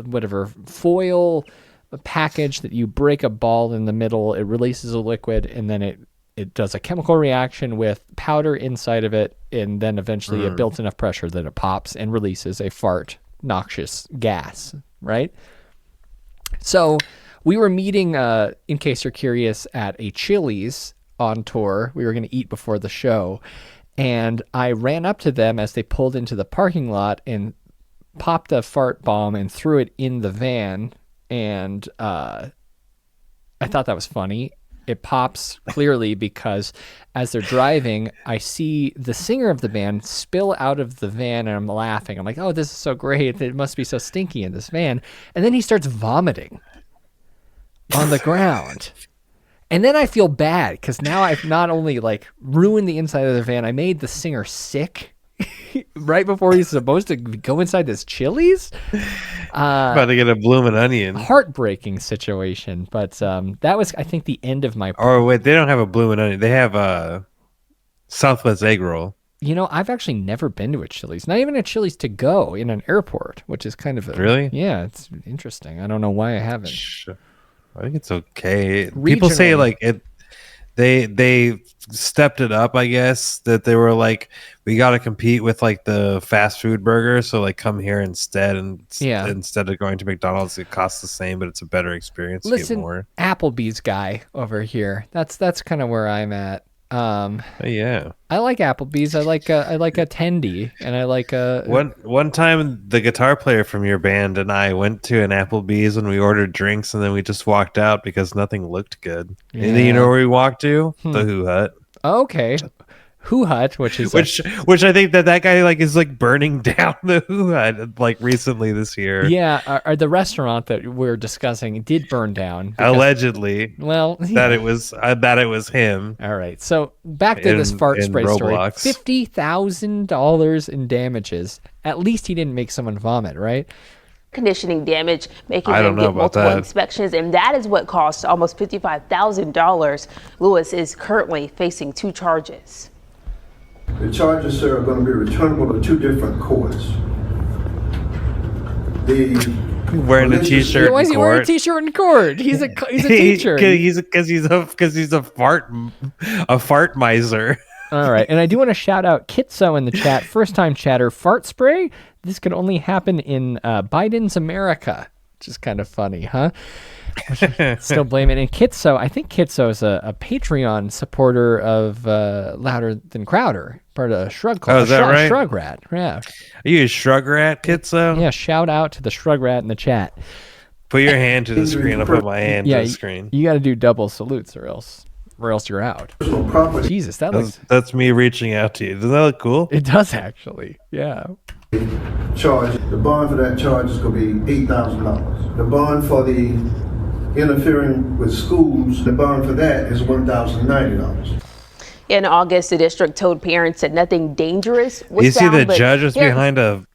whatever foil package that you break a ball in the middle. It releases a liquid, and then it does a chemical reaction with powder inside of it, and then eventually it builds enough pressure that it pops and releases a fart noxious gas, right? So we were meeting, in case you're curious, at a Chili's on tour. We were going to eat before the show, and I ran up to them as they pulled into the parking lot and popped a fart bomb and threw it in the van, and I thought that was funny. It pops clearly because as they're driving, I see the singer of the band spill out of the van, and I'm laughing. I'm like, oh, this is so great. It must be so stinky in this van. And then he starts vomiting on the ground. And then I feel bad because now I've not only like ruined the inside of the van, I made the singer sick right before he's supposed to go inside this Chili's. About to get a bloomin' onion. Heartbreaking situation, but that was, I think, the end of my. Or wait, they don't have a bloomin' onion. They have a Southwest egg roll. You know, I've actually never been to a Chili's, not even a Chili's to go in an airport, which is kind of really, yeah, it's interesting. I don't know why I haven't. I think it's okay. People say like it. They stepped it up, I guess, that they were like, we got to compete with like the fast food burger, so like come here instead, and instead of going to McDonald's, it costs the same, but it's a better experience. Listen, get more. Applebee's guy over here. That's kind of where I'm at. Yeah, I like Applebee's. I like a tendy, and I like a one time the guitar player from your band and I went to an Applebee's and we ordered drinks, and then we just walked out because nothing looked good. Yeah. And then you know where we walked to? The Who Hut. Okay. Who Hut, which is which I think that guy like is like burning down the Who Hut like recently this year. Yeah, the restaurant that we're discussing did burn down because, allegedly. Well, that it was him. All right, so back to this fart spray story. Roblox. $50,000 in damages. At least he didn't make someone vomit, right? Conditioning damage, making I him don't know get about multiple that. inspections, and that is what cost almost $55,000. Lewis is currently facing 2 charges. The charges, sir, are going to be returnable to 2 different courts. Wearing a t-shirt. Why is he wearing a t-shirt in court? He's a teacher. Because he's a fart miser. All right, and I do want to shout out Kitso in the chat. First time chatter, fart spray. This could only happen in Biden's America, which is kind of funny, huh? Still blaming it. And Kitso, I think Kitso is a Patreon supporter of Louder Than Crowder, part of Shrug Club. Oh, is that right? Shrug Rat, yeah. Are you a Shrug Rat, Kitso? Yeah, shout out to the Shrug Rat in the chat. Put your hand to the screen. I'll put my hand to the screen. You got to do double salutes or else you're out. Jesus, that's me reaching out to you. Doesn't that look cool? It does actually. Yeah. Charge. The bond for that charge is going to be $8,000. The bond for the interfering with schools, the bond for that is $1,090. In August, the district told parents that nothing dangerous was you found. See the judge was behind a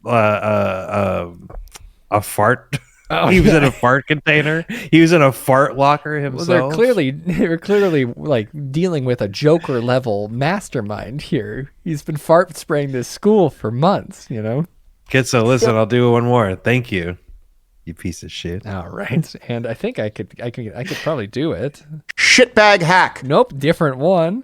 fart. Oh, he was in a fart container. He was in a fart locker himself. Well, they're clearly like dealing with a Joker level mastermind here. He's been fart spraying this school for months, you know. Kid, so listen, I'll do one more. Thank you, you piece of shit. All right, and I think I could probably do it. Shitbag hack. Nope, different one.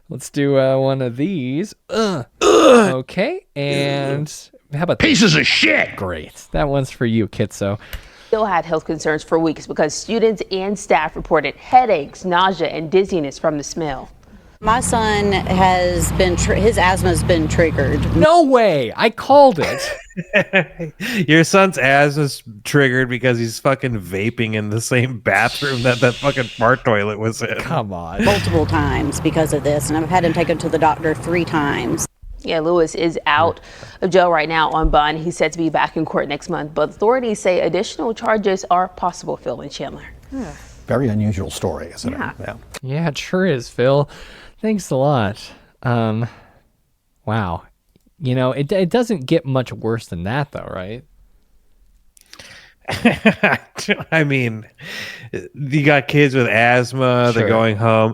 Let's do one of these. Okay, and how about pieces of shit? Great, that one's for you, Kitso. Still had health concerns for weeks because students and staff reported headaches, nausea, and dizziness from the smell. My son has been, his asthma has been triggered. No way, I called it. Your son's asthma's triggered because he's fucking vaping in the same bathroom that fucking fart toilet was in. Come on. Multiple times because of this, and I've had him taken to the doctor 3 times. Yeah, Lewis is out of jail right now on bond. He's set to be back in court next month, but authorities say additional charges are possible, Phil and Chandler. Very unusual story, isn't it? Yeah, it sure is, Phil. Thanks a lot. Wow. You know, it doesn't get much worse than that, though, right? I mean, you got kids with asthma. They're going home.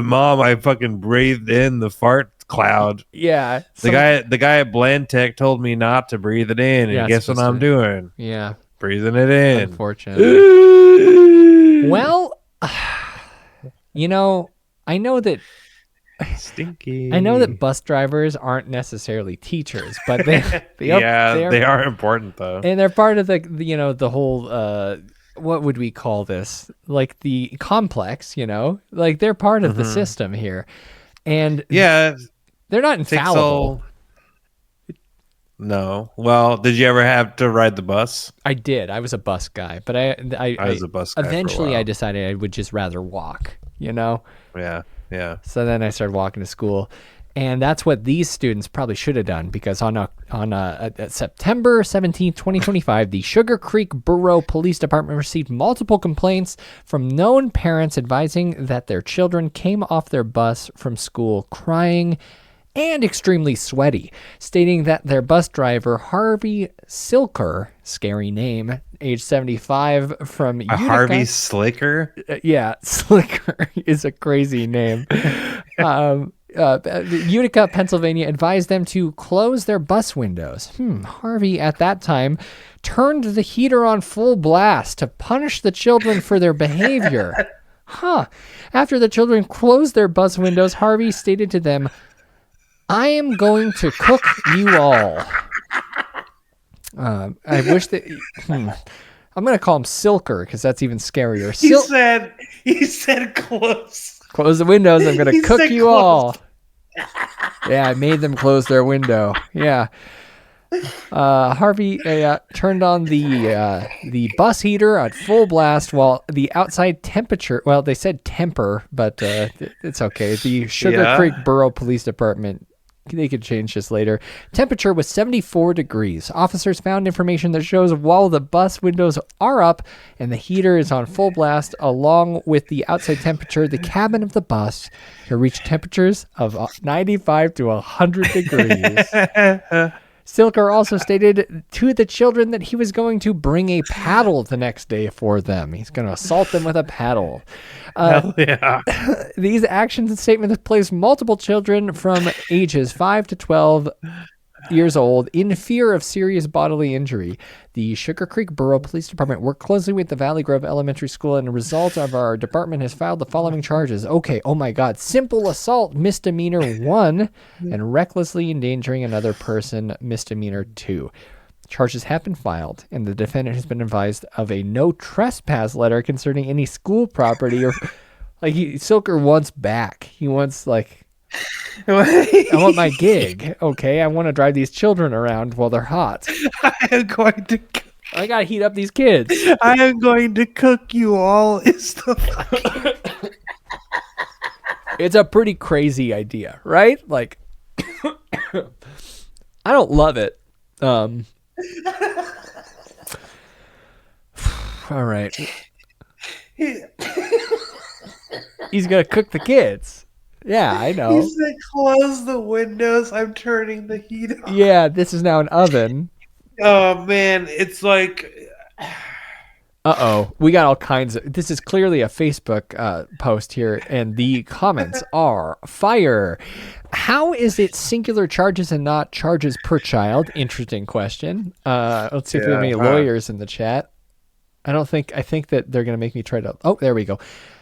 Mom, I fucking breathed in the fart cloud. Yeah. The guy at Blend Tech told me not to breathe it in. And guess what I'm doing? Yeah. Breathing it in. Unfortunately. Well, you know, I know that stinky. I know that bus drivers aren't necessarily teachers, but they are important though, and they're part of the whole what would we call this? Like the complex, like they're part of the system here, and they're not infallible. No. Well, did you ever have to ride the bus? I did. I was a bus guy, but I was a bus guy for a eventually while. I decided I would just rather walk. Yeah. So then I started walking to school, and that's what these students probably should have done, because on September 17th, 2025, the Sugar Creek Borough Police Department received multiple complaints from known parents advising that their children came off their bus from school crying and extremely sweaty, stating that their bus driver, Harvey Silker, scary name, age 75, from Utica. Harvey Slicker? Yeah, Slicker is a crazy name. Utica, Pennsylvania, advised them to close their bus windows. Harvey, at that time, turned the heater on full blast to punish the children for their behavior. After the children closed their bus windows, Harvey stated to them, "I am going to cook you all." I wish that... I'm going to call him Silker, because that's even scarier. He said close. Close the windows. I'm going to cook you all. Yeah, I made them close their window. Yeah. Harvey turned on the bus heater at full blast while the outside temperature... Well, they said temper, but it's okay. The Sugar Creek Borough Police Department... They could change this later. Temperature was 74 degrees. Officers found information that shows while the bus windows are up and the heater is on full blast, along with the outside temperature, the cabin of the bus can reach temperatures of 95 to 100 degrees. Silker also stated to the children that he was going to bring a paddle the next day for them. He's going to assault them with a paddle. Hell yeah. These actions and statements placed multiple children from ages 5 to 12 years old in fear of serious bodily injury. The Sugar Creek Borough Police Department worked closely with the Valley Grove Elementary School, and a result of our department has filed the following charges. Okay, oh my God. Simple assault, misdemeanor 1, and recklessly endangering another person, misdemeanor 2. Charges have been filed, and the defendant has been advised of a no trespass letter concerning any school property, or Silker wants back. He wants I want my gig. Okay, I want to drive these children around while they're hot. I gotta heat up these kids. I am going to cook you all. It's a pretty crazy idea, right? I don't love it. All right. He's gonna cook the kids. Yeah, I know. He said, "Close the windows. I'm turning the heat on." Yeah, this is now an oven. Oh man, it's like. We got all kinds of. This is clearly a Facebook post here, and the comments are fire. How is it singular charges and not charges per child? Interesting question. Let's see if we have any lawyers in the chat. I think that they're going to make me try to. Oh, there we go.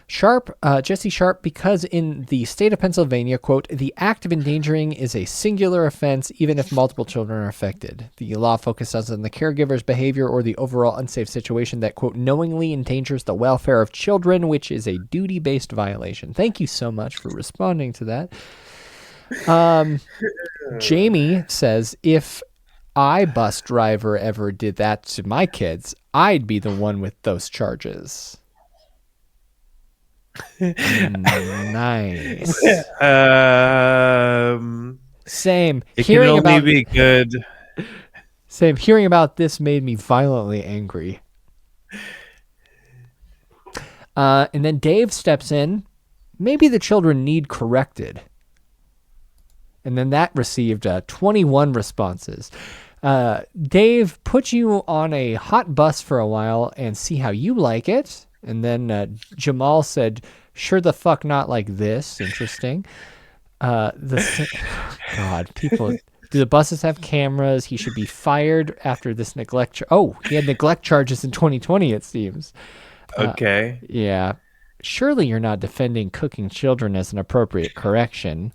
Jesse Sharp, because in the state of Pennsylvania, quote, the act of endangering is a singular offense, even if multiple children are affected. The law focuses on the caregiver's behavior or the overall unsafe situation that, quote, knowingly endangers the welfare of children, which is a duty-based violation. Thank you so much for responding to that. Jamie says, if I bus driver ever did that to my kids, I'd be the one with those charges. Nice. Same. It can only be good. Same. Hearing about this made me violently angry. And then Dave steps in. Maybe the children need corrected. And then that received 21 responses. Dave, put you on a hot bus for a while and see how you like it. And then Jamal said, sure the fuck not like this. Interesting. God, people. Do the buses have cameras? He should be fired after this neglect. He had neglect charges in 2020, it seems. Okay. Yeah. Surely you're not defending cooking children as an appropriate correction.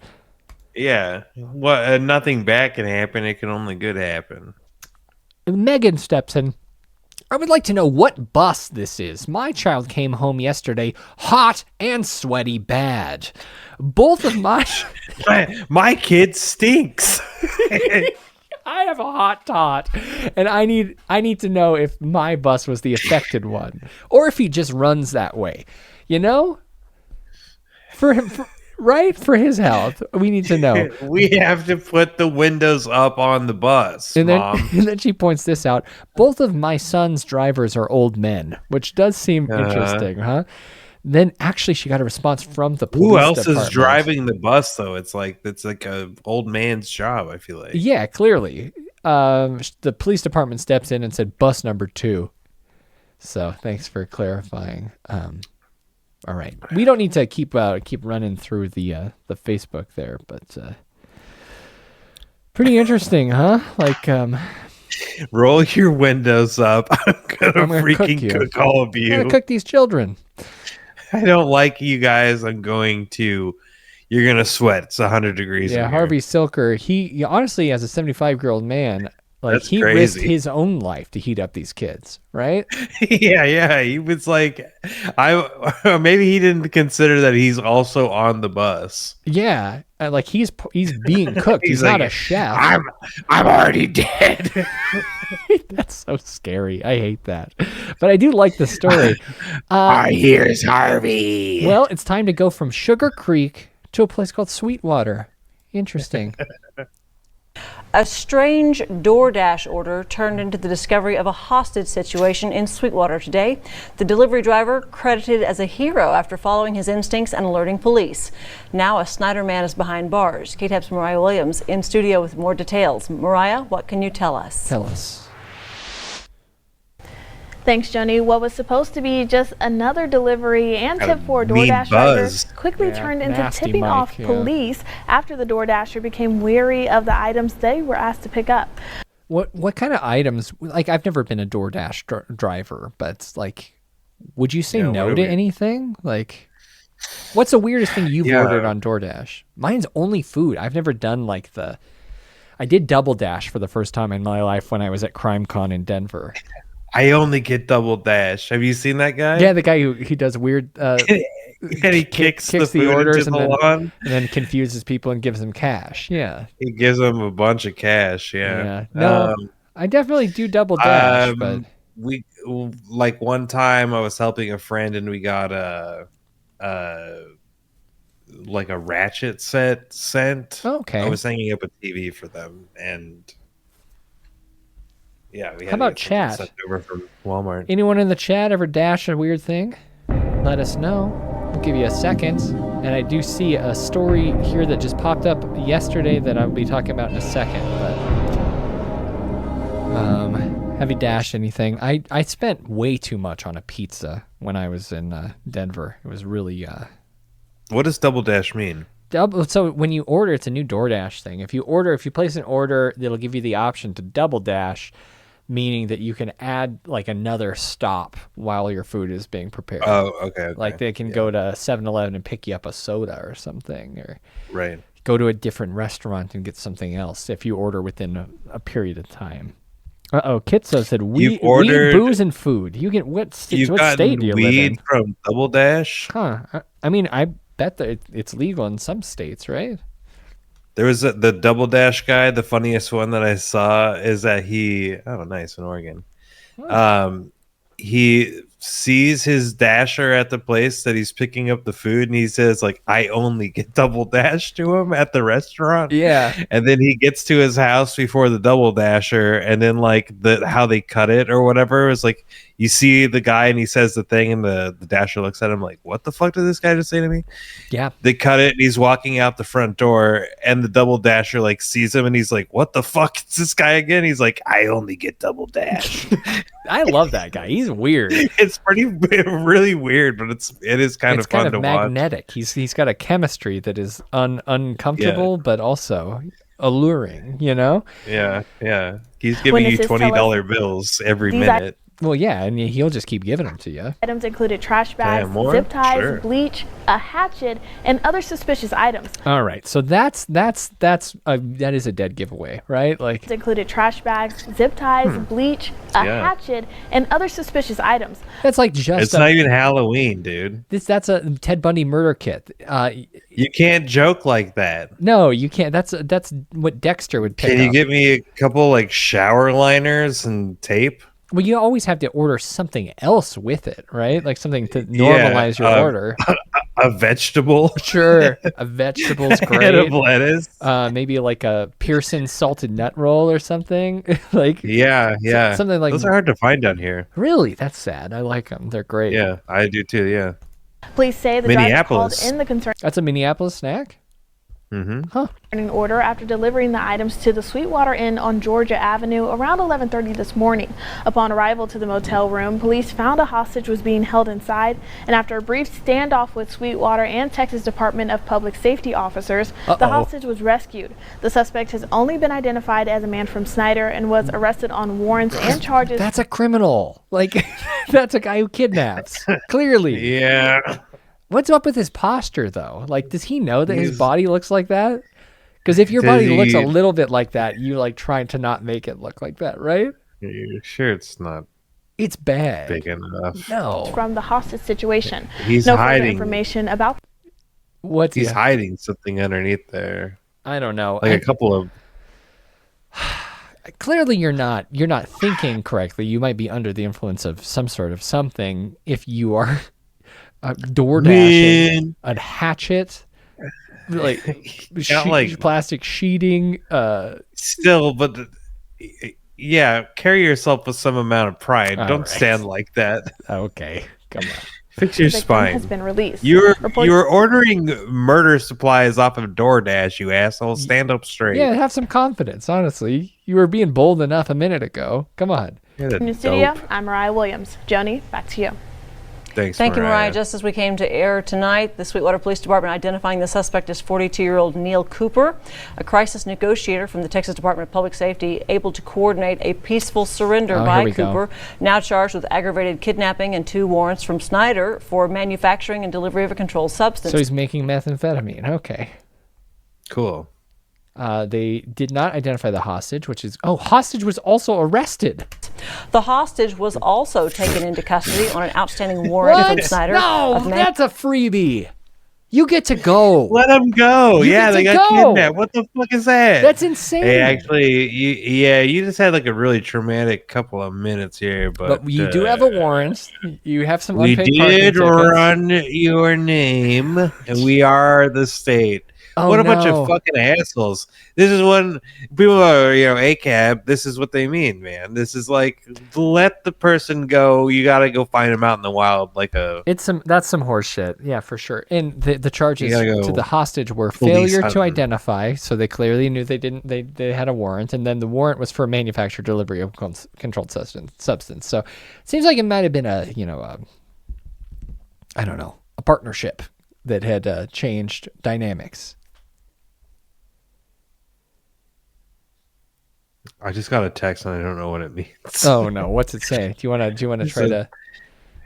Yeah. Well, nothing bad can happen. It can only good happen. Megan steps in. I would like to know what bus this is. My child came home yesterday hot and sweaty bad. Both of my kid stinks. I have a hot tot, and I need to know if my bus was the affected one, or if he just runs that way. You know, for him, for his health, we need to know. We have to put the windows up on the bus, Mom. And then she points this out. Both of my son's drivers are old men, which does seem interesting, huh? Then actually she got a response from the police Who else department. is driving the bus, though? It's like a old man's job, I feel like. Yeah, clearly. The police department steps in and said bus number 2. So thanks for clarifying. All right. We don't need to keep running through the Facebook there, but pretty interesting, huh? Like roll your windows up. I'm gonna freaking cook all of you. I'm gonna cook these children. I don't like you guys. You're gonna sweat. It's 100 degrees. Yeah, Harvey Silker. He honestly, as a 75-year-old man, That's he crazy. risked his own life to heat up these kids, right? Yeah. He was like, maybe he didn't consider that he's also on the bus. Yeah, like he's being cooked. he's not like, a chef. I'm already dead. That's so scary. I hate that, but I do like the story. Here's Harvey. Well, it's time to go from Sugar Creek to a place called Sweetwater. Interesting. A strange DoorDash order turned into the discovery of a hostage situation in Sweetwater today. The delivery driver credited as a hero after following his instincts and alerting police. Now a Snyder man is behind bars. KTAP's Mariah Williams in studio with more details. Mariah, what can you tell us? Tell us. Thanks, Johnny. What was supposed to be just another delivery and tip for a DoorDash driver quickly turned into tipping off police after the DoorDasher became wary of the items they were asked to pick up. What kind of items? Like, I've never been a DoorDash driver, but like, would you say no to anything? Like, what's the weirdest thing you've ordered on DoorDash? Mine's only food. I've never done I did Double Dash for the first time in my life when I was at CrimeCon in Denver. I only get Double Dash. Have you seen that guy? Yeah, the guy who does weird. And he kicks the food orders into the lawn, and then confuses people and gives them cash. Yeah, he gives them a bunch of cash. Yeah. No, I definitely do Double Dash, but we one time I was helping a friend and we got a ratchet set sent. Okay, I was hanging up a TV for them and. Yeah, we had how about chat? Sent over from Walmart. Anyone in the chat ever dash a weird thing? Let us know. I'll give you a second. And I do see a story here that just popped up yesterday that I'll be talking about in a second. But have you dashed anything? I spent way too much on a pizza when I was in Denver. It was really. What does Double Dash mean? So when you order, it's a new DoorDash thing. If you place an order, it'll give you the option to Double Dash, meaning that you can add like another stop while your food is being prepared. Oh, okay. Like they can go to 7-Eleven and pick you up a soda or something, or go to a different restaurant and get something else if you order within a period of time. Kitso said weed, booze, and food. You get what state do you live in? From Double Dash? Huh? I mean, I bet that it's legal in some states, right? There was the Double Dash guy. The funniest one that I saw is that nice in Oregon. He sees his dasher at the place that he's picking up the food, and he says, like, I only get Double Dash to him at the restaurant. Yeah. And then he gets to his house before the Double Dasher, and then like how they cut it or whatever is like you see the guy and he says the thing, and the dasher looks at him like, what the fuck did this guy just say to me? Yeah. They cut it and he's walking out the front door, and the Double Dasher like sees him and he's like, what the fuck is this guy again? He's like, I only get Double Dash. I love that guy. He's weird. it's really weird, but it is kind of fun to magnetic. watch. He's got a chemistry that is uncomfortable, but also alluring. You know? Yeah. He's giving you $20 bills every minute. Well, yeah, and he'll just keep giving them to you. Items included trash bags, zip ties, bleach, a hatchet, and other suspicious items. All right, so that is a dead giveaway, right? Like it included trash bags, zip ties, bleach, a hatchet, and other suspicious items. That's like it's not even Halloween, dude. That's a Ted Bundy murder kit. You can't joke like that. No, you can't. That's what Dexter would pick up. Can you get me a couple like shower liners and tape? Well, you always have to order something else with it, right? Like something to normalize your order. A vegetable? Sure. A vegetable's great. Head of lettuce. Maybe like a Pearson salted nut roll or something. Like Yeah. Something like those are hard to find down here. Really? That's sad. I like them. They're great. Yeah, I do too, yeah. Police say the driver called in the concern. That's a Minneapolis snack? Mm-hmm. Huh. An order after delivering the items to the Sweetwater Inn on Georgia Avenue around 11:30 this morning. Upon arrival to the motel room, police found a hostage was being held inside, and after a brief standoff with Sweetwater and Texas Department of Public Safety officers, the hostage was rescued. The suspect has only been identified as a man from Snyder and was arrested on warrants and charges. That's a criminal. Like, that's a guy who kidnaps. Clearly. Yeah. What's up with his posture, though? Like, does he know that his body looks like that? Because if your body looks a little bit like that, you like trying to not make it look like that, right? You're sure it's not. It's bad. Big enough. No. From the hostage situation. He's no hiding. further information about. He's hiding something underneath there. I don't know. Like a couple of. Clearly, you're not thinking correctly. You might be under the influence of some sort of something if you are. Door dashing, a hatchet, like plastic sheeting. Still, but carry yourself with some amount of pride. Don't stand like that. Okay, come on. Fix your spine. Has been released. You're ordering murder supplies off of DoorDash, you asshole. Stand up straight. Yeah, have some confidence. Honestly, you were being bold enough a minute ago. Come on. In the studio, I'm Mariah Williams. Joni, back to you. Thank you, Mariah. Just as we came to air tonight, the Sweetwater Police Department identifying the suspect as 42-year-old Neil Cooper, a crisis negotiator from the Texas Department of Public Safety, able to coordinate a peaceful surrender by Cooper, now charged with aggravated kidnapping and 2 warrants from Snyder for manufacturing and delivery of a controlled substance. So he's making methamphetamine. Okay. Cool. They did not identify the hostage, hostage was also arrested. The hostage was also taken into custody on an outstanding warrant from Snyder. No, that's a freebie. You get to go. Let them go. They got kidnapped. What the fuck is that? That's insane. Hey, actually, you just had like a really traumatic couple of minutes here, but you do have a warrant. You have some. We did run your name, and we are the state. What a bunch of fucking assholes. This is when people are, ACAB, this is what they mean, man. This is like, let the person go. You got to go find them out in the wild. That's some horse shit. Yeah, for sure. And the charges to the hostage were failure to identify. So they clearly knew they had a warrant. And then the warrant was for manufacture delivery of controlled substance. So it seems like it might have been a partnership that had changed dynamics. I just got a text and I don't know what it means. Oh no, what's it say? Do you want to try to?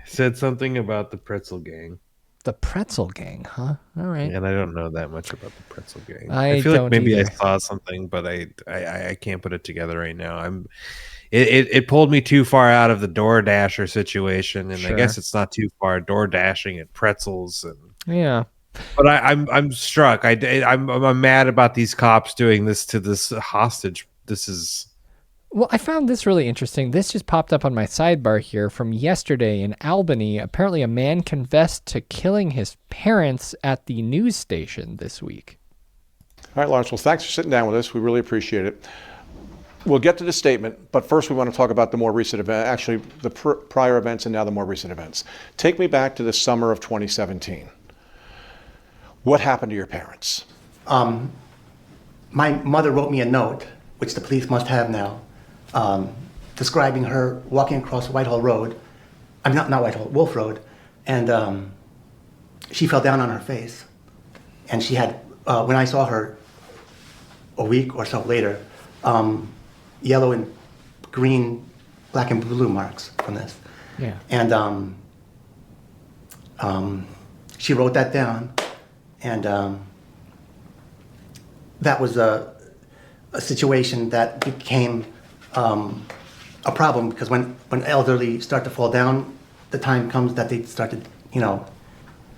Said something about the Pretzel Gang. The Pretzel Gang, huh? All right. And I don't know that much about the Pretzel Gang. I feel like maybe either. I saw something, but I can't put it together right now. It pulled me too far out of the DoorDasher situation, and I guess it's not too far. Door dashing at pretzels and yeah. But I'm struck. I'm mad about these cops doing this to this hostage. Well, I found this really interesting. This just popped up on my sidebar here from yesterday in Albany. Apparently, a man confessed to killing his parents at the news station this week. All right, Lawrence. Well, thanks for sitting down with us. We really appreciate it. We'll get to the statement, but first we want to talk about the more recent event, actually the prior events and now the more recent events. Take me back to the summer of 2017. What happened to your parents? My mother wrote me a note, which the police must have now, describing her walking across Whitehall Road I'm not Whitehall, Wolf Road, and she fell down on her face, and she had when I saw her a week or so later, yellow and green, black and blue marks from this. Yeah. And she wrote that down, and that was a situation that became a problem, because when elderly start to fall down, the time comes that they start to,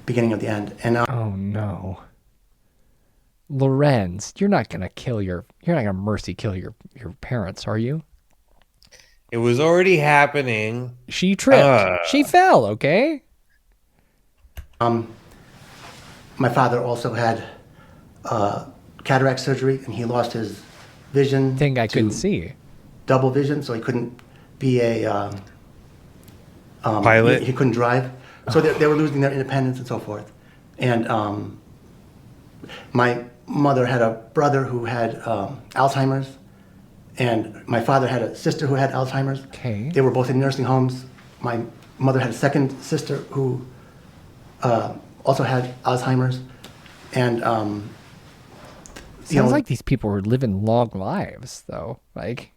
beginning of the end. And oh no. Lorenz, you're not gonna mercy kill your parents, are you? It was already happening. She tripped. She fell, okay? My father also had cataract surgery, and he lost his vision. Thing I couldn't see. Double vision, so he couldn't be a pilot. He couldn't drive. So they were losing their independence and so forth. And my mother had a brother who had Alzheimer's, and my father had a sister who had Alzheimer's. Okay. They were both in nursing homes. My mother had a second sister who also had Alzheimer's. And sounds like these people were living long lives, though. Like,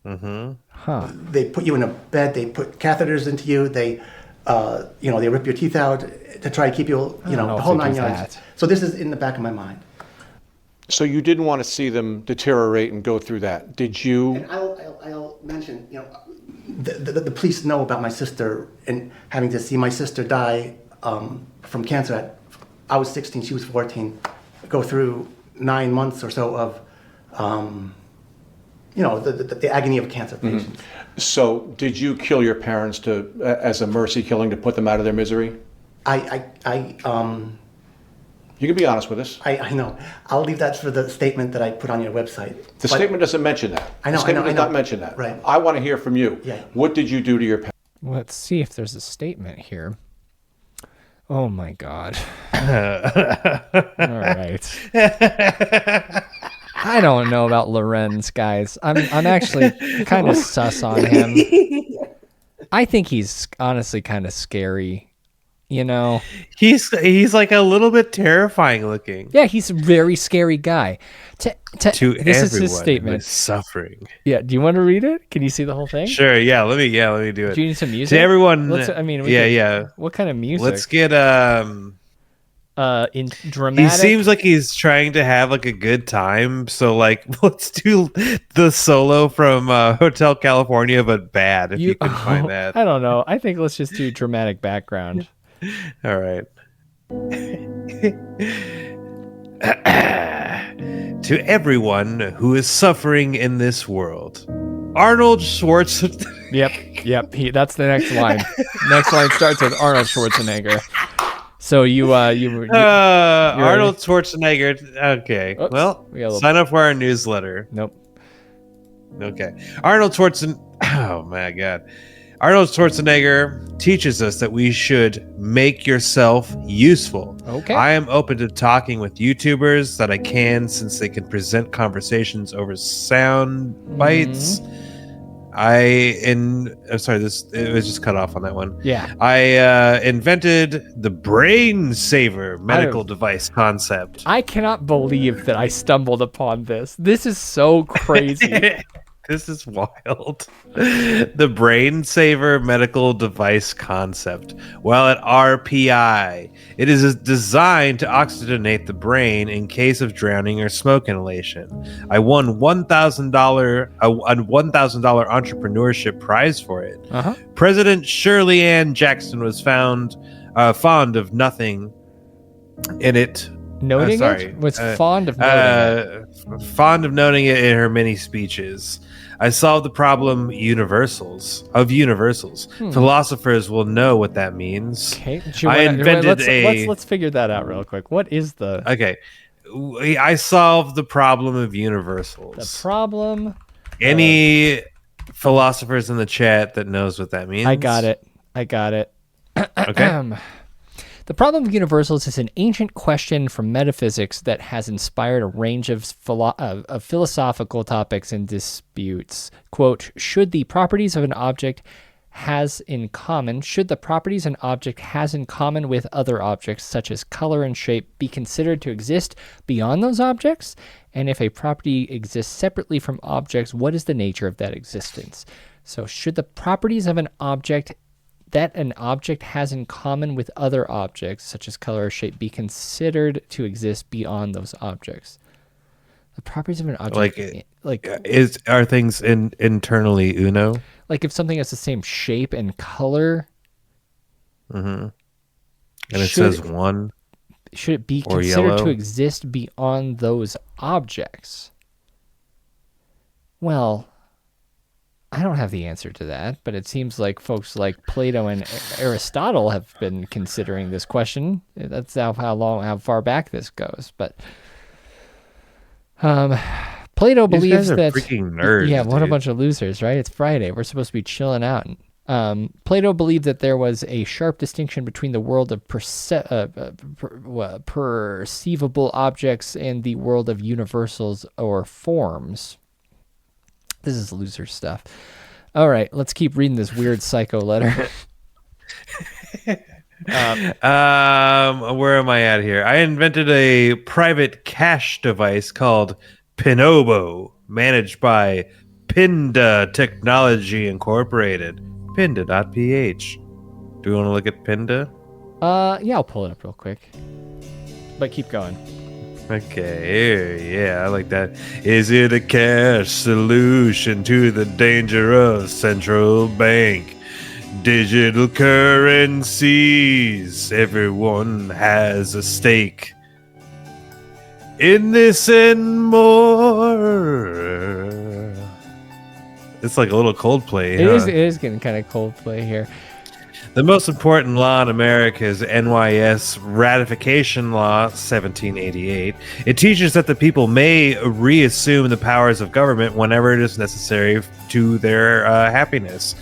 they put you in a bed. They put catheters into you. They, they rip your teeth out to try to keep you, the whole 9 yards. So this is in the back of my mind. So you didn't want to see them deteriorate and go through that, did you? And I'll mention, the police know about my sister, and having to see my sister die from cancer I was 16, she was 14, go through 9 months or so of, the agony of cancer patients. Mm-hmm. So did you kill your parents as a mercy killing to put them out of their misery? You can be honest with us. I know. I'll leave that for the statement that I put on your website. The statement doesn't mention that. I know. The statement I know. does not mention that. Right. I want to hear from you. Yeah. What did you do to your parents? Let's see if there's a statement here. Oh my God. All right. I don't know about Lorenz, guys. I'm actually kind of sus on him. I think he's honestly kind of scary. He's like a little bit terrifying looking. Yeah, he's a very scary guy. To this everyone is his statement. Who's suffering. Yeah, do you want to read it? Can you see the whole thing? Sure. Yeah. Let me do it. Do you need some music? To everyone. Yeah. What kind of music? Let's get in dramatic. He seems like he's trying to have like a good time. So let's do the solo from Hotel California, but bad if you can find that. I don't know. I think let's just do dramatic background. All right. To everyone who is suffering in this world, Arnold Schwarzenegger. Yep. That's the next line. Next line starts with Arnold Schwarzenegger. So Arnold Schwarzenegger. Okay. Oops, well, sign up for our newsletter. Nope. Okay. Arnold Schwarzenegger. Oh my God. Arnold Schwarzenegger teaches us that we should make yourself useful. Okay. I am open to talking with YouTubers that I can, since they can present conversations over sound bites. I'm sorry, it was just cut off on that one. Yeah. I invented the brain saver medical device concept. I cannot believe that I stumbled upon this. This is so crazy. This is wild. The brain saver medical device concept. Well, at RPI, it is designed to oxygenate the brain in case of drowning or smoke inhalation. I won $1,000 entrepreneurship prize for it. President Shirley Ann Jackson was fond of nothing in it. Noting it? Was fond of noting it. Fond of noting it in her many speeches. I solved the problem of universals. Philosophers will know what that means. Okay. Let's figure that out real quick. What is the... Okay. I solved the problem of universals. The problem... Any philosophers in the chat that knows what that means? I got it. Okay. The problem of universals is an ancient question from metaphysics that has inspired a range of philosophical topics and disputes. Quote, should the properties of an object has in common, should the properties an object has in common with other objects, such as color and shape, be considered to exist beyond those objects? And if a property exists separately from objects, what is the nature of that existence? So should the properties of an object that an object has in common with other objects, such as color or shape, be considered to exist beyond those objects? The properties of an object, are things internally uno? Like if something has the same shape and color, and it says one, should it be considered to exist beyond those objects? Well, I don't have the answer to that, but it seems like folks like Plato and Aristotle have been considering this question. That's how far back this goes. But Plato believes that freaking nerds. Yeah, what a bunch of losers, right? It's Friday. We're supposed to be chilling out. Plato believed that there was a sharp distinction between the world of perceivable objects and the world of universals or forms. This is loser stuff. All right, let's keep reading this weird psycho letter. Where am I at here? I invented a private cache device called Pinobo, managed by Pinda Technology Incorporated. Pinda.ph. Do you want to look at Pinda? Yeah, I'll pull it up real quick. But keep going. Okay, yeah, I like that. Is it a cash solution to the danger of central bank digital currencies? Everyone has a stake in this and more. It's like a little Coldplay. It is getting kind of Coldplay here. The most important law in America is NYS Ratification Law 1788. It teaches that the people may reassume the powers of government whenever it is necessary to their happiness.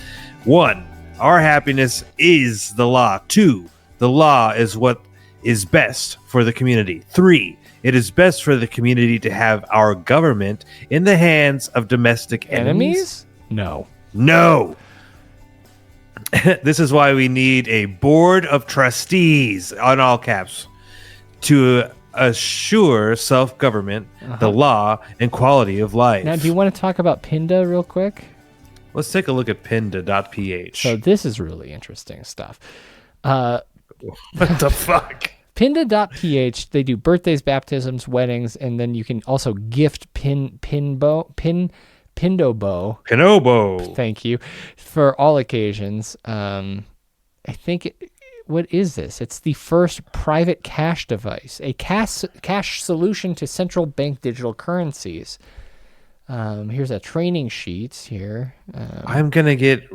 1. Our happiness is the law. 2. The law is what is best for the community. 3. It is best for the community to have our government in the hands of domestic enemies? No. This is why we need a board of trustees, on all caps, to assure self-government, the law, and quality of life. Now, do you want to talk about Pinda real quick? Let's take a look at Pinda.ph. So this is really interesting stuff. What the fuck? Pinda.ph, they do birthdays, baptisms, weddings, and then you can also gift Pinobo. Thank you. For all occasions. I think, what is this? It's the first private cash device, a cash solution to central bank digital currencies. Here's a training sheet here. You're gonna get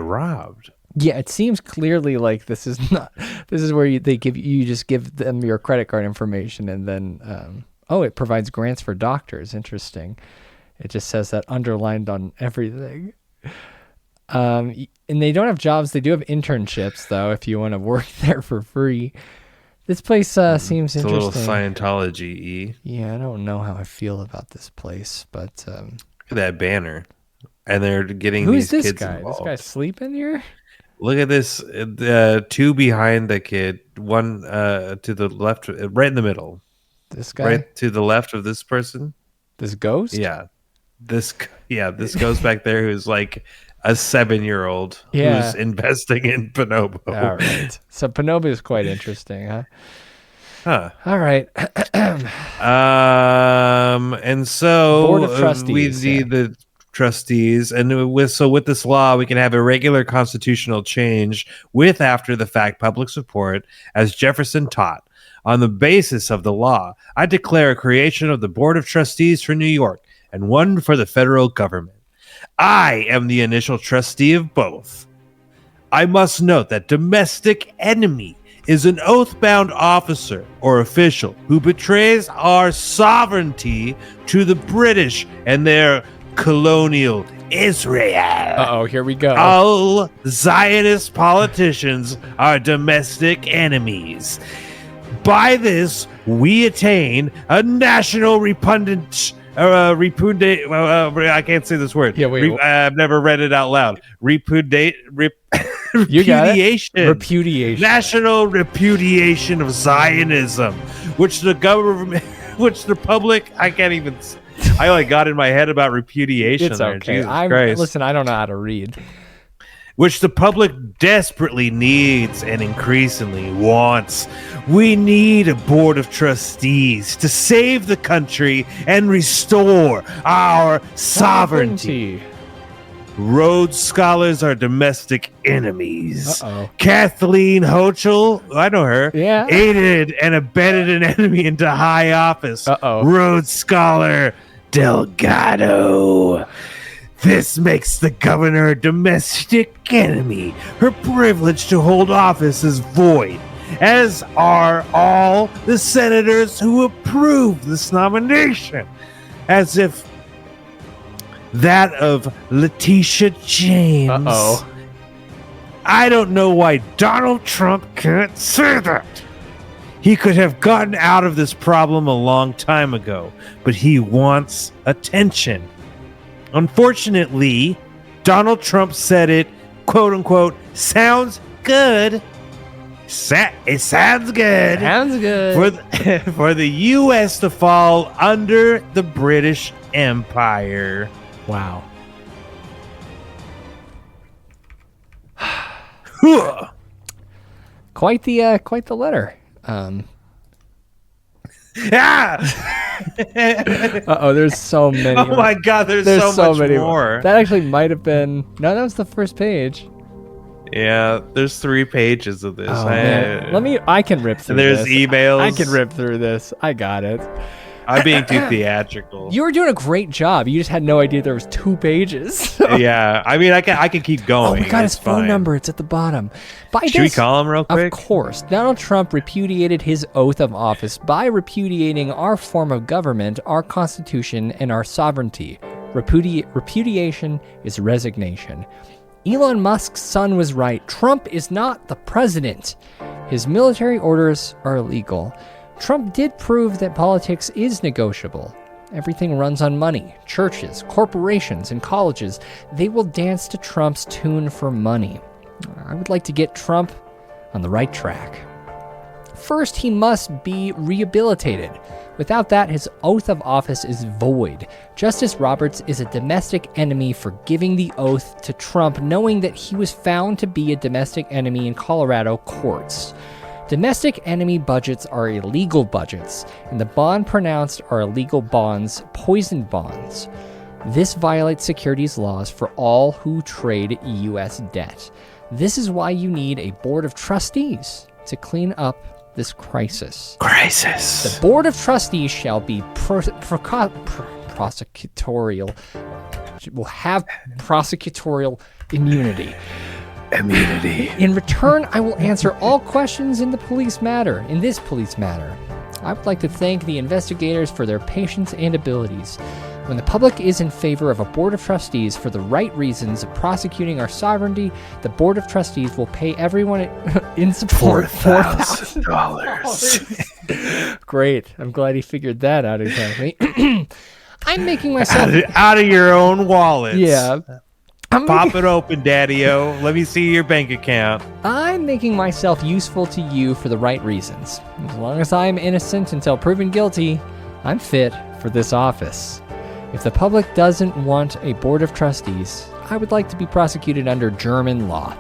robbed. Yeah, it seems clearly like this is where you just give them your credit card information, and then it provides grants for doctors. Interesting. It just says that underlined on everything. And they don't have jobs. They do have internships, though, if you want to work there for free. This place seems interesting. It's a little Scientology-y. Yeah, I don't know how I feel about this place, but... Look at that banner. And they're getting Who's these this kids guy? involved. This guy sleeping here? Look at this. 2 behind the kid. 1 to the left, right in the middle. This guy? Right to the left of this person. This ghost? Yeah. This goes back there who's like a 7-year-old who's investing in Pinobo. All right. So Pinobo is quite interesting, huh? All right. And so Board of Trustees, we need the trustees, and with this law, we can have a regular constitutional change with after the fact public support, as Jefferson taught. On the basis of the law, I declare a creation of the Board of Trustees for New York and one for the federal government. I am the initial trustee of both. I must note that domestic enemy is an oath-bound officer or official who betrays our sovereignty to the British and their colonial Israel. Uh-oh, here we go. All Zionist politicians are domestic enemies. By this, we attain a national repugnance repudiate. I can't say this word. Yeah, wait. I've never read it out loud. Repudiation. You got it? Repudiation. National repudiation of Zionism, which the government, which the public, I can't even. I only got in my head about repudiation. It's there. okay. Jesus Christ. Listen, I don't know how to read. Which the public desperately needs and increasingly wants. We need a board of trustees to save the country and restore our sovereignty. Rhodes Scholars are domestic enemies. Kathleen Hochul, I know her, aided and abetted an enemy into high office. Rhodes Scholar Delgado. This makes the governor a domestic enemy. Her privilege to hold office is void, as are all the senators who approved this nomination, as if that of Letitia James. I don't know why Donald Trump can't say that. He could have gotten out of this problem a long time ago, but he wants attention. Unfortunately, Donald Trump said it, quote unquote, sounds good. It sounds good. Sounds good. For the U.S. to fall under the British Empire. Wow. Quite the letter. There's so many. Oh my God, there's so much more. That actually might have been. No, that was the first page. Yeah, there's 3 pages of this. I can rip through this. There's emails. I can rip through this. I got it. I'm being too theatrical. You were doing a great job. You just had no idea there was 2 pages. Yeah, I mean, I can keep going. Oh, we got his phone number. It's at the bottom. Should we call him real quick? Of course. Donald Trump repudiated his oath of office by repudiating our form of government, our constitution, and our sovereignty. Repudiation is resignation. Elon Musk's son was right. Trump is not the president. His military orders are illegal. Trump did prove that politics is negotiable. Everything runs on money. Churches, corporations, and colleges, they will dance to Trump's tune for money. I would like to get Trump on the right track. First, he must be rehabilitated. Without that, his oath of office is void. Justice Roberts is a domestic enemy for giving the oath to Trump, knowing that he was found to be a domestic enemy in Colorado courts. Domestic enemy budgets are illegal budgets, and the bond pronounced are illegal bonds, poisoned bonds. This violates securities laws for all who trade U.S. debt. This is why you need a board of trustees to clean up this crisis. The board of trustees shall be prosecutorial. Will have prosecutorial immunity. In return, I will answer all questions in this police matter. I would like to thank the investigators for their patience and abilities. When the public is in favor of a board of trustees for the right reasons of prosecuting our sovereignty, the board of trustees will pay everyone in support $4,000. Great. I'm glad he figured that out exactly. I'm making myself out of your own wallet. Yeah. Pop it open, Daddy-O. Let me see your bank account. I'm making myself useful to you for the right reasons. As long as I'm innocent until proven guilty, I'm fit for this office. If the public doesn't want a board of trustees, I would like to be prosecuted under German law.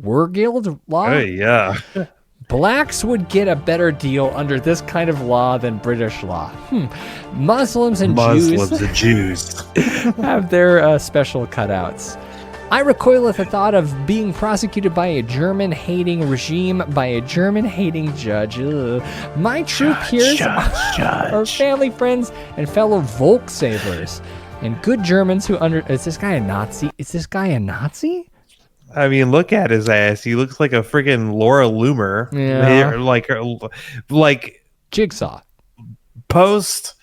Wergild law? Hey, yeah. Blacks would get a better deal under this kind of law than British law. Muslims and Jews have their special cutouts. I recoil at the thought of being prosecuted by a German-hating regime by a German-hating judge. Ugh. My true peers are family friends and fellow Volkssavers and good Germans who Is this guy a Nazi? I mean, look at his ass. He looks like a freaking Laura Loomer. Yeah. Like Jigsaw. Post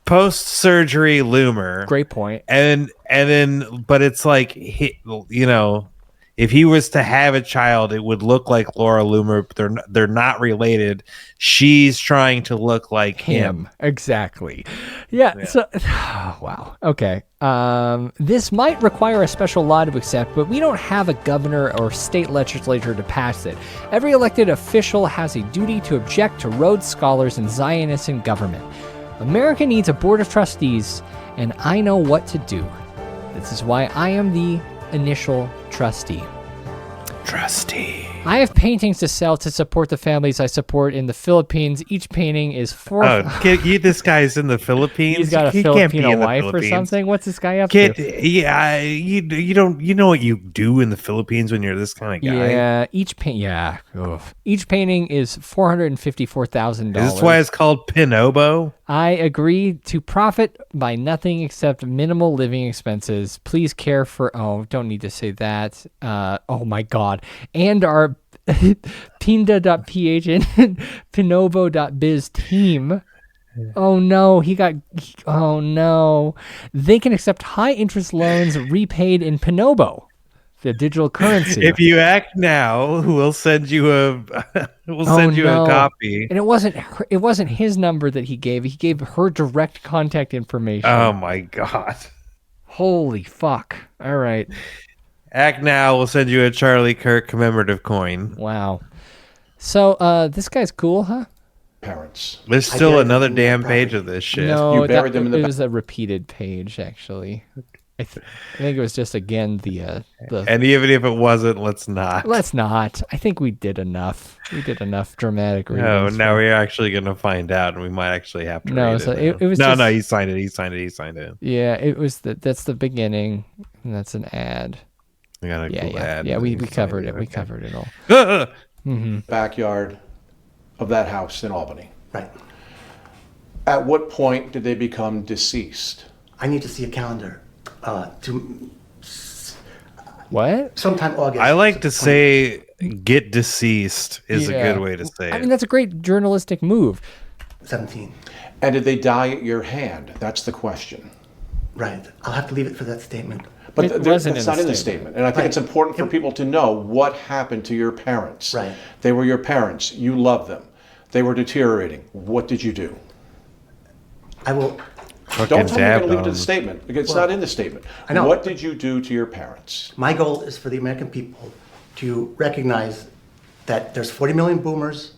surgery Loomer. Great point. And then, but it's like, it if he was to have a child, it would look like Laura Loomer, but they're not related. She's trying to look like him. Exactly. Yeah. So, wow. Okay. This might require a special law to accept, but we don't have a governor or state legislature to pass it. Every elected official has a duty to object to Rhodes Scholars and Zionists in government. America needs a board of trustees, and I know what to do. This is why I am the initial trustee. I have paintings to sell to support the families I support in the Philippines. Each painting is this guy's in the Philippines. He's got a Filipino wife or something. What's this guy up to? Yeah, you know what you do in the Philippines when you're this kind of guy. Yeah, each painting is $454,000. Is this why it's called Pinobo? I agree to profit by nothing except minimal living expenses. Please care for. Oh, don't need to say that. Oh my God. And our Pinda.ph and Pinobo.biz team. Oh no, oh no. They can accept high interest loans repaid in Pinobo, the digital currency. If you act now, we'll send you a copy. And it wasn't his number that he gave. He gave her direct contact information. Oh my God. Holy fuck. All right. Act now, we'll send you a Charlie Kirk commemorative coin. Wow. So, this guy's cool, huh? Parents. There's still another damn page of this shit. No, it was a repeated page, actually. I think it was just, again, the... And even if it wasn't, let's not. Let's not. I think we did enough. We did enough dramatic readings. No, now we're actually going to find out, and we might actually have to read it was No, just, he signed it. Yeah, it was that's the beginning, and that's an ad. We got a cool ad. Yeah, we covered it. We covered it all. Backyard of that house in Albany. Right. At what point did they become deceased? I need to see a calendar. What? Sometime August. I like to say get deceased is a good way to say it. I mean, that's a great journalistic move. 17. And did they die at your hand? That's the question. Right. I'll have to leave it for that statement. But that's not in the statement. And I think it's important for people to know what happened to your parents. Right. They were your parents. You loved them. They were deteriorating. What did you do? I will... Don't tell me you're going to leave it to the statement, because it's not in the statement. I know. What did you do to your parents? My goal is for the American people to recognize that there's 40 million boomers.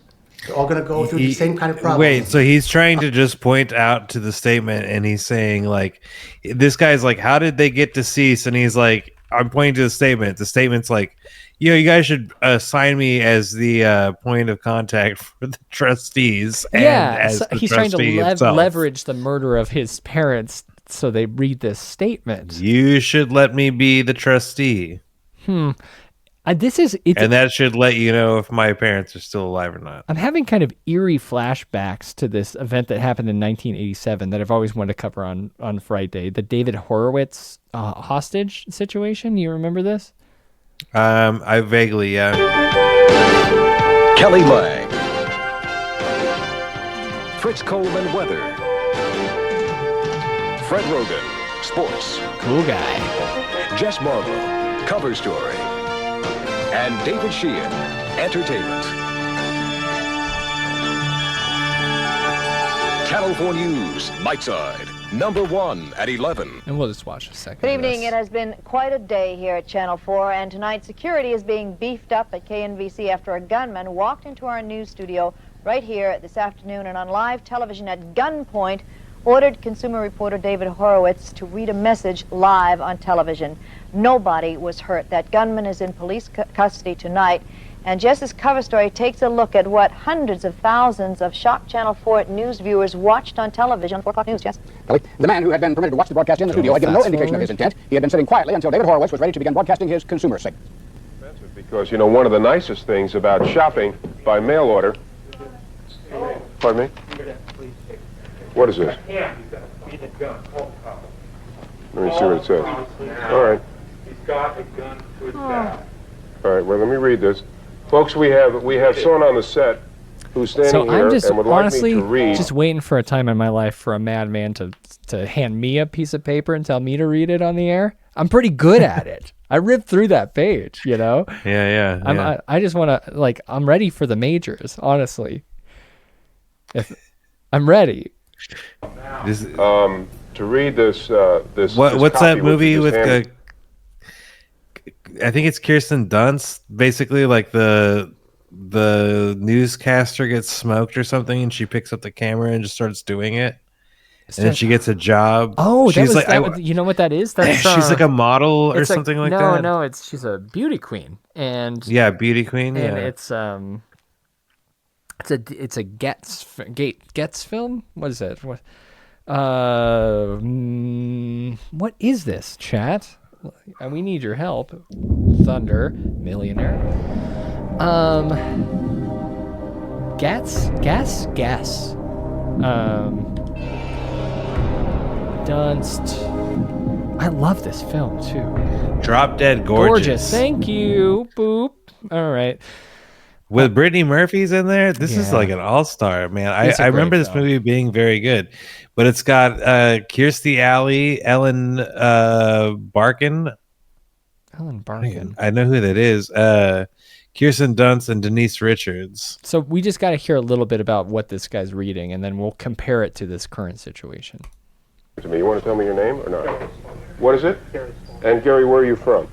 They're all going to go through the same kind of problem. Wait, so he's trying to just point out to the statement, and he's saying, like, this guy's like, how did they get deceased? And he's like, I'm pointing to the statement. The statement's like, you guys should assign me as the point of contact for the trustees. And he's trying to leverage the murder of his parents so they read this statement. You should let me be the trustee. And that should let you know if my parents are still alive or not. I'm having kind of eerie flashbacks to this event that happened in 1987 that I've always wanted to cover on Frightday. The David Horowitz hostage situation. You remember this? I vaguely, yeah. Kelly Lang, Fritz Coleman weather, Fred Rogan sports, cool guy, Jess Marlowe cover story, and David Sheehan entertainment. Channel 4 News Nightside. #1 at 11. And we'll just watch a second. Good evening. It has been quite a day here at Channel 4, and tonight security is being beefed up at KNVC after a gunman walked into our news studio right here this afternoon and on live television at gunpoint ordered consumer reporter David Horowitz to read a message live on television. Nobody was hurt. That gunman is in police custody tonight. And Jess's cover story takes a look at what hundreds of thousands of Shock Channel 4 news viewers watched on television on 4 o'clock news. Jess? Kelly, the man who had been permitted to watch the broadcast in the studio had given no indication of his intent. He had been sitting quietly until David Horowitz was ready to begin broadcasting his consumer segment. Because, one of the nicest things about shopping by mail order... Pardon me? What is this? Let me see what it says. All right. He's got a gun to his back. All right, well, let me read this. Folks, we have someone on the set who's standing So here I'm just and would like honestly me to read. just waiting for a time in my life for a madman to hand me a piece of paper and tell me to read it on the air. I'm pretty good at it. I ripped through that page, you know? Yeah. I just want to, like, I'm ready for the majors, honestly. I'm ready. To read this. What's that movie with? Handed. I think it's Kirsten Dunst. Basically, like the newscaster gets smoked or something, and she picks up the camera and just starts doing it. And then she gets a job. Oh, she's you know what that is? That's she's like a model or something like that. No, she's a beauty queen, and beauty queen, and it's a Getz film. What is it? What is this, chat? We need your help. Thunder Millionaire. Getz. Dunst. I love this film too. Drop Dead Gorgeous. Thank you. Boop. All right. With Brittany Murphy's in there, this is like an all-star, man. I remember this movie being very good, but it's got Kirstie Alley, Ellen Barkin. I know who that is. Kirsten Dunst and Denise Richards. So we just got to hear a little bit about what this guy's reading, and then we'll compare it to this current situation. To me, you want to tell me your name or not? What is it? And Gary, where are you from?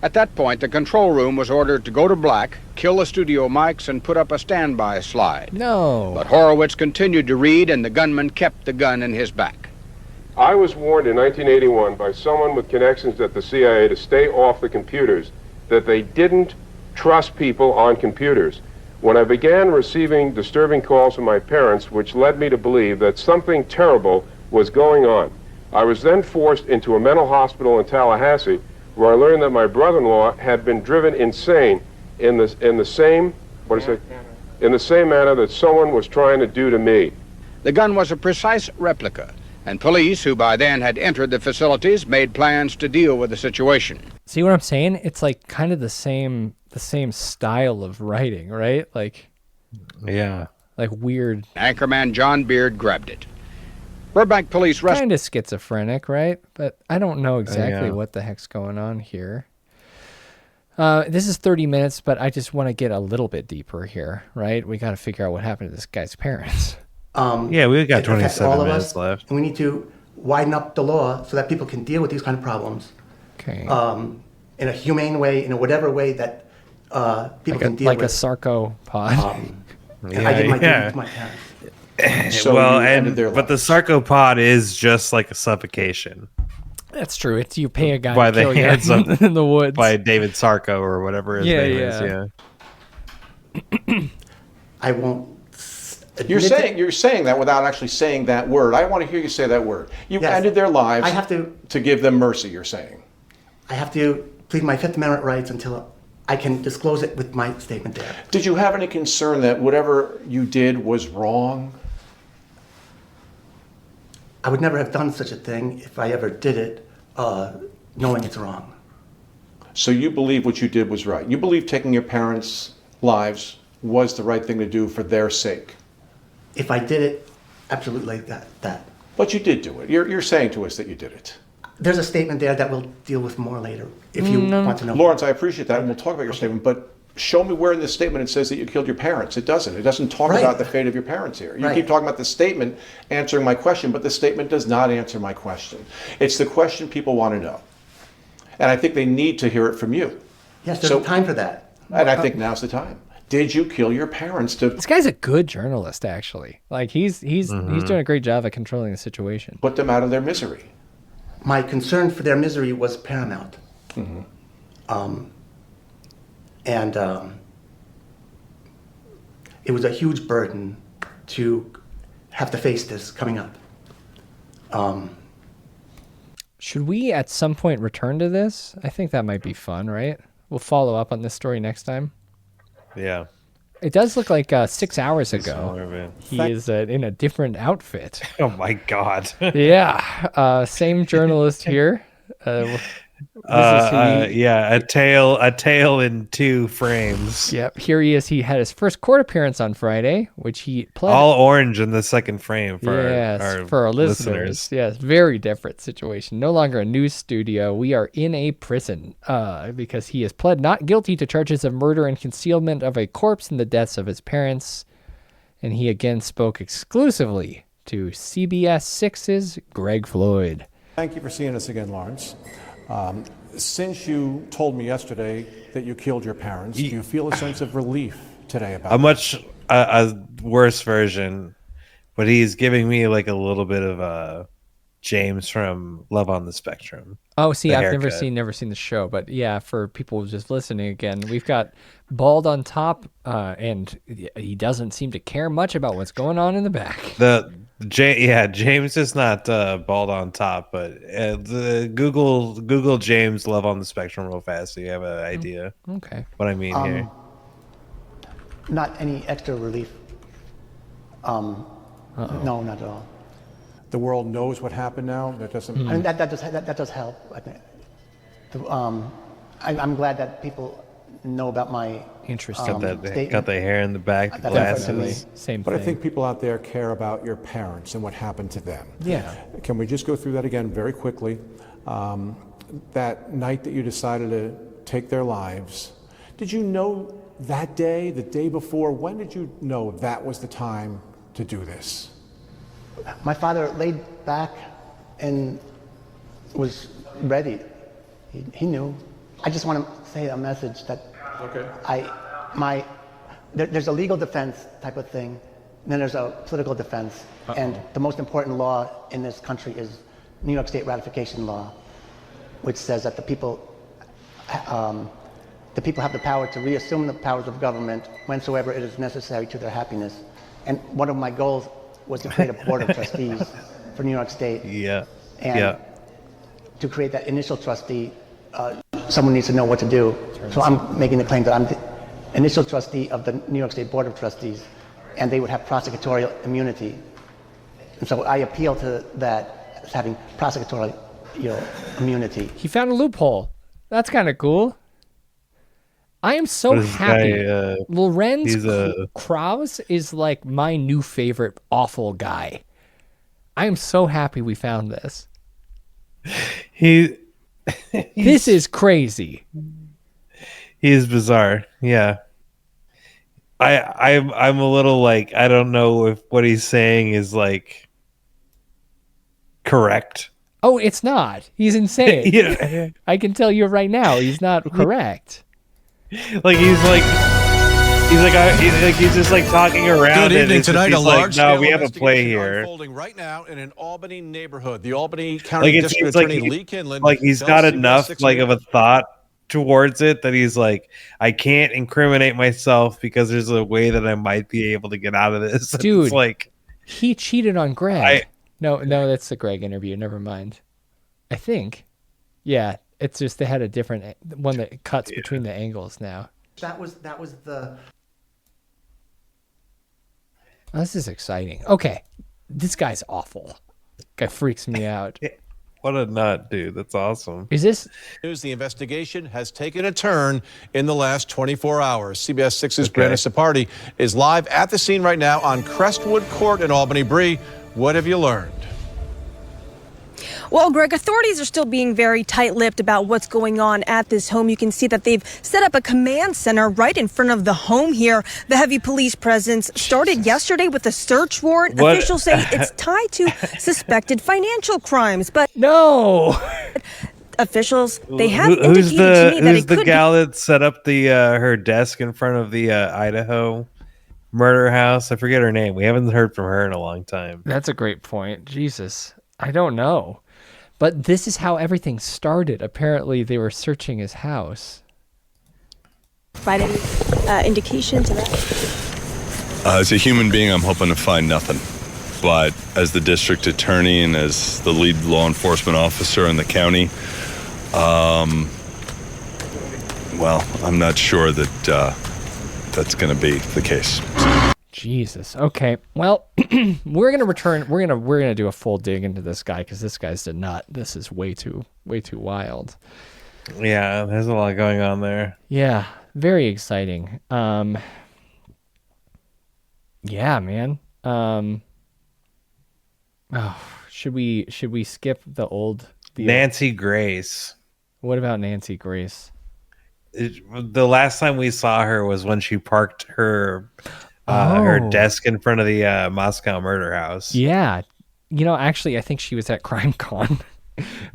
At that point, the control room was ordered to go to black, kill the studio mics, and put up a standby slide. No. But Horowitz continued to read, and the gunman kept the gun in his back. I was warned in 1981 by someone with connections at the CIA to stay off the computers, that they didn't trust people on computers. When I began receiving disturbing calls from my parents, which led me to believe that something terrible was going on, I was then forced into a mental hospital in Tallahassee, where I learned that my brother-in-law had been driven insane in the same manner that someone was trying to do to me. The gun was a precise replica, and police, who by then had entered the facilities, made plans to deal with the situation. See what I'm saying? It's like kind of the same style of writing, right? Like, yeah, like weird. Anchorman John Beard grabbed it. Burbank police kind of schizophrenic, right? But I don't know exactly what the heck's going on here. This is 30 minutes, but I just want to get a little bit deeper here, right? We got to figure out what happened to this guy's parents. We've got 27 minutes left. And we need to widen up the law so that people can deal with these kind of problems. Okay. In a humane way, in a whatever way that people can deal with. Like a sarcopod. I did my duty to my parents. So but the sarcopod is just like a suffocation. That's true. It's you pay a guy by to the kill hands you of in the woods by David Sarko or whatever his name is. Yeah. I won't. You're saying that without actually saying that word. I want to hear you say that word. You've ended their lives. I have to give them mercy. You're saying. I have to plead my Fifth Amendment rights until I can disclose it with my statement there. Did you have any concern that whatever you did was wrong? I would never have done such a thing if I ever did it knowing it's wrong. So you believe what you did was right. You believe taking your parents' lives was the right thing to do for their sake. If I did it, absolutely that. But you did do it. You're saying to us that you did it. There's a statement there that we'll deal with more later, if you want to know. Lawrence, I appreciate that, and we'll talk about your statement, but show me where in this statement it says that you killed your parents. It doesn't. It doesn't talk about the fate of your parents here. You keep talking about the statement answering my question, but the statement does not answer my question. It's the question people want to know. And I think they need to hear it from you. Yes, there's time for that. And I think now's the time. Did you kill your parents to... This guy's a good journalist, actually. Like, he's doing a great job at controlling the situation. Put them out of their misery. My concern for their misery was paramount. It was a huge burden to have to face this coming up. Should we at some point return to this? I think that might be fun, right? We'll follow up on this story next time. Yeah. It does look like 6 hours ago. He is in a different outfit. Oh my God. Yeah. Same journalist here. A tale in 2 frames. Yep, here he is. He had his first court appearance on Friday, which he pled. All orange in the second frame for our listeners. Yes, very different situation. No longer a news studio. We are in a prison because he has pled not guilty to charges of murder and concealment of a corpse in the deaths of his parents. And he again spoke exclusively to CBS 6's Greg Floyd. Thank you for seeing us again, Lawrence. Since you told me yesterday that you killed your parents, do you feel a sense of relief today about a much worse version, but he's giving me like a little bit of James from Love on the Spectrum. Oh, see, I've never seen the show, but yeah, for people just listening again, we've got bald on top, and he doesn't seem to care much about what's going on in the back. James is not bald on top, but Google James Love on the Spectrum real fast so you have an idea. Okay, what I mean here. Not any extra relief. No, not at all. The world knows what happened now. That doesn't. I mean, that does help. I think. I'm glad that people know about my interest. Got the hair in the back, the glasses. Same but thing. I think people out there care about your parents and what happened to them. Yeah. Can we just go through that again very quickly? That night that you decided to take their lives, did you know that day, the day before? When did you know that was the time to do this? My father laid back and was ready. He knew. I just want to say a message that there's a legal defense type of thing, and then there's a political defense. And the most important law in this country is New York State ratification law, which says that the people have the power to reassume the powers of government whensoever it is necessary to their happiness. And one of my goals was to create a board of trustees for New York State. And to create that initial trustee, someone needs to know what to do. So I'm making the claim that I'm the initial trustee of the New York State Board of Trustees, and they would have prosecutorial immunity. And so I appeal to that as having prosecutorial immunity. He found a loophole. That's kind of cool. I am so happy. Loren Krause is like my new favorite awful guy. I am so happy we found this. This is crazy. He is bizarre. Yeah. I'm a little like, I don't know if what he's saying is like correct. Oh, it's not. He's insane. I can tell you right now, he's not correct. He's just like talking around. Good evening tonight. A large no, we have a play here. Unfolding right now in an Albany neighborhood. The Albany County District Attorney Lee Kinlan. Like he's got enough of a thought towards it that he's like, I can't incriminate myself because there's a way that I might be able to get out of this. Dude, it's like he cheated on Greg. No, that's the Greg interview. Never mind. I think. Yeah, it's just they had a different one that cuts between the angles now. That was the. This is exciting. Okay, this guy's awful. Guy freaks me out. What a nut, dude. That's awesome. Is this news? The investigation has taken a turn in the last 24 hours. CBS 6's Brandon Sapardi is live at the scene right now on Crestwood Court in Albany. Bree, what have you learned? Well, Greg, authorities are still being very tight-lipped about what's going on at this home. You can see that they've set up a command center right in front of the home here. The heavy police presence started yesterday with a search warrant. What? Officials say it's tied to suspected financial crimes, but no. Officials, they have indicated to me that who's the gal that set up the her desk in front of the Idaho murder house? I forget her name. We haven't heard from her in a long time. That's a great point. Jesus, I don't know. But this is how everything started. Apparently, they were searching his house. Provide any indication to that? As a human being, I'm hoping to find nothing. But as the district attorney and as the lead law enforcement officer in the county, well, I'm not sure that that's going to be the case. Jesus. Okay. Well, we're gonna return. We're gonna do a full dig into this guy because this guy's a nut. This is way too wild. Yeah, there's a lot going on there. Yeah, very exciting. Yeah, man. Should we skip the Nancy Grace? What about Nancy Grace? The last time we saw her was when she parked her desk in front of the Moscow murder house. Yeah. Actually, I think she was at CrimeCon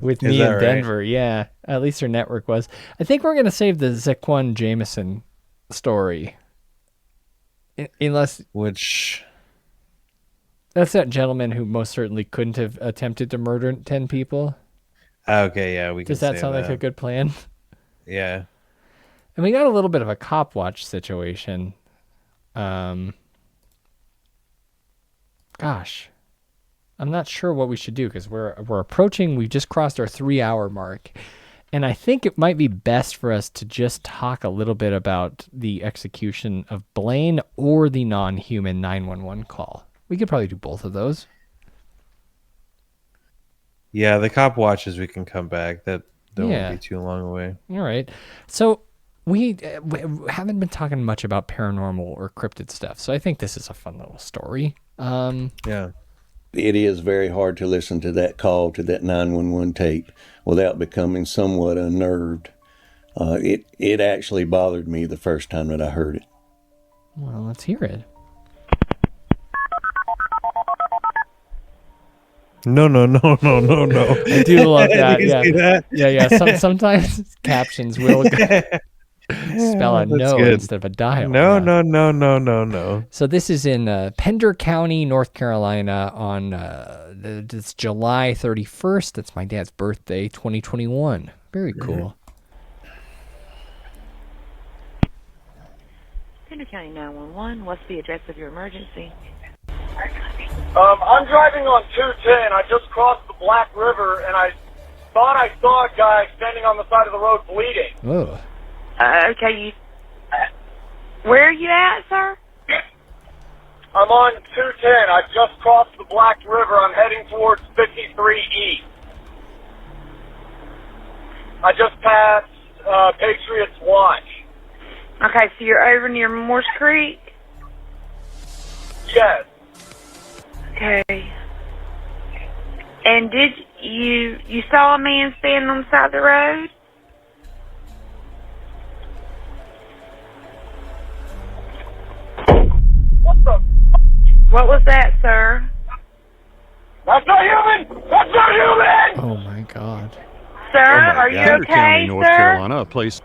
with me in Denver. Right? Yeah. At least her network was. I think we're going to save the Zaquan Jameson story. Which... That's that gentleman who most certainly couldn't have attempted to murder 10 people. Okay, yeah. Does that sound like a good plan? Yeah. And we got a little bit of a cop watch situation. Gosh. I'm not sure what we should do because we're approaching, we just crossed our 3-hour mark. And I think it might be best for us to just talk a little bit about the execution of Blaine or the non-human 911 call. We could probably do both of those. Yeah, the cop watches, we can come back. That won't be too long away. All right. So we haven't been talking much about paranormal or cryptid stuff. So I think this is a fun little story. Yeah. It is very hard to listen to that call, to that 911 tape, without becoming somewhat unnerved. It actually bothered me the first time that I heard it. Well, let's hear it. No. I do love that. Yeah. Sometimes captions will spell a no good. instead of a dial. No. So this is in Pender County, North Carolina on it's July 31st. That's my dad's birthday, 2021. Very cool. Pender County 911, what's the address of your emergency? I'm driving on 210. I just crossed the Black River, and I thought I saw a guy standing on the side of the road bleeding. Oh. Okay, where are you at, sir? I'm on 210. I just crossed the Black River. I'm heading towards 53 East. I just passed Patriots Watch. Okay, so you're over near Morse Creek? Yes. Okay. And did you saw a man standing on the side of the road? What the? What was that, sir? That's not human! That's not human! Oh my God. Sir, are you okay, County, North sir? Carolina, please.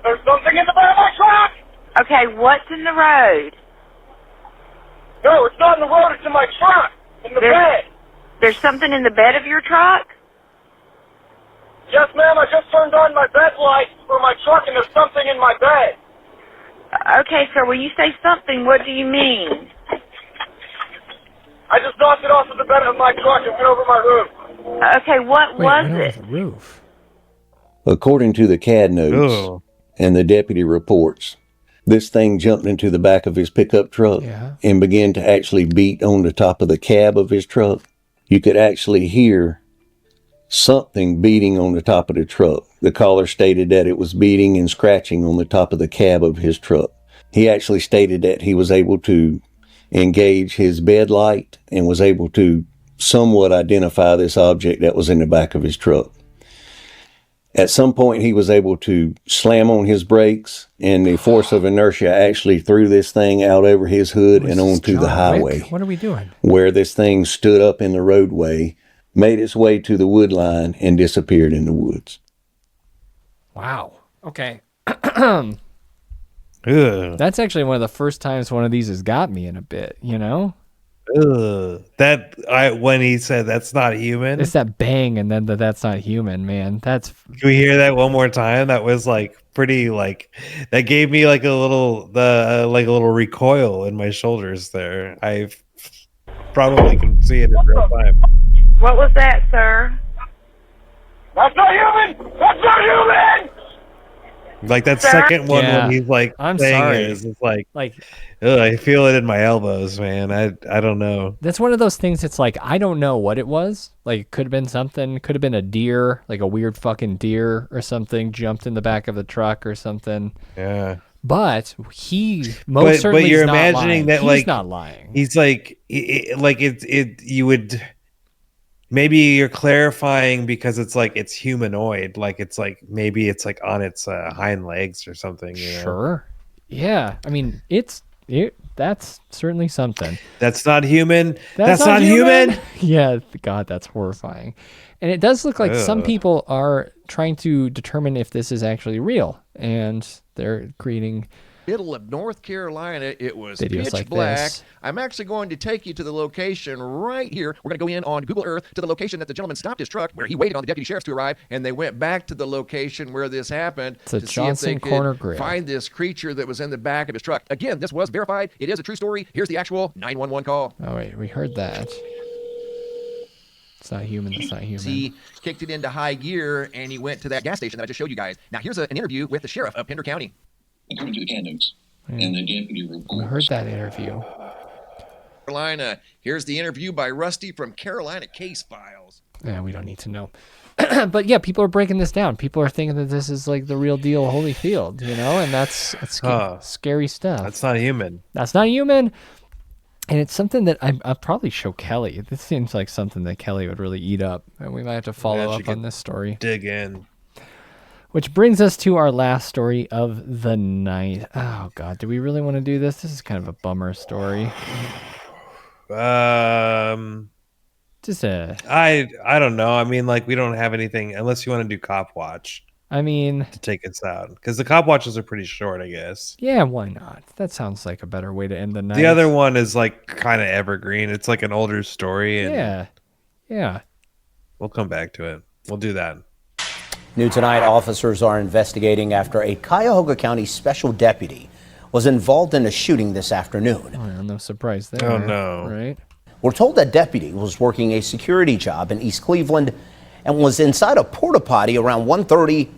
There's something in the bed of my truck! Okay, what's in the road? No, it's not in the road, it's in my truck. In the bed. There's something in the bed of your truck? Yes, ma'am, I just turned on my bed lights for my truck and there's something in my bed. Okay, sir, when you say something, what do you mean? I just knocked it off of the bed of my truck and went over my roof. Okay, what was it? The roof. According to the CAD notes and the deputy reports, this thing jumped into the back of his pickup truck and began to actually beat on the top of the cab of his truck. You could actually hear something beating on the top of the truck. The caller stated that it was beating and scratching on the top of the cab of his truck. He actually stated that he was able to engage his bed light and was able to somewhat identify this object that was in the back of his truck. At some point, he was able to slam on his brakes, and the force of inertia actually threw this thing out over his hood and onto the highway. What are we doing? Where this thing stood up in the roadway, made its way to the wood line, and disappeared in the woods. Wow. Okay. That's actually one of the first times one of these has got me in a bit, you know? When he said that's not human. It's that bang and then that's not human, man. Can we hear that one more time? That was pretty that gave me a little recoil in my shoulders there. I probably can see it in real time. What was that, sir? That's not human! That's not human! Like that second one when he's like, I'm saying sorry. it's like, ugh, I feel it in my elbows, man. I don't know. That's one of those things. It's like, I don't know what it was. Like, it could have been something. Could have been a deer, like a weird fucking deer or something, jumped in the back of the truck or something. Yeah. But he most certainly. But you're is not imagining lying. that He's like not lying. He's like you would. Maybe you're clarifying because it's like it's humanoid, like it's like maybe it's like on its hind legs or something. You know? Sure. Yeah. I mean, that's certainly something. That's not human. That's not human. Yeah. God, that's horrifying. And it does look like some people are trying to determine if this is actually real, and they're creating. Middle of North Carolina, it was Videos pitch like black. this. I'm actually going to take you to the location right here. We're going to go in on Google Earth to the location that the gentleman stopped his truck, where he waited on the deputy sheriffs to arrive, and they went back to the location where this happened It's a to see if Johnson they Corner could Grill. find this creature that was in the back of his truck. Again, this was verified. It is a true story. Here's the actual 911 call. Oh wait, we heard that. It's not human. It's not human. He kicked it into high gear, and he went to that gas station that I just showed you guys. Now, here's an interview with the sheriff of Pender County. According to the CAD notes and the deputy report. We heard that interview. Carolina. Here's the interview by Rusty from Carolina Case Files. Yeah, we don't need to know. But yeah, people are breaking this down. People are thinking that this is like the real deal Holyfield, you know, and that's scary stuff. That's not human. That's not human. And it's something that I'll probably show Kelly. This seems like something that Kelly would really eat up, and we might have to follow up on this story. Dig in. Which brings us to our last story of the night. Oh, God. Do we really want to do this? This is kind of a bummer story. I don't know. I mean, like, we don't have anything, unless you want to do Cop Watch. I mean, to take us out. Because the Cop Watches are pretty short, I guess. Yeah, why not? That sounds like a better way to end the night. The other one is, like, kind of evergreen. It's like an older story. And Yeah. We'll come back to it. We'll do that. New tonight, officers are investigating after a Cuyahoga County special deputy was involved in a shooting this afternoon. Oh, yeah, no surprise there. Oh, no. Right? We're told that deputy was working a security job in East Cleveland and was inside a porta-potty around 1:30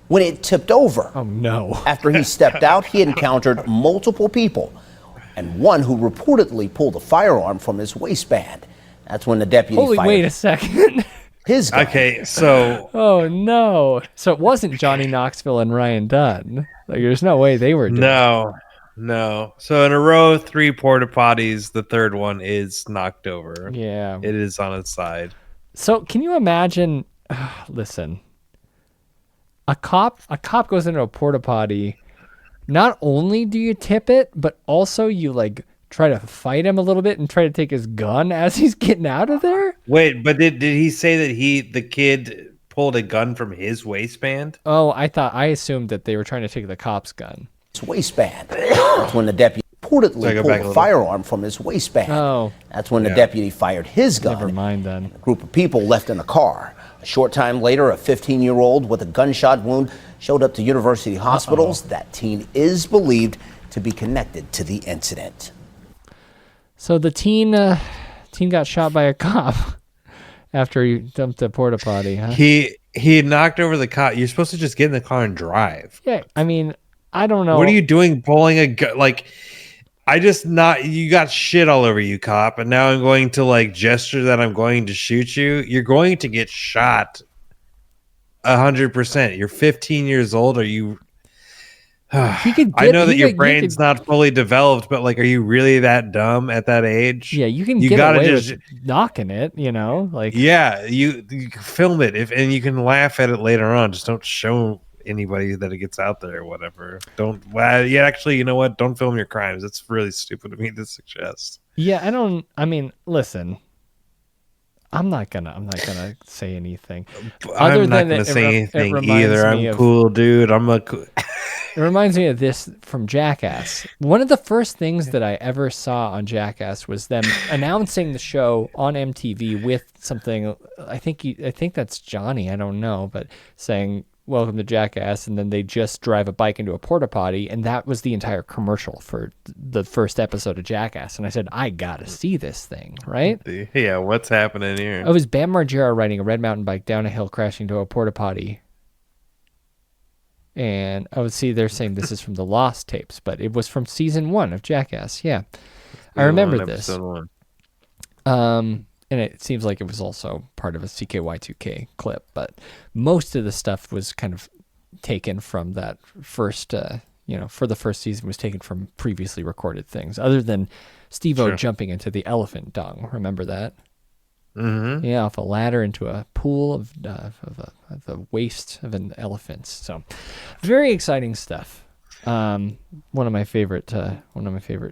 when it tipped over. Oh, no. After he stepped out, he encountered multiple people and one who reportedly pulled a firearm from his waistband. That's when the deputy fired. Wait a second. His gun. Okay, so... Oh, no. So it wasn't Johnny Knoxville and Ryan Dunn. Like, there's no way they were doing No. So in a row, 3 porta potties. The third one is knocked over. Yeah. It is on its side. So can you imagine? Listen, a cop goes into a porta potty. Not only do you tip it, but also you like try to fight him a little bit and try to take his gun as he's getting out of there. Wait, but did he say that the kid pulled a gun from his waistband? Oh, I assumed that they were trying to take the cop's gun. His waistband. That's when the deputy reportedly pulled a firearm from his waistband. Oh. That's when the deputy fired his gun. Never mind then. A group of people left in a car. A short time later, a 15-year-old with a gunshot wound showed up to University Hospitals. That teen is believed to be connected to the incident. So the teen got shot by a cop after he dumped a porta potty, huh? He knocked over the cop. You're supposed to just get in the car and drive. Yeah, I mean, I don't know. What are you doing pulling a gun? Like, you got shit all over you, cop, and now I'm going to like gesture that I'm going to shoot you. You're going to get shot 100%. You're 15 years old. Are you... I know that your brain's not fully developed, but like, are you really that dumb at that age? Yeah, you can get away with knocking it, you know? Like, yeah, you film it and you can laugh at it later on. Just don't show anybody that it gets out there or whatever. Actually, you know what? Don't film your crimes. It's really stupid of me to suggest. Yeah, listen. I'm not gonna say anything. I'm not gonna say anything either. I'm cool, dude. It reminds me of this from Jackass. One of the first things that I ever saw on Jackass was them announcing the show on MTV with something. I think that's Johnny. I don't know, but saying "Welcome to Jackass," and then they just drive a bike into a porta potty, and that was the entire commercial for the first episode of Jackass. And I said, I gotta see this thing, right? Yeah, what's happening here? It was Bam Margera riding a red mountain bike down a hill, crashing into a porta potty. And they're saying this is from the Lost tapes, but it was from season 1 of Jackass. Yeah, I remember this. Episode 1. And it seems like it was also part of a CKY2K clip, but most of the stuff was kind of taken from that first, for the first season was taken from previously recorded things, other than Steve-O jumping into the elephant dung. Remember that? Mm-hmm. Yeah, off a ladder into a pool of the waste of an elephant. So, very exciting stuff. One of my favorite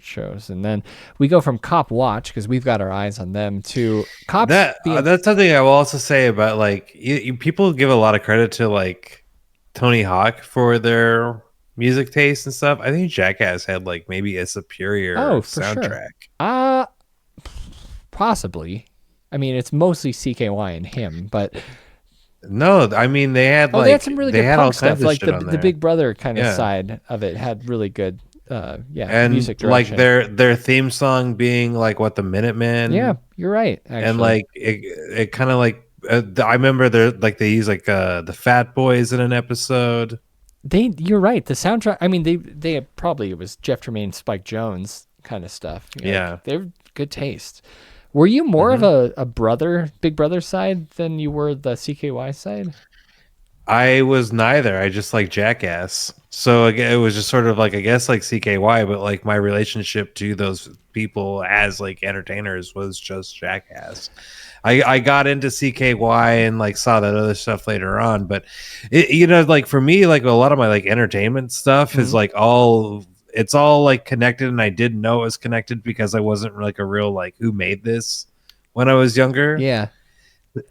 shows. And then we go from Cop Watch, because we've got our eyes on them, to Cops. That's something I will also say about like people give a lot of credit to like Tony Hawk for their music taste and stuff. I think Jackass had like maybe a superior soundtrack. Sure. Possibly. I mean, it's mostly CKY and him, but no, I mean they had they had some really good punk stuff. Like the Big Brother kind of Yeah. side of it had really good, and music like direction. their theme song being like what the Minutemen. Yeah, you're right. Actually. And like it kind of like I remember they use like the Fat Boys in an episode. You're right. The soundtrack. I mean, they probably it was Jeff Tremaine, Spike Jones kind of stuff. Yeah. They're good taste. Were you more of a Big Brother side than you were the CKY side? I was neither. I just like Jackass. So again, it was just sort of like, I guess like CKY, but like my relationship to those people as like entertainers was just Jackass. I got into CKY and like saw that other stuff later on, but like for me, like a lot of my like entertainment stuff is like it's all like connected, and I didn't know it was connected because I wasn't like a real like who made this when I was younger. Yeah.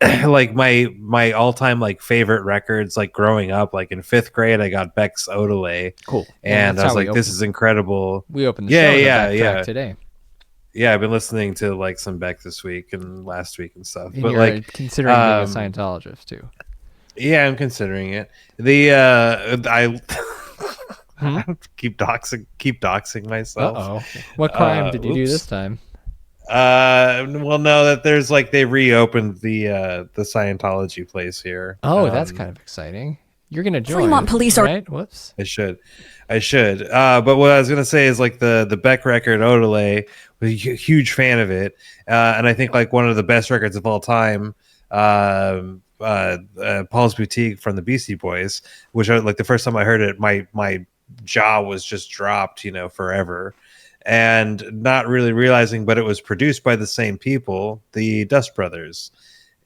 Like my all-time like favorite records like growing up, like in 5th grade I got Beck's Odelay. Cool. And I was like, this is incredible. We opened the show with Beck track today. Yeah, I've been listening to like some Beck this week and last week and stuff. And but you're like considering being a Scientologist too. Yeah, I'm considering it. I keep doxing myself. Uh-oh. What crime did you do this time? Well, no, that there's like they reopened the Scientology place here. Oh, that's kind of exciting. You're gonna join. Fremont police are right. Whoops. I should. But what I was gonna say is like the Beck record Odelay, was a huge fan of it, and I think like one of the best records of all time. Paul's Boutique from the Beastie Boys, which like the first time I heard it, my jaw was just dropped, forever. And not really realizing, but it was produced by the same people, the Dust Brothers.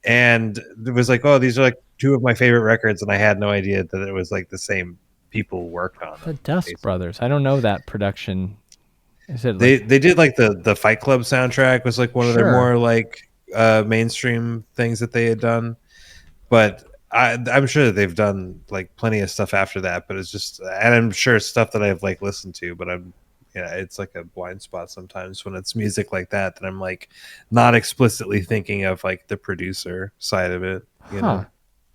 And it was like, oh, these are like 2 of my favorite records, and I had no idea that it was like the same people worked on the it. Dust Brothers. I don't know that production. Is it they did like the Fight Club soundtrack was like one of their more like mainstream things that they had done. But I'm sure that they've done like plenty of stuff after that, but it's just, and I'm sure it's stuff that I've like listened to, but it's like a blind spot sometimes when it's music like that I'm like not explicitly thinking of like the producer side of it. You know?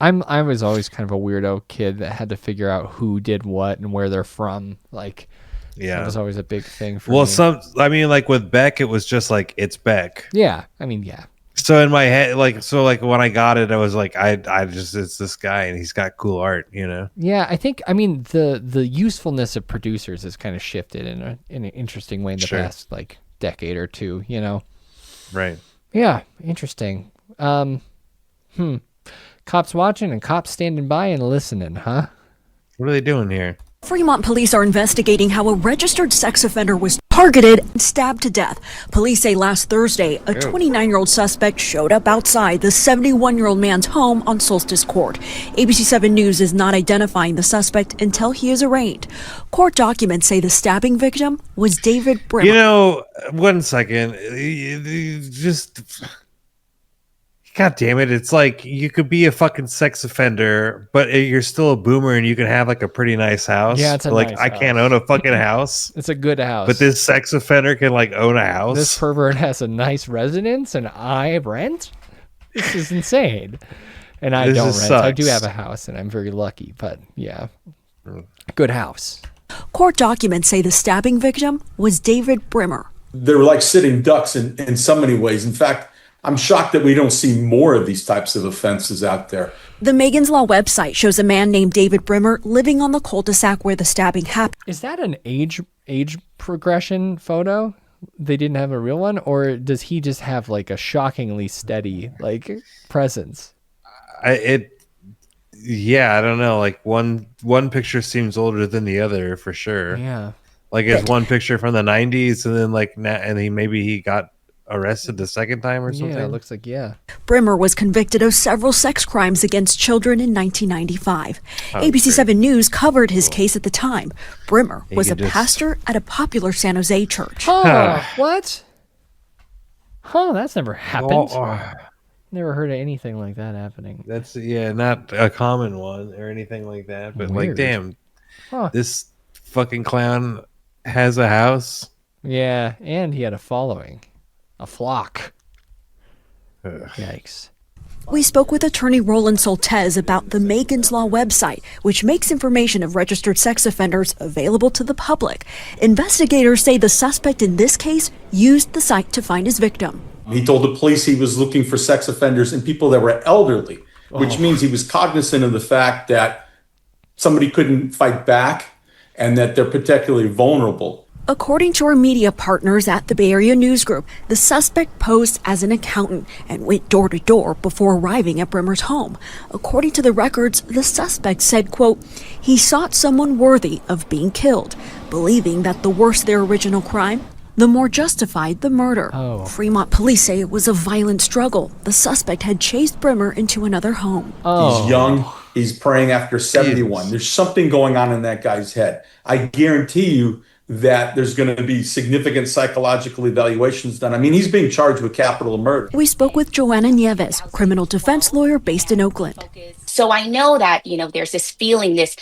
I was always kind of a weirdo kid that had to figure out who did what and where they're from. Like, that was always a big thing for me. Like with Beck, it was just like, it's Beck. Yeah. I mean, yeah. So in my head, like when I got it, I was like, it's this guy and he's got cool art, Yeah, I think, the usefulness of producers has kind of shifted in an interesting way in the past like decade or two, Right. Yeah, interesting. Cops watching and cops standing by and listening, huh? What are they doing here? Fremont police are investigating how a registered sex offender was targeted and stabbed to death. Police say last Thursday, a 29-year-old suspect showed up outside the 71-year-old man's home on Solstice Court. ABC 7 News is not identifying the suspect until he is arraigned. Court documents say the stabbing victim was David Brimmer. One second. God damn it. It's like you could be a fucking sex offender, but you're still a boomer and you can have like a pretty nice house. Yeah, it's a like nice I house. can't own a fucking house. It's a good house. But this sex offender can like own a house. This pervert has a nice residence and I rent? This is insane. And I don't rent. Sucks. I do have a house and I'm very lucky, but yeah. Good house. Court documents say the stabbing victim was David Brimmer. They were like sitting ducks in so many ways. In fact, I'm shocked that we don't see more of these types of offenses out there. The Megan's Law website shows a man named David Brimmer living on the cul-de-sac where the stabbing happened. Is that an age progression photo? They didn't have a real one, or does he just have like a shockingly steady like presence? I don't know. Like one picture seems older than the other for sure. Yeah. Like it's one picture from the 90s, and then maybe he got arrested the second time or something. Yeah, it looks like, yeah. Brimmer was convicted of several sex crimes against children in 1995. ABC 7 News covered his case at the time. Brimmer was a pastor at a popular San Jose church. Oh, what? Huh, that's never happened. Never heard of anything like that happening. That's, not a common one or anything like that. But Weird. like, damn, this fucking clown has a house. Yeah, and he had a following. A flock. Yikes. We spoke with attorney Roland Soltez about the Megan's Law website, which makes information of registered sex offenders available to the public. Investigators say the suspect in this case used the site to find his victim. He told the police he was looking for sex offenders and people that were elderly, which means he was cognizant of the fact that somebody couldn't fight back and that they're particularly vulnerable. According to our media partners at the Bay Area News Group, the suspect posed as an accountant and went door to door before arriving at Brimmer's home. According to the records, the suspect said, quote, he sought someone worthy of being killed, believing that the worse their original crime, the more justified the murder. Fremont police say it was a violent struggle. The suspect had chased Brimmer into another home. He's young. He's praying after 71. There's something going on in that guy's head. I guarantee you that there's going to be significant psychological evaluations done. I mean, he's being charged with capital murder. We spoke with Joanna Nieves, criminal defense lawyer based in Oakland. So I know that, there's this feeling, this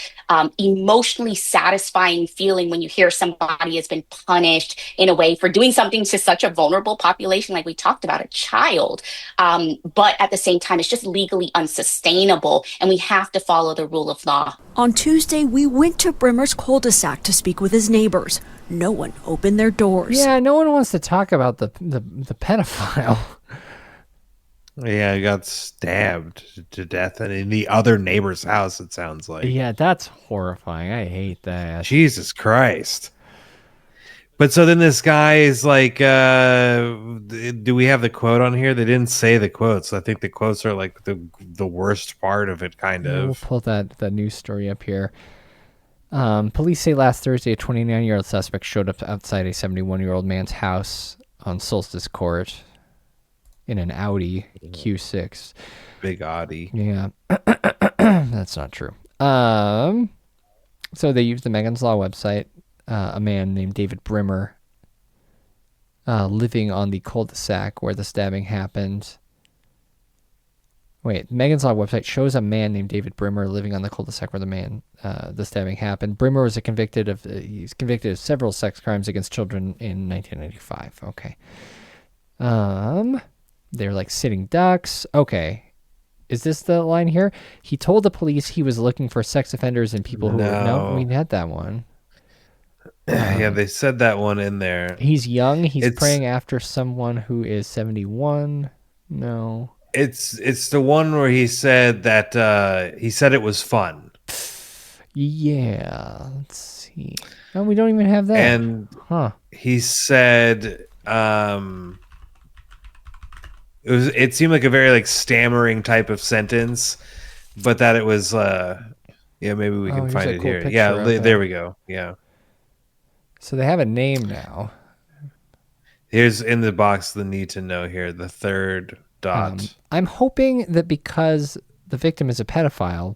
emotionally satisfying feeling when you hear somebody has been punished in a way for doing something to such a vulnerable population, like we talked about, a child. But at the same time, it's just legally unsustainable, and we have to follow the rule of law. On Tuesday, we went to Brimmer's cul-de-sac to speak with his neighbors. No one opened their doors. Yeah, no one wants to talk about the pedophile. Yeah, he got stabbed to death and in the other neighbor's house, it sounds like. Yeah, that's horrifying. I hate that. Jesus Christ. But so then this guy is like, do we have the quote on here? They didn't say the quotes. I think the quotes are like the worst part of it, kind of. We'll pull that news story up here. Police say last Thursday, a 29-year-old suspect showed up outside a 71-year-old man's house on Solstice Court in an Audi Q6. Big Audi. Yeah. That's not true. So they used the Megan's Law website. A man named David Brimmer living on the cul-de-sac where the stabbing happened. Wait, Megan's Law website shows a man named David Brimmer living on the cul-de-sac where the stabbing happened. Brimmer was convicted of several sex crimes against children in 1995. Okay. They're like sitting ducks. Okay. Is this the line here? He told the police he was looking for sex offenders and people who no, we had that one. Yeah, they said that one in there. He's young. He's praying after someone who is 71. No. It's the one where he said that he said it was fun. Yeah. Let's see. Oh, we don't even have that. And he said it seemed like a very like stammering type of sentence, but that it was maybe we can find it here. Yeah, there we go. Yeah. So they have a name now. Here's in the box the need to know here, the third dot. I'm hoping that because the victim is a pedophile,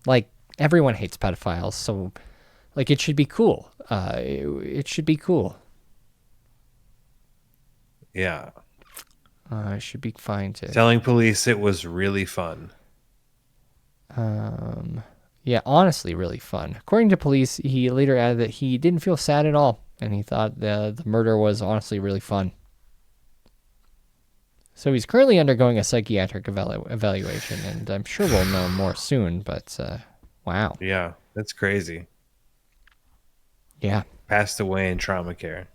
like everyone hates pedophiles, so like it should be cool. It should be cool. Yeah. It should be fine to telling police it was really fun. Yeah, honestly, really fun. According to police, he later added that he didn't feel sad at all, and he thought the murder was honestly really fun. So he's currently undergoing a psychiatric evaluation, and I'm sure we'll know more soon, but wow. Yeah, that's crazy. Yeah. Passed away in trauma care.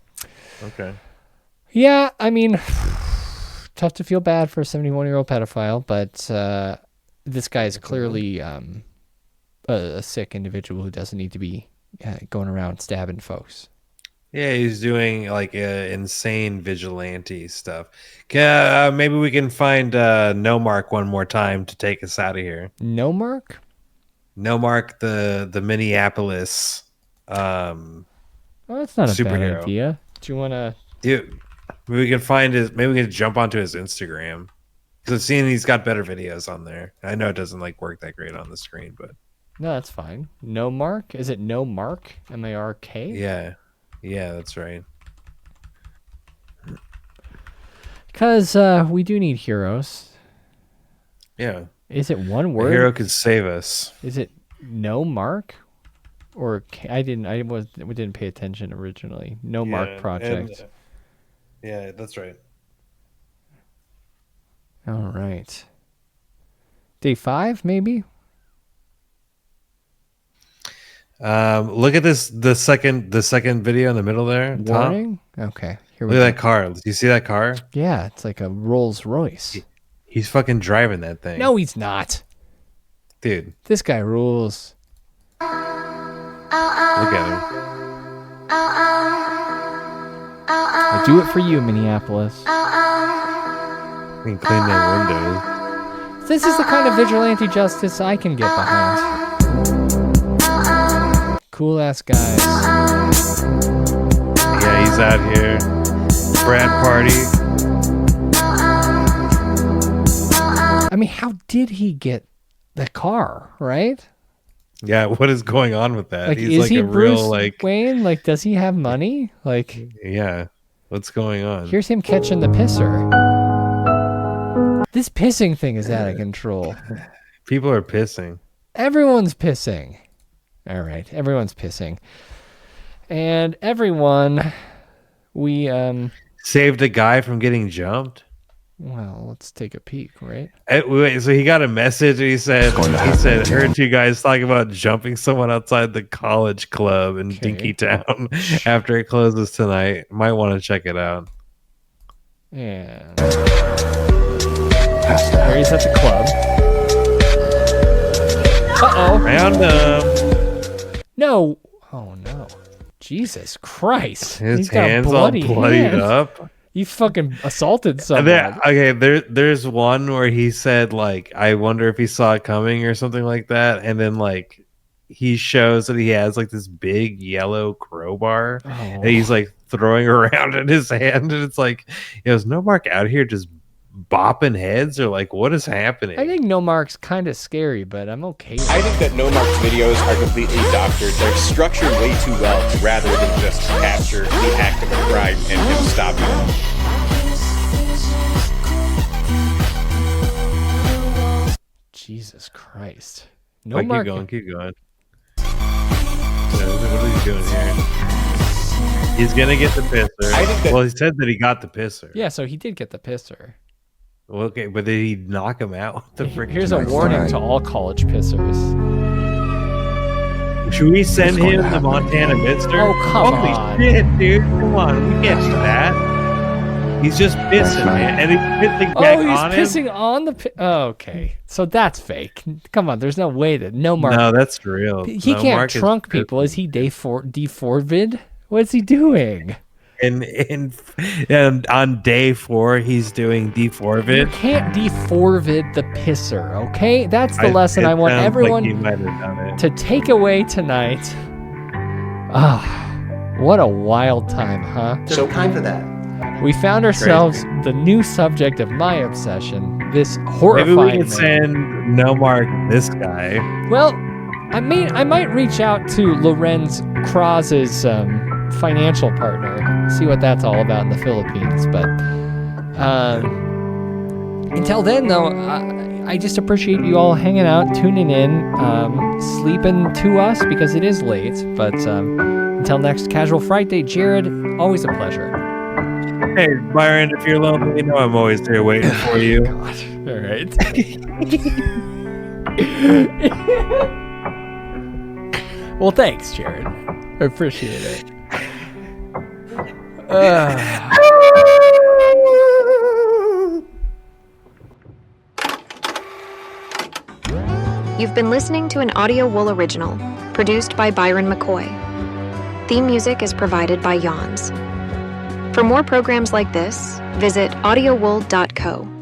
Okay. Yeah, I mean, tough to feel bad for a 71-year-old pedophile, but this guy is clearly a sick individual who doesn't need to be going around stabbing folks. Yeah, he's doing like insane vigilante stuff. Maybe we can find No Mark one more time to take us out of here. No Mark? No Mark, the Minneapolis well, that's not a superhero. bad idea. Do you want to... Maybe we can find his... Maybe we can jump onto his Instagram. Because I've seen he's got better videos on there. I know it doesn't like work that great on the screen, but... No, that's fine. No Mark? Is it No Mark? M-A-R-K? Yeah. Yeah, that's right. Because we do need heroes. Yeah. Is it one word? A hero could save us. Is it No Mark? Or I didn't pay attention originally. No Mark Project. Yeah, that's right. All right. Day 5, maybe? Look at this. The second video in the middle there. Warning. Okay. Here we Look go. at that car. Do you see that car? Yeah, it's like a Rolls Royce. He's fucking driving that thing. No, he's not. Dude. This guy rules. Look at him. I do it for you, Minneapolis. You can clean their windows. This is the kind of vigilante justice I can get behind. Cool ass guys. Yeah, he's out here. Frat party. I mean, how did he get the car, right? Yeah, what is going on with that? Like, He's is like he a Bruce real like Wayne? Like, does he have money? Like, yeah. What's going on? here's him catching the pisser. This pissing thing is out of control. People are pissing. Everyone's pissing. All right, everyone's pissing. And everyone, we saved a guy from getting jumped. Well, let's take a peek, right? Wait, so he got a message and he said, heard you guys talking about jumping someone outside the college club in Dinkytown after it closes tonight. Might want to check it out. Yeah. There he's at the club. Uh-oh. Round him. No. Oh, no. Jesus Christ. His He's got hands all bloody bloodied hands. up. You fucking assaulted someone. There's one where he said, like, I wonder if he saw it coming or something like that. And then, like, he shows that he has, like, this big yellow crowbar. And he's, like, throwing around in his hand. And it's like, is No Mark out here just bopping heads? Or, like, what is happening? I think No Mark's kind of scary, but I'm okay with I think that No Mark's videos are completely doctored. They're structured way too well rather than just capture the act of a crime and him stopping it. Jesus Christ. No Mark. Keep going. What is he doing here? He's going to get the pisser. Well, he said that he got the pisser. Yeah, so he did get the pisser. Well, okay, but did he knock him out? Here's a warning to all college pissers. Should we send him the Montana Mister? Oh, come on. Holy shit, dude. Come on. We can't do that. He's just pissing, man. And he's pissing back on him. Oh, he's pissing on the... okay. So that's fake. Come on. There's no way that No Mark... No, that's real. He can't Mark trunk people. Is he deforvid? What's he doing? And on day 4, he's doing deforvid. You can't deforvid the pisser, okay? That's the lesson I want everyone to take away tonight. What a wild time, huh? There's time for that. We found ourselves the new subject of my obsession. This horrifying Maybe we can man. send No Mark this guy. Well, I might reach out to Loren's Krause's financial partner, see what that's all about in the Philippines. But until then, though, I just appreciate you all hanging out, tuning in, sleeping to us because it is late. But until next Casual Frightday, Jared, always a pleasure. Hey, Byron, if you're lonely, you know I'm always here waiting for you. God. All right. Well, thanks, Jared. I appreciate it. You've been listening to an Audio Wool original, produced by Byron McKoy. Theme music is provided by Yawns. For more programs like this, visit audiowool.co.